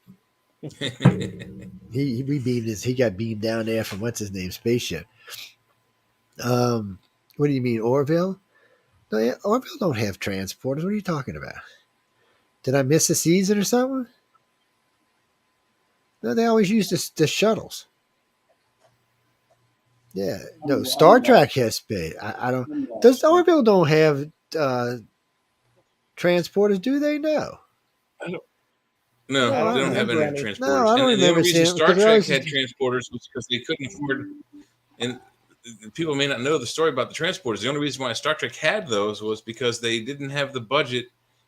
He got beamed down there from what's his name spaceship. What do you mean, Orville? No, Orville don't have transporters. What are you talking about? Did I miss a season or something? No, they always use the shuttles. Yeah, no. Star Trek has space. I don't. Does Orville don't have transporters? Do they? No. No, they don't have any transporters. No, I don't remember the only reason seeing, Star Trek had transporters was because they couldn't afford. And people may not know the story about the transporters. The only reason why Star Trek had those was because they didn't have the budget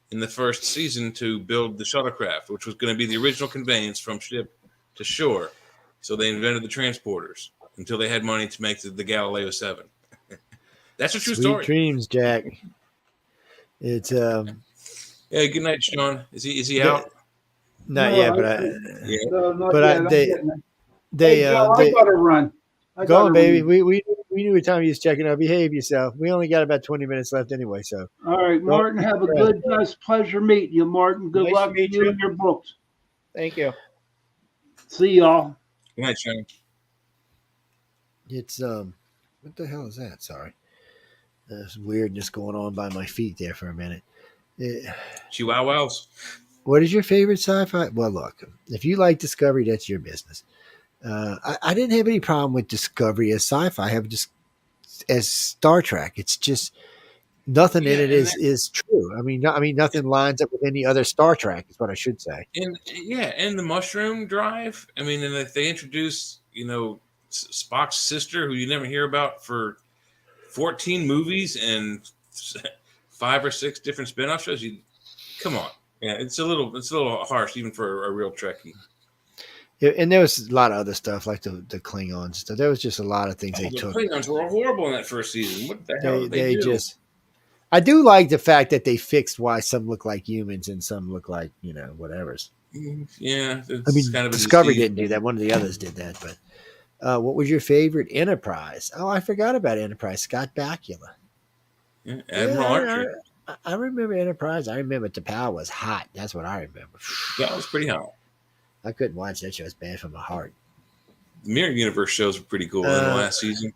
in the first season to build the shuttlecraft, which was going to be the original conveyance from ship to shore. So they invented the transporters until they had money to make the Galileo 7. That's a true story. Sweet dreams, Jack. It's Yeah, good night, Sean. Is he out? Not No, yet, Yeah. no, not but yet. I, I'm they, getting it. Hey, they, Joe, I they, gotta run. I go on, gotta baby. run. We knew what time you was checking out. Behave yourself. We only got about 20 minutes left anyway, so All right, go Martin. Have a ahead. good, pleasure meeting you, Martin. Good Nice to luck to meet you you. and your books. Thank you. See y'all. Good night, Sean. It's what the hell is that? Sorry, there's weirdness going on by my feet there for a minute. Eh, Chihuahuas. What is your favorite sci-fi? Well, look, if you like Discovery, that's your business. I didn't have any problem with Discovery as sci-fi. I have just as Star Trek. It's just nothing in Yeah, it and is true. I mean, nothing lines up with any other Star Trek. Is what I should say. and the mushroom drive. I mean, and if they introduce, Spock's sister, who you never hear about for 14 movies and 5 or 6 different spin-off shows, you come on. Yeah, it's a little harsh even for a real Trekkie. Yeah, and there was a lot of other stuff like the Klingons and stuff. There was just a lot of things they The took. Klingons were horrible in that first season. What the hell did They do? just. I do like the fact that they fixed why some look like humans and some look like whatever's. Yeah, I it's mean, kind of a Discovery deceived. didn't do that. One of the others did that. But what was your favorite Enterprise? Oh, I forgot about Enterprise. Scott Bakula. Yeah, Admiral Archer. I remember Enterprise. I remember T'Pau was hot. That's what I remember. That was pretty hot. I couldn't watch that show. It's bad for my heart. The Mirror Universe shows were pretty cool in the last season.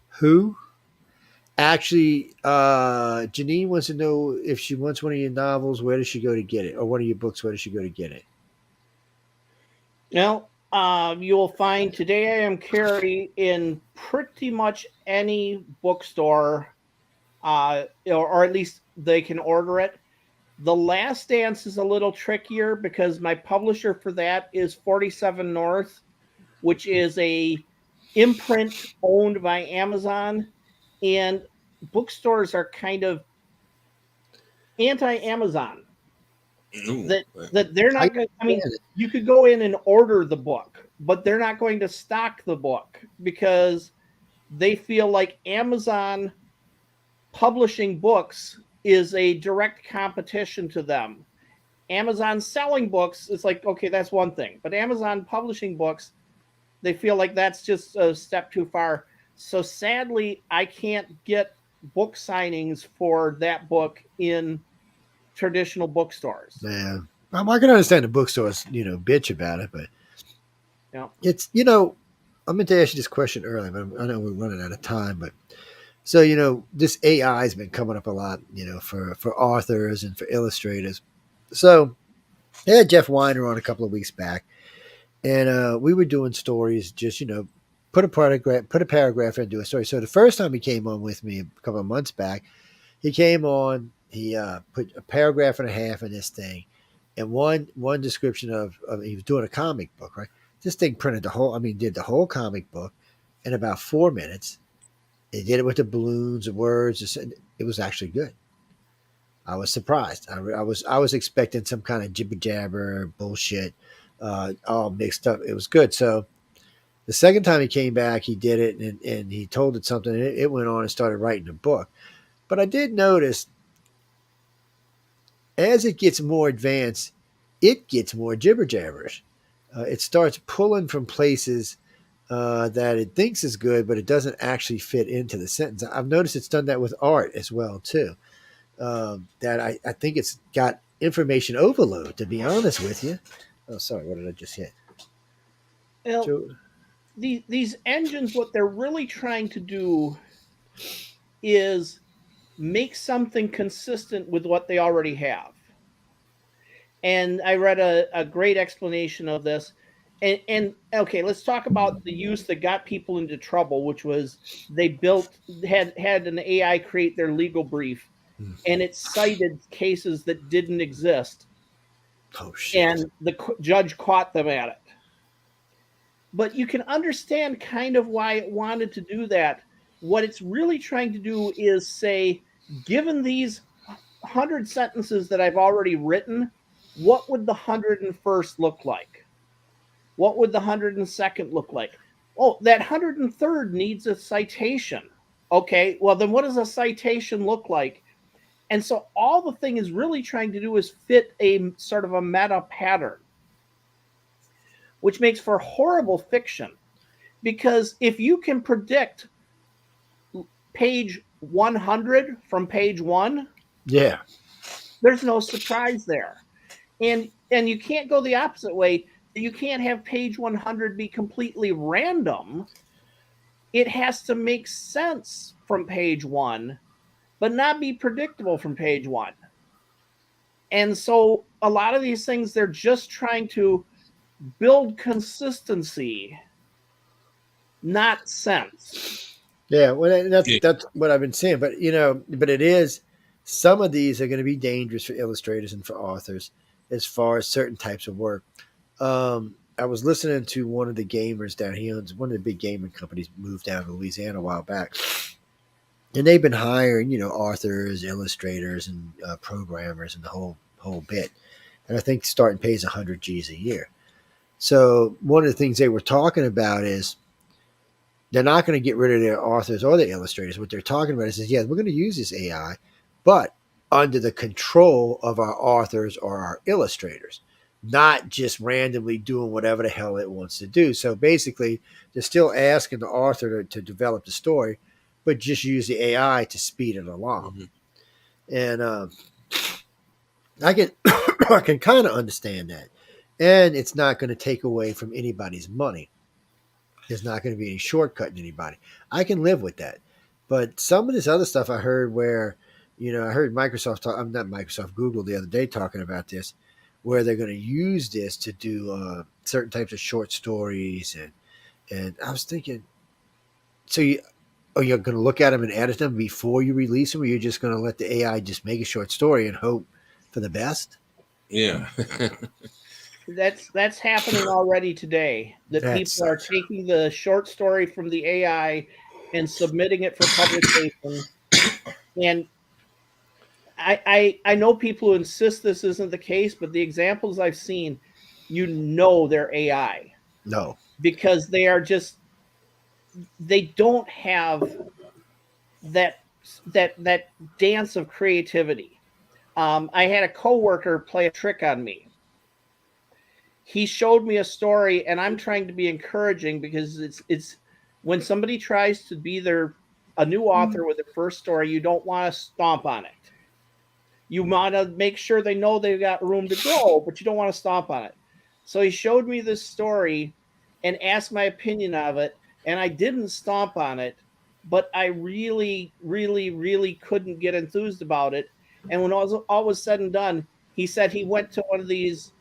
Who? Actually, Janine wants to know if she wants one of your novels, where does she go to get it? Or one of your books, where does she go to get it? Well, you will find Today I Am Carrie in pretty much any bookstore, or at least they can order it. The Last Dance is a little trickier because my publisher for that is 47 North, which is a imprint owned by Amazon, and bookstores are kind of anti-Amazon. That they're not going. I mean, you could go in and order the book, but they're not going to stock the book because they feel like Amazon publishing books is a direct competition to them. Amazon selling books is like, okay, that's one thing, but Amazon publishing books, they feel like that's just a step too far. So sadly, I can't get book signings for that book in traditional bookstores. Yeah. I can understand the bookstores, bitch about it, but it's, I meant to ask you this question earlier, but I know we're running out of time, but so, this AI has been coming up a lot, for authors and for illustrators. So I had Jeff Weiner on a couple of weeks back, and we were doing stories, just, put a paragraph into a story. So the first time he came on with me a couple of months back, he came on, he put a paragraph and a half in this thing, and one description of he was doing a comic book, right? This thing did the whole comic book in about 4 minutes. He did it with the balloons, the words. It was actually good. I was surprised. I was expecting some kind of jibber jabber bullshit, all mixed up. It was good. So the second time he came back, he did it and he told it something. And it went on and started writing a book. But I did notice as it gets more advanced, it gets more jibber jabberish. It starts pulling from places that it thinks is good, but it doesn't actually fit into the sentence. I've noticed it's done that with art as well too. That I think it's got information overload. To be honest with you. Oh, sorry, what did I just hit? Well, these engines, what they're really trying to do is make something consistent with what they already have. And I read a great explanation of this. And okay, let's talk about the use that got people into trouble, which was they had an AI create their legal brief, and it cited cases that didn't exist. Oh shit! And the judge caught them at it. But you can understand kind of why it wanted to do that. What it's really trying to do is say, given these 100 sentences that I've already written, what would the 101st look like? What would the 102nd look like? Oh, that 103rd needs a citation. Okay, well, then what does a citation look like? And so all the thing is really trying to do is fit a sort of a meta pattern, which makes for horrible fiction. Because if you can predict page 100 from page 1, Yeah. there's no surprise there. And you can't go the opposite way. You can't have page 100 be completely random. It has to make sense from page 1, but not be predictable from page 1. And so a lot of these things, they're just trying to build consistency, not sense. Yeah, well, that's what I've been saying. But but it is, some of these are going to be dangerous for illustrators and for authors as far as certain types of work. I was listening to one of the gamers down. He owns one of the big gaming companies. Moved down to Louisiana a while back, and they've been hiring authors, illustrators, and programmers, and the whole bit. And I think starting pays 100 G's a year. So one of the things they were talking about is, they're not going to get rid of their authors or their illustrators. What they're talking about is, yeah, we're going to use this AI, but under the control of our authors or our illustrators, not just randomly doing whatever the hell it wants to do. So basically, they're still asking the author to develop the story, but just use the AI to speed it along. Mm-hmm. And I can I can kind of understand that. And it's not going to take away from anybody's money. There's not going to be any shortcutting anybody. I can live with that. But some of this other stuff I heard where, I heard Microsoft talk, I'm not Microsoft, Google the other day talking about this, where they're going to use this to do certain types of short stories. And I was thinking, so you're going to look at them and edit them before you release them, or you're just going to let the AI just make a short story and hope for the best? Yeah. That's happening already today. That people are taking the short story from the AI and submitting it for publication. And I know people who insist this isn't the case, but the examples I've seen, they're AI. No. Because they don't have that dance of creativity. I had a coworker play a trick on me. He showed me a story, and I'm trying to be encouraging, because it's when somebody tries to be a new author with their first story, you don't want to stomp on it. You want to make sure they know they've got room to grow, but you don't want to stomp on it. So he showed me this story and asked my opinion of it, and I didn't stomp on it, but I really, really, really couldn't get enthused about it. And when all was said and done, he said he went to one of these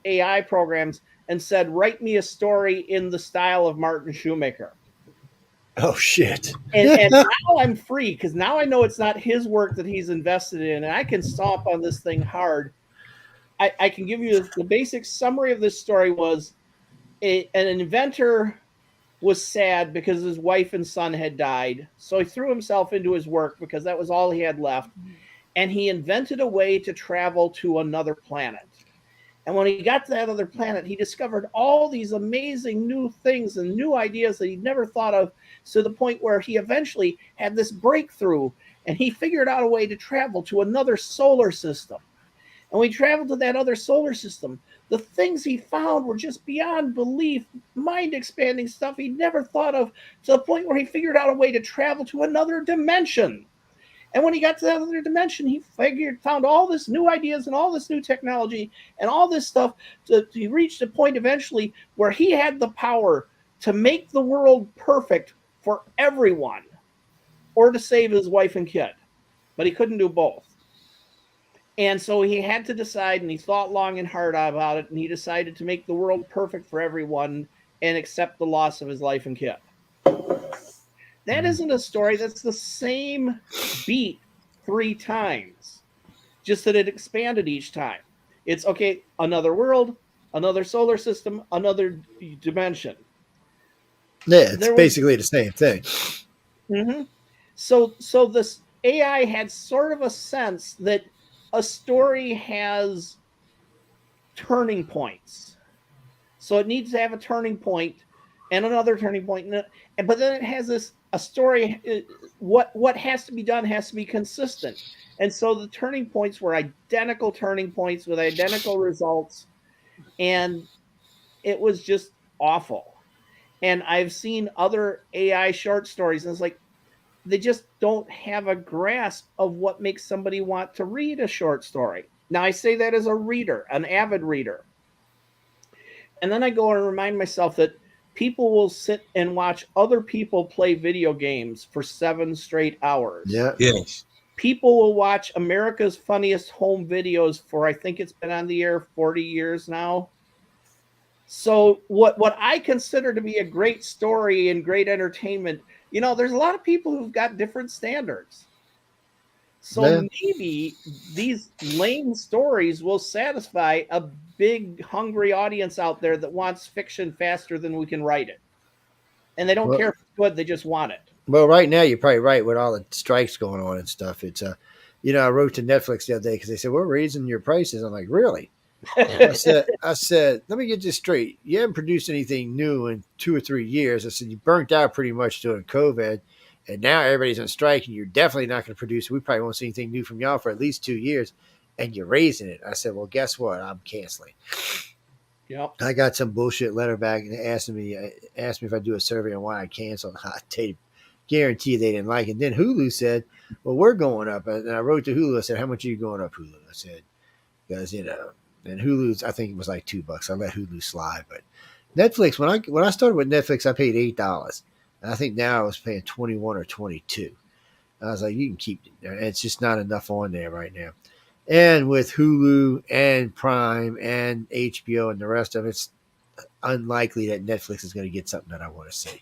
AI programs and said, write me a story in the style of Martin Shoemaker. Oh, shit. and now I'm free, because now I know it's not his work that he's invested in, and I can stomp on this thing hard. I can give you the basic summary of this story. Was an inventor was sad because his wife and son had died. So he threw himself into his work because that was all he had left. And he invented a way to travel to another planet. And when he got to that other planet, he discovered all these amazing new things and new ideas that he'd never thought of, to the point where he eventually had this breakthrough, and he figured out a way to travel to another solar system. And when he traveled to that other solar system, the things he found were just beyond belief, mind-expanding stuff he'd never thought of, to the point where he figured out a way to travel to another dimension. And when he got to that other dimension, he found all this new ideas and all this new technology and all this stuff. He reached a point eventually where he had the power to make the world perfect for everyone, or to save his wife and kid. But he couldn't do both. And so he had to decide, and he thought long and hard about it, and he decided to make the world perfect for everyone and accept the loss of his wife and kid. That isn't a story. That's the same beat 3 times, just that it expanded each time. It's, okay, another world, another solar system, another dimension. Yeah, it's basically the same thing. Mm-hmm. So this AI had sort of a sense that a story has turning points. So it needs to have a turning point and another turning point. But then it has a story. What has to be done has to be consistent. And so the turning points were identical turning points with identical results. And it was just awful. And I've seen other AI short stories, and it's like they just don't have a grasp of what makes somebody want to read a short story. Now, I say that as a reader, an avid reader. And then I go and remind myself that people will sit and watch other people play video games for 7 straight hours. Yeah. Yes. People will watch America's Funniest Home Videos for, I think it's been on the air 40 years now. So what I consider to be a great story and great entertainment, there's a lot of people who've got different standards. So Yeah. maybe these lame stories will satisfy a big, hungry audience out there that wants fiction faster than we can write it. And they don't care if it's good, they just want it. Well, right now you're probably right with all the strikes going on and stuff. It's I wrote to Netflix the other day because they said we're raising your prices. I'm like, really? I said, let me get this straight. You haven't produced anything new in 2 or 3 years. I said you burnt out pretty much during COVID, and now everybody's on strike, and you're definitely not going to produce. We probably won't see anything new from y'all for at least 2 years, and you're raising it. I said, well, guess what? I'm canceling. Yep. I got some bullshit letter back and asked me if I do a survey on why I canceled. I guarantee they didn't like it. Then Hulu said, well, we're going up. And I wrote to Hulu. I said, how much are you going up, Hulu? I said, because, and Hulu's, I think it was like $2. I let Hulu slide. But Netflix, when I started with Netflix, I paid $8. And I think now I was paying $21 or $22. I was like, you can keep it there. It's just not enough on there right now. And with Hulu and Prime and HBO and the rest of it, it's unlikely that Netflix is going to get something that I want to see.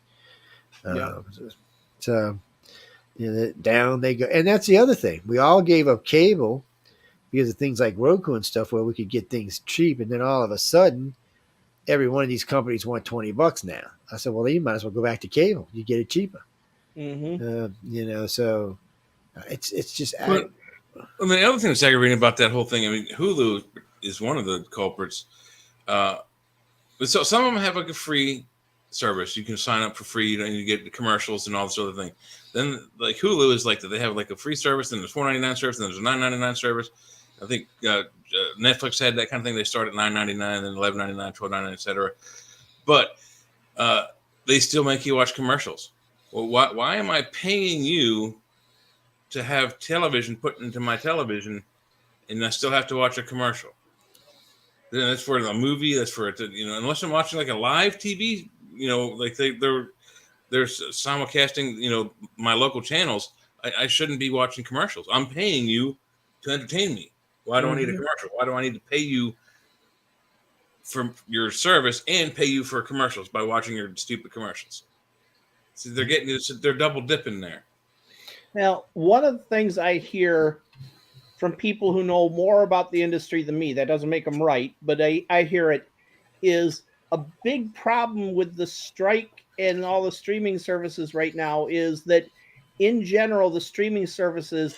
Yeah. So, down they go. And that's the other thing. We all gave up cable because of things like Roku and stuff where we could get things cheap. And then all of a sudden, every one of these companies want $20 now. I said, well, you might as well go back to cable. You get it cheaper. Mm-hmm. So it's just. But, the other thing that's aggravating about that whole thing, I mean, Hulu is one of the culprits. But so some of them have like a free service. You can sign up for free and you get the commercials and all this other thing. Then like Hulu is like that. They have like a free service, and there's $4.99 service, and there's a $9.99 service. I think Netflix had that kind of thing. They start at $9.99, then $11.99, $12.99, etc. But they still make you watch commercials. Well, why am I paying you to have television put into my television, and I still have to watch a commercial? Then that's for a movie. That's for unless I'm watching like a live TV, like they're simulcasting, my local channels. I shouldn't be watching commercials. I'm paying you to entertain me. Why do I need a commercial? Why do I need to pay you for your service and pay you for commercials by watching your stupid commercials? See, they're double dipping there. Now, one of the things I hear from people who know more about the industry than me, that doesn't make them right, but I hear it, is a big problem with the strike and all the streaming services right now is that in general, the streaming services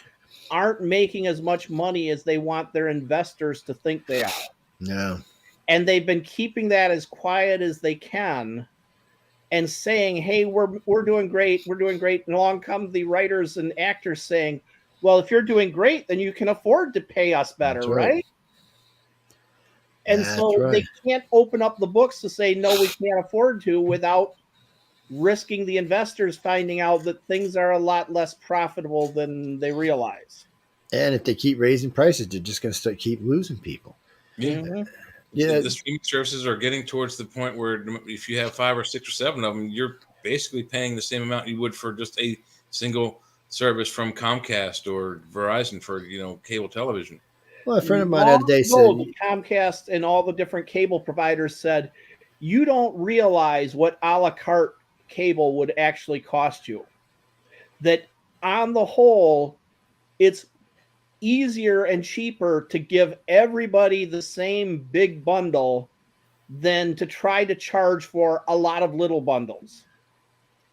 aren't making as much money as they want their investors to think they are. No. And they've been keeping that as quiet as they can and saying, hey, we're doing great. We're doing great. And along come the writers and actors saying, well, if you're doing great, then you can afford to pay us better, right? And so they can't open up the books to say, no, we can't afford to without risking the investors finding out that things are a lot less profitable than they realize. And if they keep raising prices, they're just going to keep losing people. Yeah. Mm-hmm. The streaming services are getting towards the point where if you have 5 or 6 or 7 of them, you're basically paying the same amount you would for just a single service from Comcast or Verizon for cable television. Well, a friend of mine the other day said Comcast and all the different cable providers said, you don't realize what a la carte cable would actually cost you. That on the whole, it's easier and cheaper to give everybody the same big bundle than to try to charge for a lot of little bundles.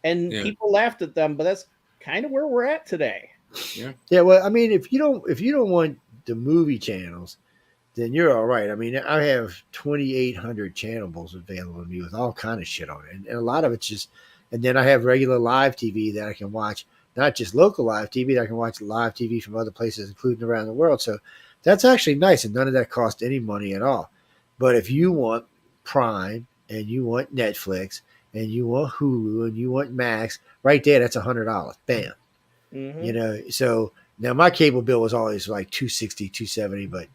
And people laughed at them, but that's kind of where we're at today. Yeah. Well, I mean, if you don't want the movie channels, then you're all right. I mean, I have 2,800 channels available to me with all kind of shit on it, and a lot of it's just. And then I have regular live TV that I can watch, not just local live TV. That I can watch live TV from other places, including around the world. So that's actually nice, and none of that costs any money at all. But if you want Prime and you want Netflix and you want Hulu and you want Max, right there, that's $100. Bam. You know, so now my cable bill was always like 260, 270, but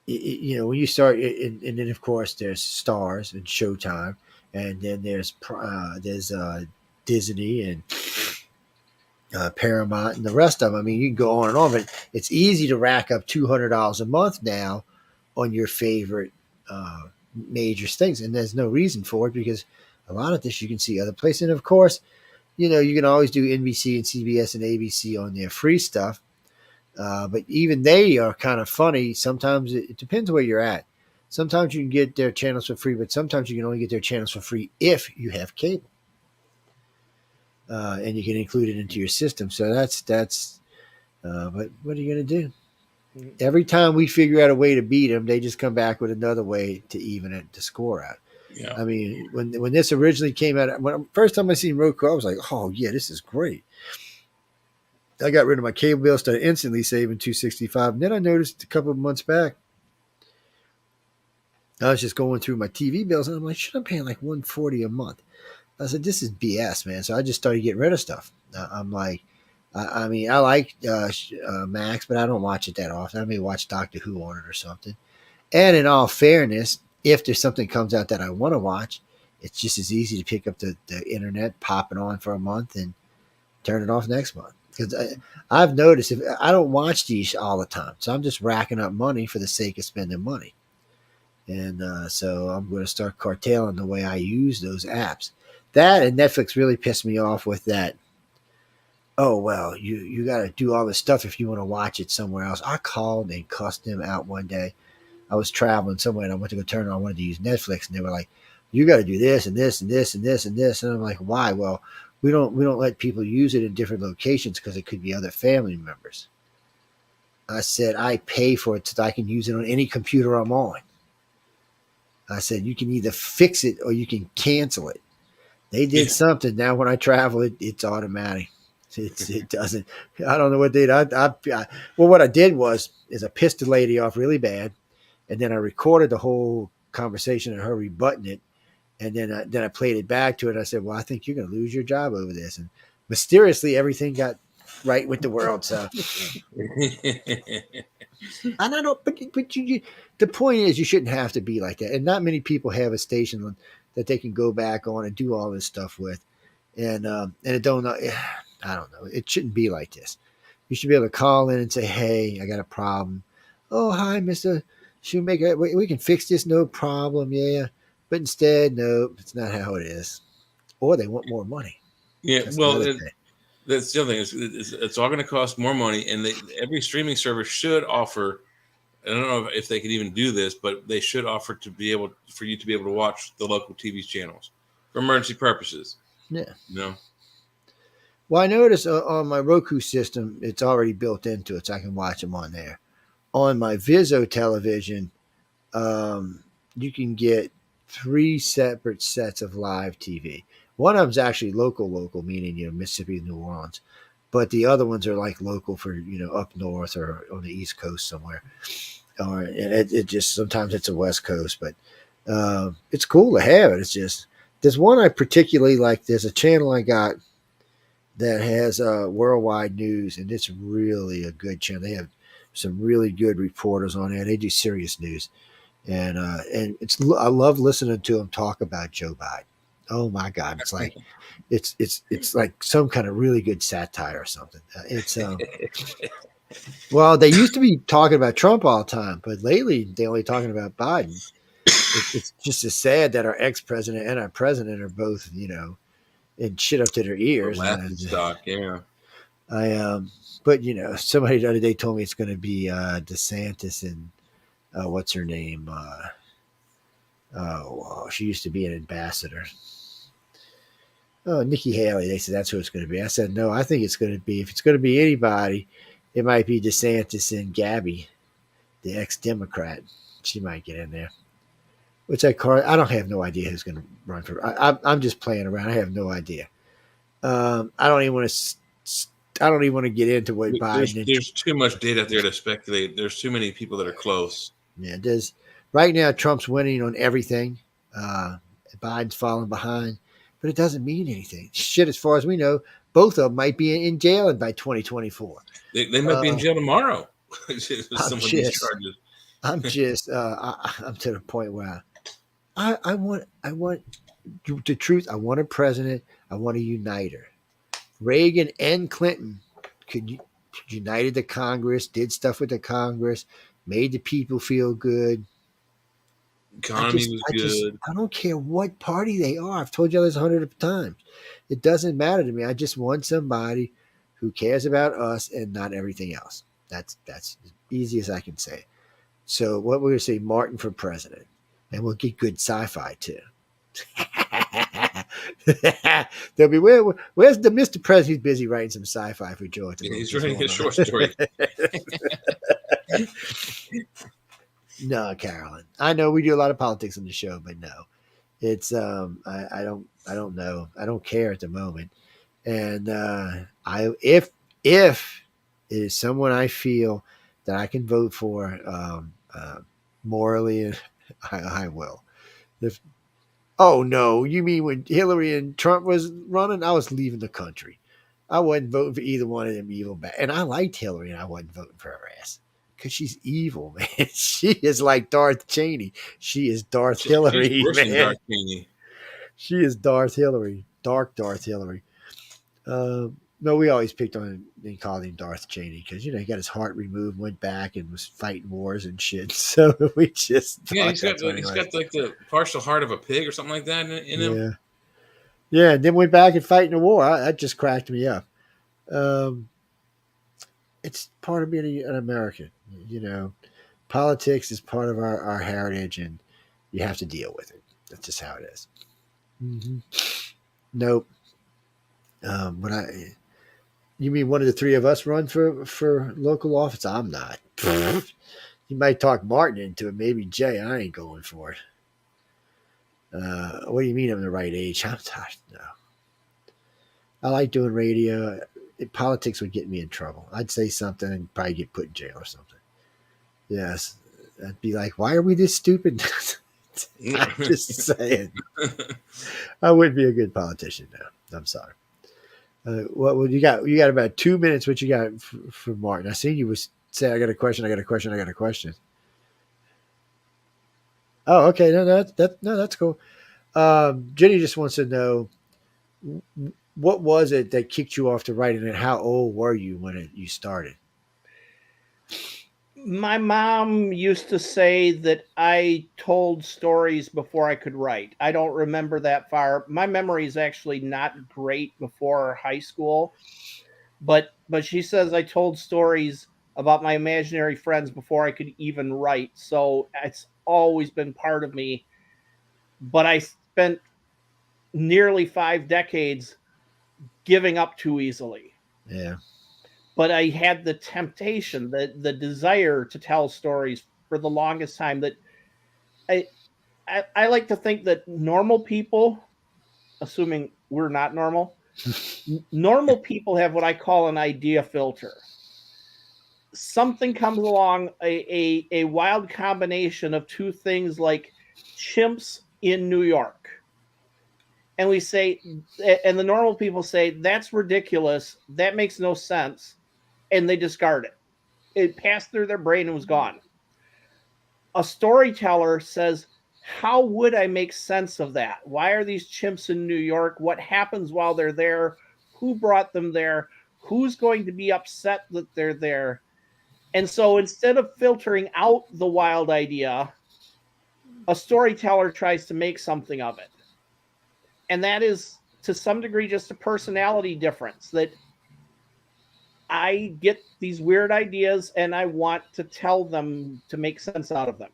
you know, when you start, and then of course there's Stars and Showtime, and then there's Disney and Paramount and the rest of them. I mean, you can go on and on, but it's easy to rack up $200 a month now on your favorite major things, and there's no reason for it because a lot of this you can see other places, and of course, you know, you can always do NBC and CBS and ABC on their free stuff. But even they are kind of funny. Sometimes it depends where you're at. Sometimes you can get their channels for free, but sometimes you can only get their channels for free if you have cable. And you can include it into your system. So that's but what are you going to do? Every time we figure out a way to beat them, they just come back with another way to even it, to score out. Yeah. I mean, when this originally came out, first time I seen Roku, I was like, oh yeah, this is great. I got rid of my cable bill, started instantly saving $265. And then I noticed a couple of months back, I was just going through my TV bills, and I'm like, shit, I'm paying like $140 a month. I said, this is BS, man. So I just started getting rid of stuff. I'm like, I mean, I like Max, but I don't watch it that often. I may watch Doctor Who on it or something. And in all fairness, if there's something comes out that I want to watch, it's just as easy to pick up the internet, pop it on for a month, and turn it off next month. Because I've noticed if I don't watch these all the time, so I'm just racking up money for the sake of spending money. And so I'm going to start curtailing the way I use those apps. That and Netflix really pissed me off with that. Oh, well, you got to do all this stuff if you want to watch it somewhere else. I called and cussed them out one day. I was traveling somewhere and I went to go turn on. I wanted to use Netflix, and they were like, you got to do this and this and this and this and this. And I'm like, why? Well, we don't let people use it in different locations because it could be other family members. I said, I pay for it so that I can use it on any computer I'm on. I said, you can either fix it or you can cancel it. They did something. Now when I travel, it's automatic. It doesn't. I don't know what they did. Well, what I did is I pissed the lady off really bad, and then I recorded the whole conversation of her rebutting it, and then I played it back to it. I said, well, I think you're going to lose your job over this. And mysteriously, everything got right with the world. So, and I don't. But the point is, you shouldn't have to be like that. And not many people have a station that they can go back on and do all this stuff with. And it don't. I don't know. It shouldn't be like this. You should be able to call in and say, hey, I got a problem. Oh, hi, Mr. Shoemaker. We can fix this, no problem. Yeah. But instead, no, it's not how it is. Or they want more money. Yeah, well, that's the other thing. It's all going to cost more money, and every streaming service should offer. I don't know if they could even do this, but they should offer for you to be able to watch the local TV channels for emergency purposes. Yeah. You know? Well, I noticed on my Roku system, it's already built into it, so I can watch them on there. On my Vizio television, you can get 3 separate sets of live TV. One of them's actually local, meaning Mississippi, New Orleans, but the other ones are like local for up north or on the East Coast somewhere. Or it just sometimes it's a West Coast, but it's cool to have it. It's just there's one I particularly like. There's a channel I got that has worldwide news, and it's really a good channel. They have some really good reporters on there. They do serious news, and I love listening to them talk about Joe Biden. Oh my God, it's like it's like some kind of really good satire or something. It's well, they used to be talking about Trump all the time, but lately they're only talking about Biden. It's just as sad that our ex-president and our president are both and shit up to their ears. Stock, yeah. But somebody the other day told me it's going to be DeSantis and what's her name? She used to be an ambassador. Oh, Nikki Haley. They said that's who it's going to be. I said no. I think it's going to be, if it's going to be anybody, it might be DeSantis and Gabby. the ex-Democrat. She might get in there. What's that card? I don't have no idea who's going to run for. I'm just playing around. I have no idea. I don't even want to. I don't even want to get into what Biden. There's too much data there to speculate. There's too many people that are close. Yeah, there's right now Trump's winning on everything. Biden's falling behind, but it doesn't mean anything. Shit, as far as we know, both of them might be in jail by 2024. They might be in jail tomorrow. Some of these charges. I'm just I'm to the point where I want the truth. I want a president. I want a uniter. Reagan and Clinton united the Congress, did stuff with the Congress, made the people feel good. Economy was good. I don't care what party they are. I've told you this 100 times. It doesn't matter to me. I just want somebody who cares about us and not everything else. That's as easy as I can say. So what we're going to say, Martin for president, and we'll get good sci-fi too. They'll be where's the Mr. President? He's busy writing some sci-fi for George. Yeah, he's writing his short story. No, Carolyn. I know we do a lot of politics on the show, but no, it's I don't know. I don't care at the moment. And if it is someone I feel that I can vote for morally, I will. Oh no, you mean when Hillary and Trump was running, I was leaving the country. I wasn't voting for either one of them evil bad. And I liked Hillary, and I wasn't voting for her ass because she's evil, man. She is like Darth Cheney. She is Hillary, man. Darth Cheney. She is Darth Hillary, dark Darth Hillary. No, we always picked on him and called him Darth Cheney because, he got his heart removed, went back and was fighting wars and shit. So we just he's got like the partial heart of a pig or something like that in him. Yeah, and then went back and fighting a war. That just cracked me up. It's part of being an American. Politics is part of our heritage, and you have to deal with it. That's just how it is. Mm-hmm. Nope. You mean one of the three of us run for local office? I'm not. You might talk Martin into it, maybe Jay. I ain't going for it. What do you mean I'm the right age? I'm tired. No. I like doing radio. Politics would get me in trouble. I'd say something and probably get put in jail or something. Yes. I'd be like, why are we this stupid? I'm just saying. I wouldn't be a good politician now. I'm sorry. What you got? You got about 2 minutes. What you got for Martin? I seen you was say, I got a question. Oh, okay. No, that's cool. Jenny just wants to know, what was it that kicked you off to writing, and how old were you when you started? My mom used to say that I told stories before I could write. I don't remember that far. My memory is actually not great before high school, but she says I told stories about my imaginary friends before I could even write. So it's always been part of me. But I spent nearly 5 decades giving up too easily. Yeah. But I had the temptation, the desire to tell stories for the longest time. That I like to think that normal people, assuming we're not normal, normal people have what I call an idea filter. Something comes along, a wild combination of two things like chimps in New York. And we say, and the normal people say, that's ridiculous. That makes no sense. And they discard it. It passed through their brain and was gone. A storyteller says, how would I make sense of that? Why are these chimps in New York? What happens while they're there? Who brought them there? Who's going to be upset that they're there? And so instead of filtering out the wild idea, a storyteller tries to make something of it. And that is, to some degree, just a personality difference, that I get these weird ideas and I want to tell them to make sense out of them.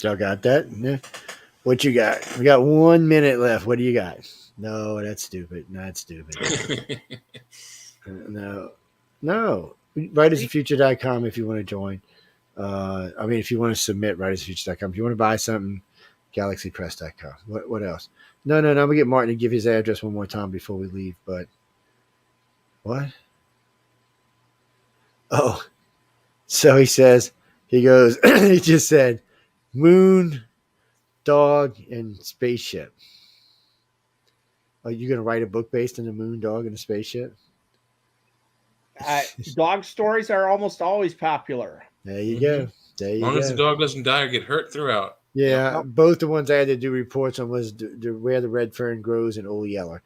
Y'all got that? Yeah. What you got? We got 1 minute left. What do you got? No, that's stupid. Not stupid. No. writersoffuture.com if you want to join. If you want to submit, writersoffuture.com. If you want to buy something, galaxypress.com. What else? No. I'm going to get Martin to give his address one more time before we leave. But what? Oh, so he says, he goes, he just said moon, dog, and spaceship. Are you going to write a book based on the moon, dog, and the spaceship? Dog stories are almost always popular. There you go. There you go. As long as the dog doesn't die or get hurt throughout. Yeah, both the ones I had to do reports on was where the red fern grows in Old Yeller.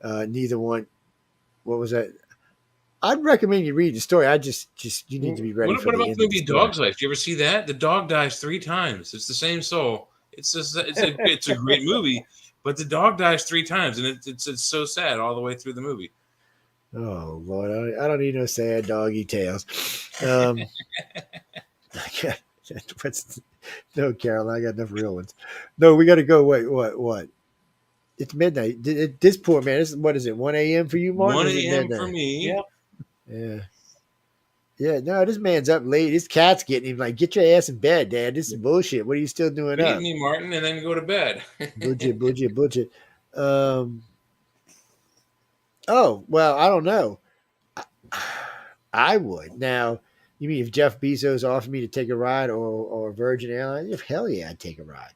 Neither one. What was that? I'd recommend you read the story. You need to be ready for what the about end the of the movie story. Dog's Life? Do you ever see that? The dog dies 3 times. It's the same soul. It's a great movie, but the dog dies 3 times, and it's so sad all the way through the movie. Oh Lord, I don't need no sad doggy tales. No, Carol, I got enough real ones. No, we got to go. Wait, what? It's midnight. This poor man. What is it? 1 a.m. for you, Martin? 1 a.m. for me. Yep. Yeah. No, this man's up late. His cat's getting him. Like, get your ass in bed, Dad. This is bullshit. What are you still doing Feed up? me, Martin, and then go to bed. Bullshit. Oh well, I don't know. I would now. You mean if Jeff Bezos offered me to take a ride or Virgin Airlines? Hell yeah, I'd take a ride.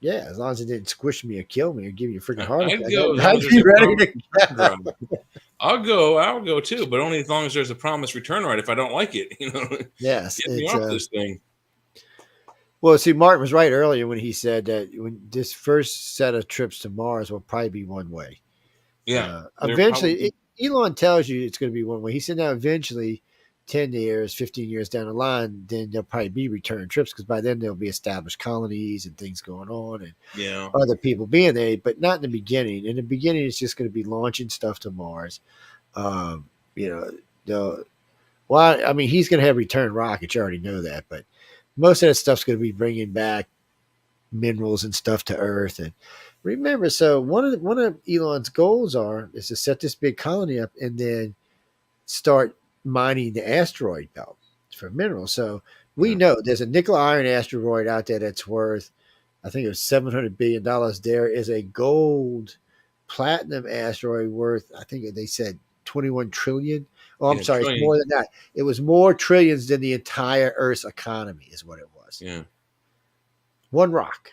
Yeah, as long as it didn't squish me or kill me or give me a freaking heart attack. I'd be ready to I'll go too, but only as long as there's a promised return right. If I don't like it, yes, get me off this thing. Well, see, Martin was right earlier when he said that when this first set of trips to Mars will probably be one way. Yeah, eventually, Elon tells you it's going to be one way. He said now eventually, 10 years, 15 years down the line, then there'll probably be return trips because by then there'll be established colonies and things going on and other people being there, but not in the beginning. In the beginning, it's just going to be launching stuff to Mars. He's going to have return rockets. You already know that, but most of that stuff's going to be bringing back minerals and stuff to Earth. And remember, so one of Elon's goals is to set this big colony up and then start mining the asteroid belt for minerals. So we know there's a nickel iron asteroid out there that's worth, I think it was $700 billion. There is a gold platinum asteroid worth, I think they said 21 trillion. Oh, I'm sorry, it's more than that. It was more trillions than the entire Earth's economy is what it was. Yeah. One rock.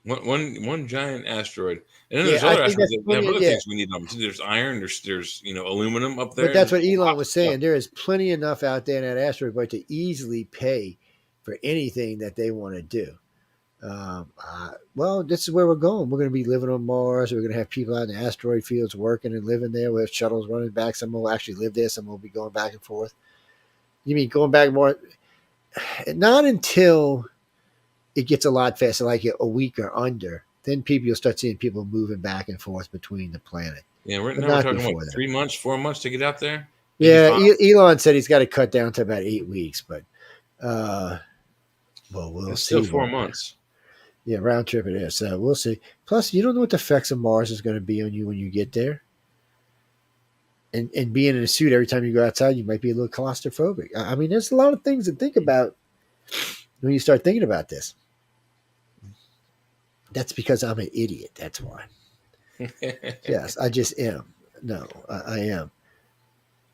One giant asteroid, and then there's other asteroids that have other things we need them. There's iron, there's aluminum up there. But that's what Elon was saying. There is plenty enough out there in that asteroid belt to easily pay for anything that they want to do. Well, this is where we're going. We're going to be living on Mars. We're going to have people out in the asteroid fields working and living there. We have shuttles running back. Some will actually live there. Some will be going back and forth. You mean going back more? Not until it gets a lot faster, like a week or under. Then you'll start seeing people moving back and forth betwing the planet. Yeah, we're talking what, 3 months, 4 months to get out there? Yeah, Elon said he's got to cut down to about 8 weeks, but we'll see. Still 4 months. Yeah, round trip it is. So we'll see. Plus, you don't know what the effects of Mars is going to be on you when you get there. And being in a suit every time you go outside, you might be a little claustrophobic. I mean, there's a lot of things to think about when you start thinking about this. That's because I'm an idiot. That's why. Yes, I just am. No, I am.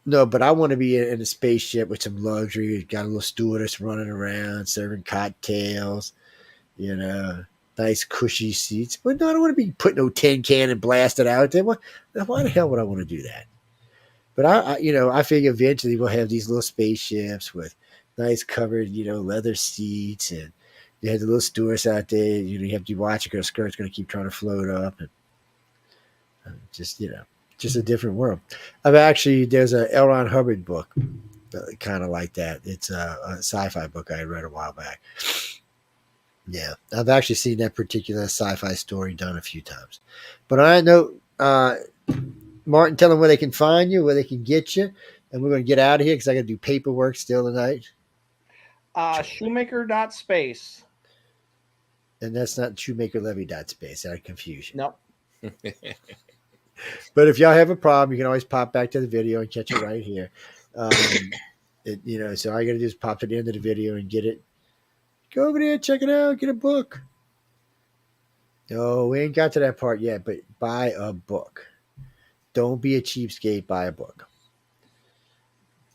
No, but I want to be in a spaceship with some luxury. Got a little stewardess running around, serving cocktails, nice cushy seats. But no, I don't want to be putting no tin can and blast it out there. Why the hell would I want to do that? But I figure eventually we'll have these little spaceships with nice covered, leather seats, and you have the little stewardess out there. You have to watch her skirt's going to keep trying to float up, and just a different world. There's a L. Ron Hubbard book, kind of like that. It's a sci-fi book I read a while back. Yeah, I've actually seen that particular sci-fi story done a few times. But I know, Martin, tell them where they can find you, where they can get you, and we're going to get out of here because I got to do paperwork still tonight. Shoemaker.space. And that's not shoemakerlevy.space. Out of confusion. No. But if y'all have a problem, you can always pop back to the video and catch it right here. So all I got to do is pop to the end of the video and get it. Go over there, check it out, get a book. No, we ain't got to that part yet, but buy a book. Don't be a cheapskate, buy a book.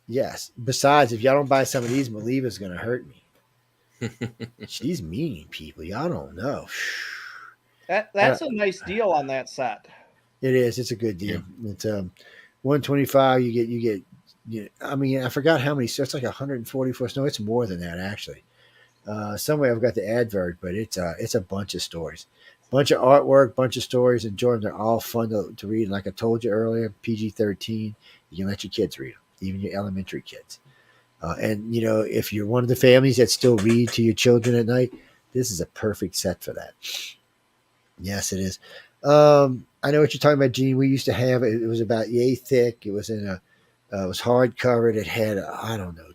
Yes. Besides, if y'all don't buy some of these, Maliva's going to hurt me. She's meaning people. Y'all don't know. That's a nice deal on that set. It is. It's a good deal. Yeah. It's $125. You get. I mean, I forgot how many. So it's like 144. No, it's more than that actually. Somewhere I've got the advert, but it's a bunch of stories, bunch of artwork, bunch of stories. Enjoy them. They're all fun to read. Like I told you earlier, PG-13. You can let your kids read them, even your elementary kids. And if you're one of the families that still read to your children at night, this is a perfect set for that. Yes, it is. I know what you're talking about, Gene. We used to have it. It was about yay thick. It was it was hard covered. It had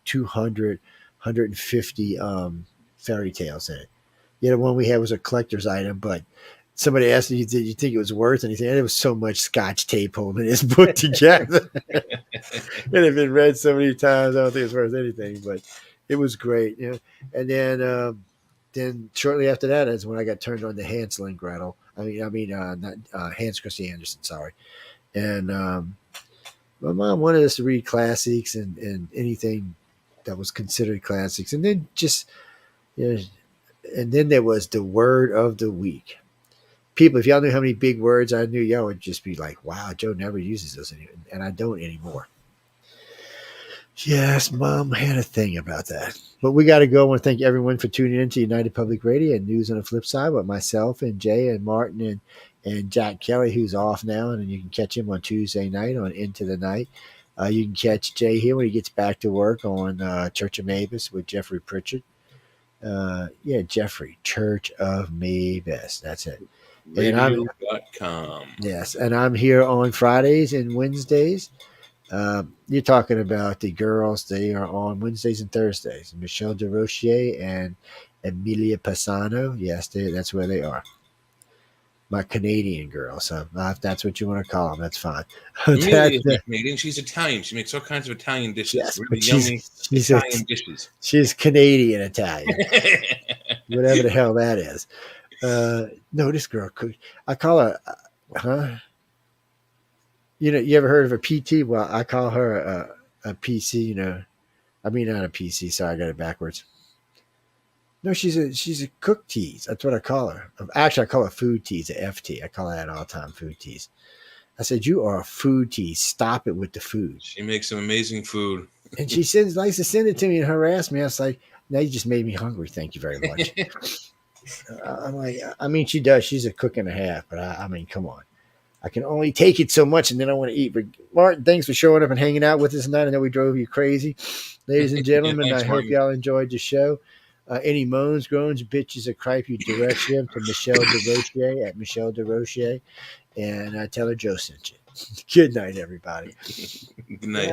200, 150 fairy tales in it. The one we had was a collector's item, but somebody asked me, did you think it was worth anything? And there was so much Scotch tape holding this book together. It had been read so many times. I don't think it's worth anything, but it was great. And then shortly after that is when I got turned on to Hansel and Gretel. Not Hans Christian Andersen, sorry. And my mom wanted us to read classics and anything that was considered classics. And then and then there was the word of the week. People, if y'all knew how many big words I knew, y'all would just be like, wow, Joe never uses those anymore. And I don't anymore. Yes, Mom had a thing about that. But we got to go. I want to thank everyone for tuning in to United Public Radio and News on the Flip Side with myself and Jay and Martin and Jack Kelly, who's off now. And you can catch him on Tuesday night on Into the Night. You can catch Jay here when he gets back to work on Church of Mavis with Jeffrey Pritchard. Jeffrey, Church of Mavis. That's it. Radio.com. Yes, and I'm here on Fridays and Wednesdays. You're talking about the girls. They are on Wednesdays and Thursdays. Michelle DeRochier and Emilia Pisano. Yes, that's where they are. My Canadian girls. So if that's what you want to call them, that's fine. Emilia's not Canadian. She's Italian. She makes all kinds of Italian dishes. Yes, really yummy Italian dishes. She's Canadian Italian. Whatever the hell that is. No, this girl cooked. I call her, you ever heard of a PT? Well, I call her a PC, not a PC. Sorry, I got it backwards. No, she's a cook tease. That's what I call her. Actually, I call her food tease, a FT. I call her that all the time, food tease. I said, you are a food tease. Stop it with the food. She makes some amazing food. And she likes to send it to me and harass me. I was like, now you just made me hungry. Thank you very much. I'm like, she does. She's a cook and a half, but come on. I can only take it so much, and then I want to eat. But Martin, thanks for showing up and hanging out with us tonight. I know we drove you crazy. Ladies and gentlemen, I hope y'all enjoyed the show. Any moans, groans, bitches, or cripe, you direct them to Michelle DeRochier at Michelle DeRochier, and tell her Joe sent you. Good night, everybody. Good night.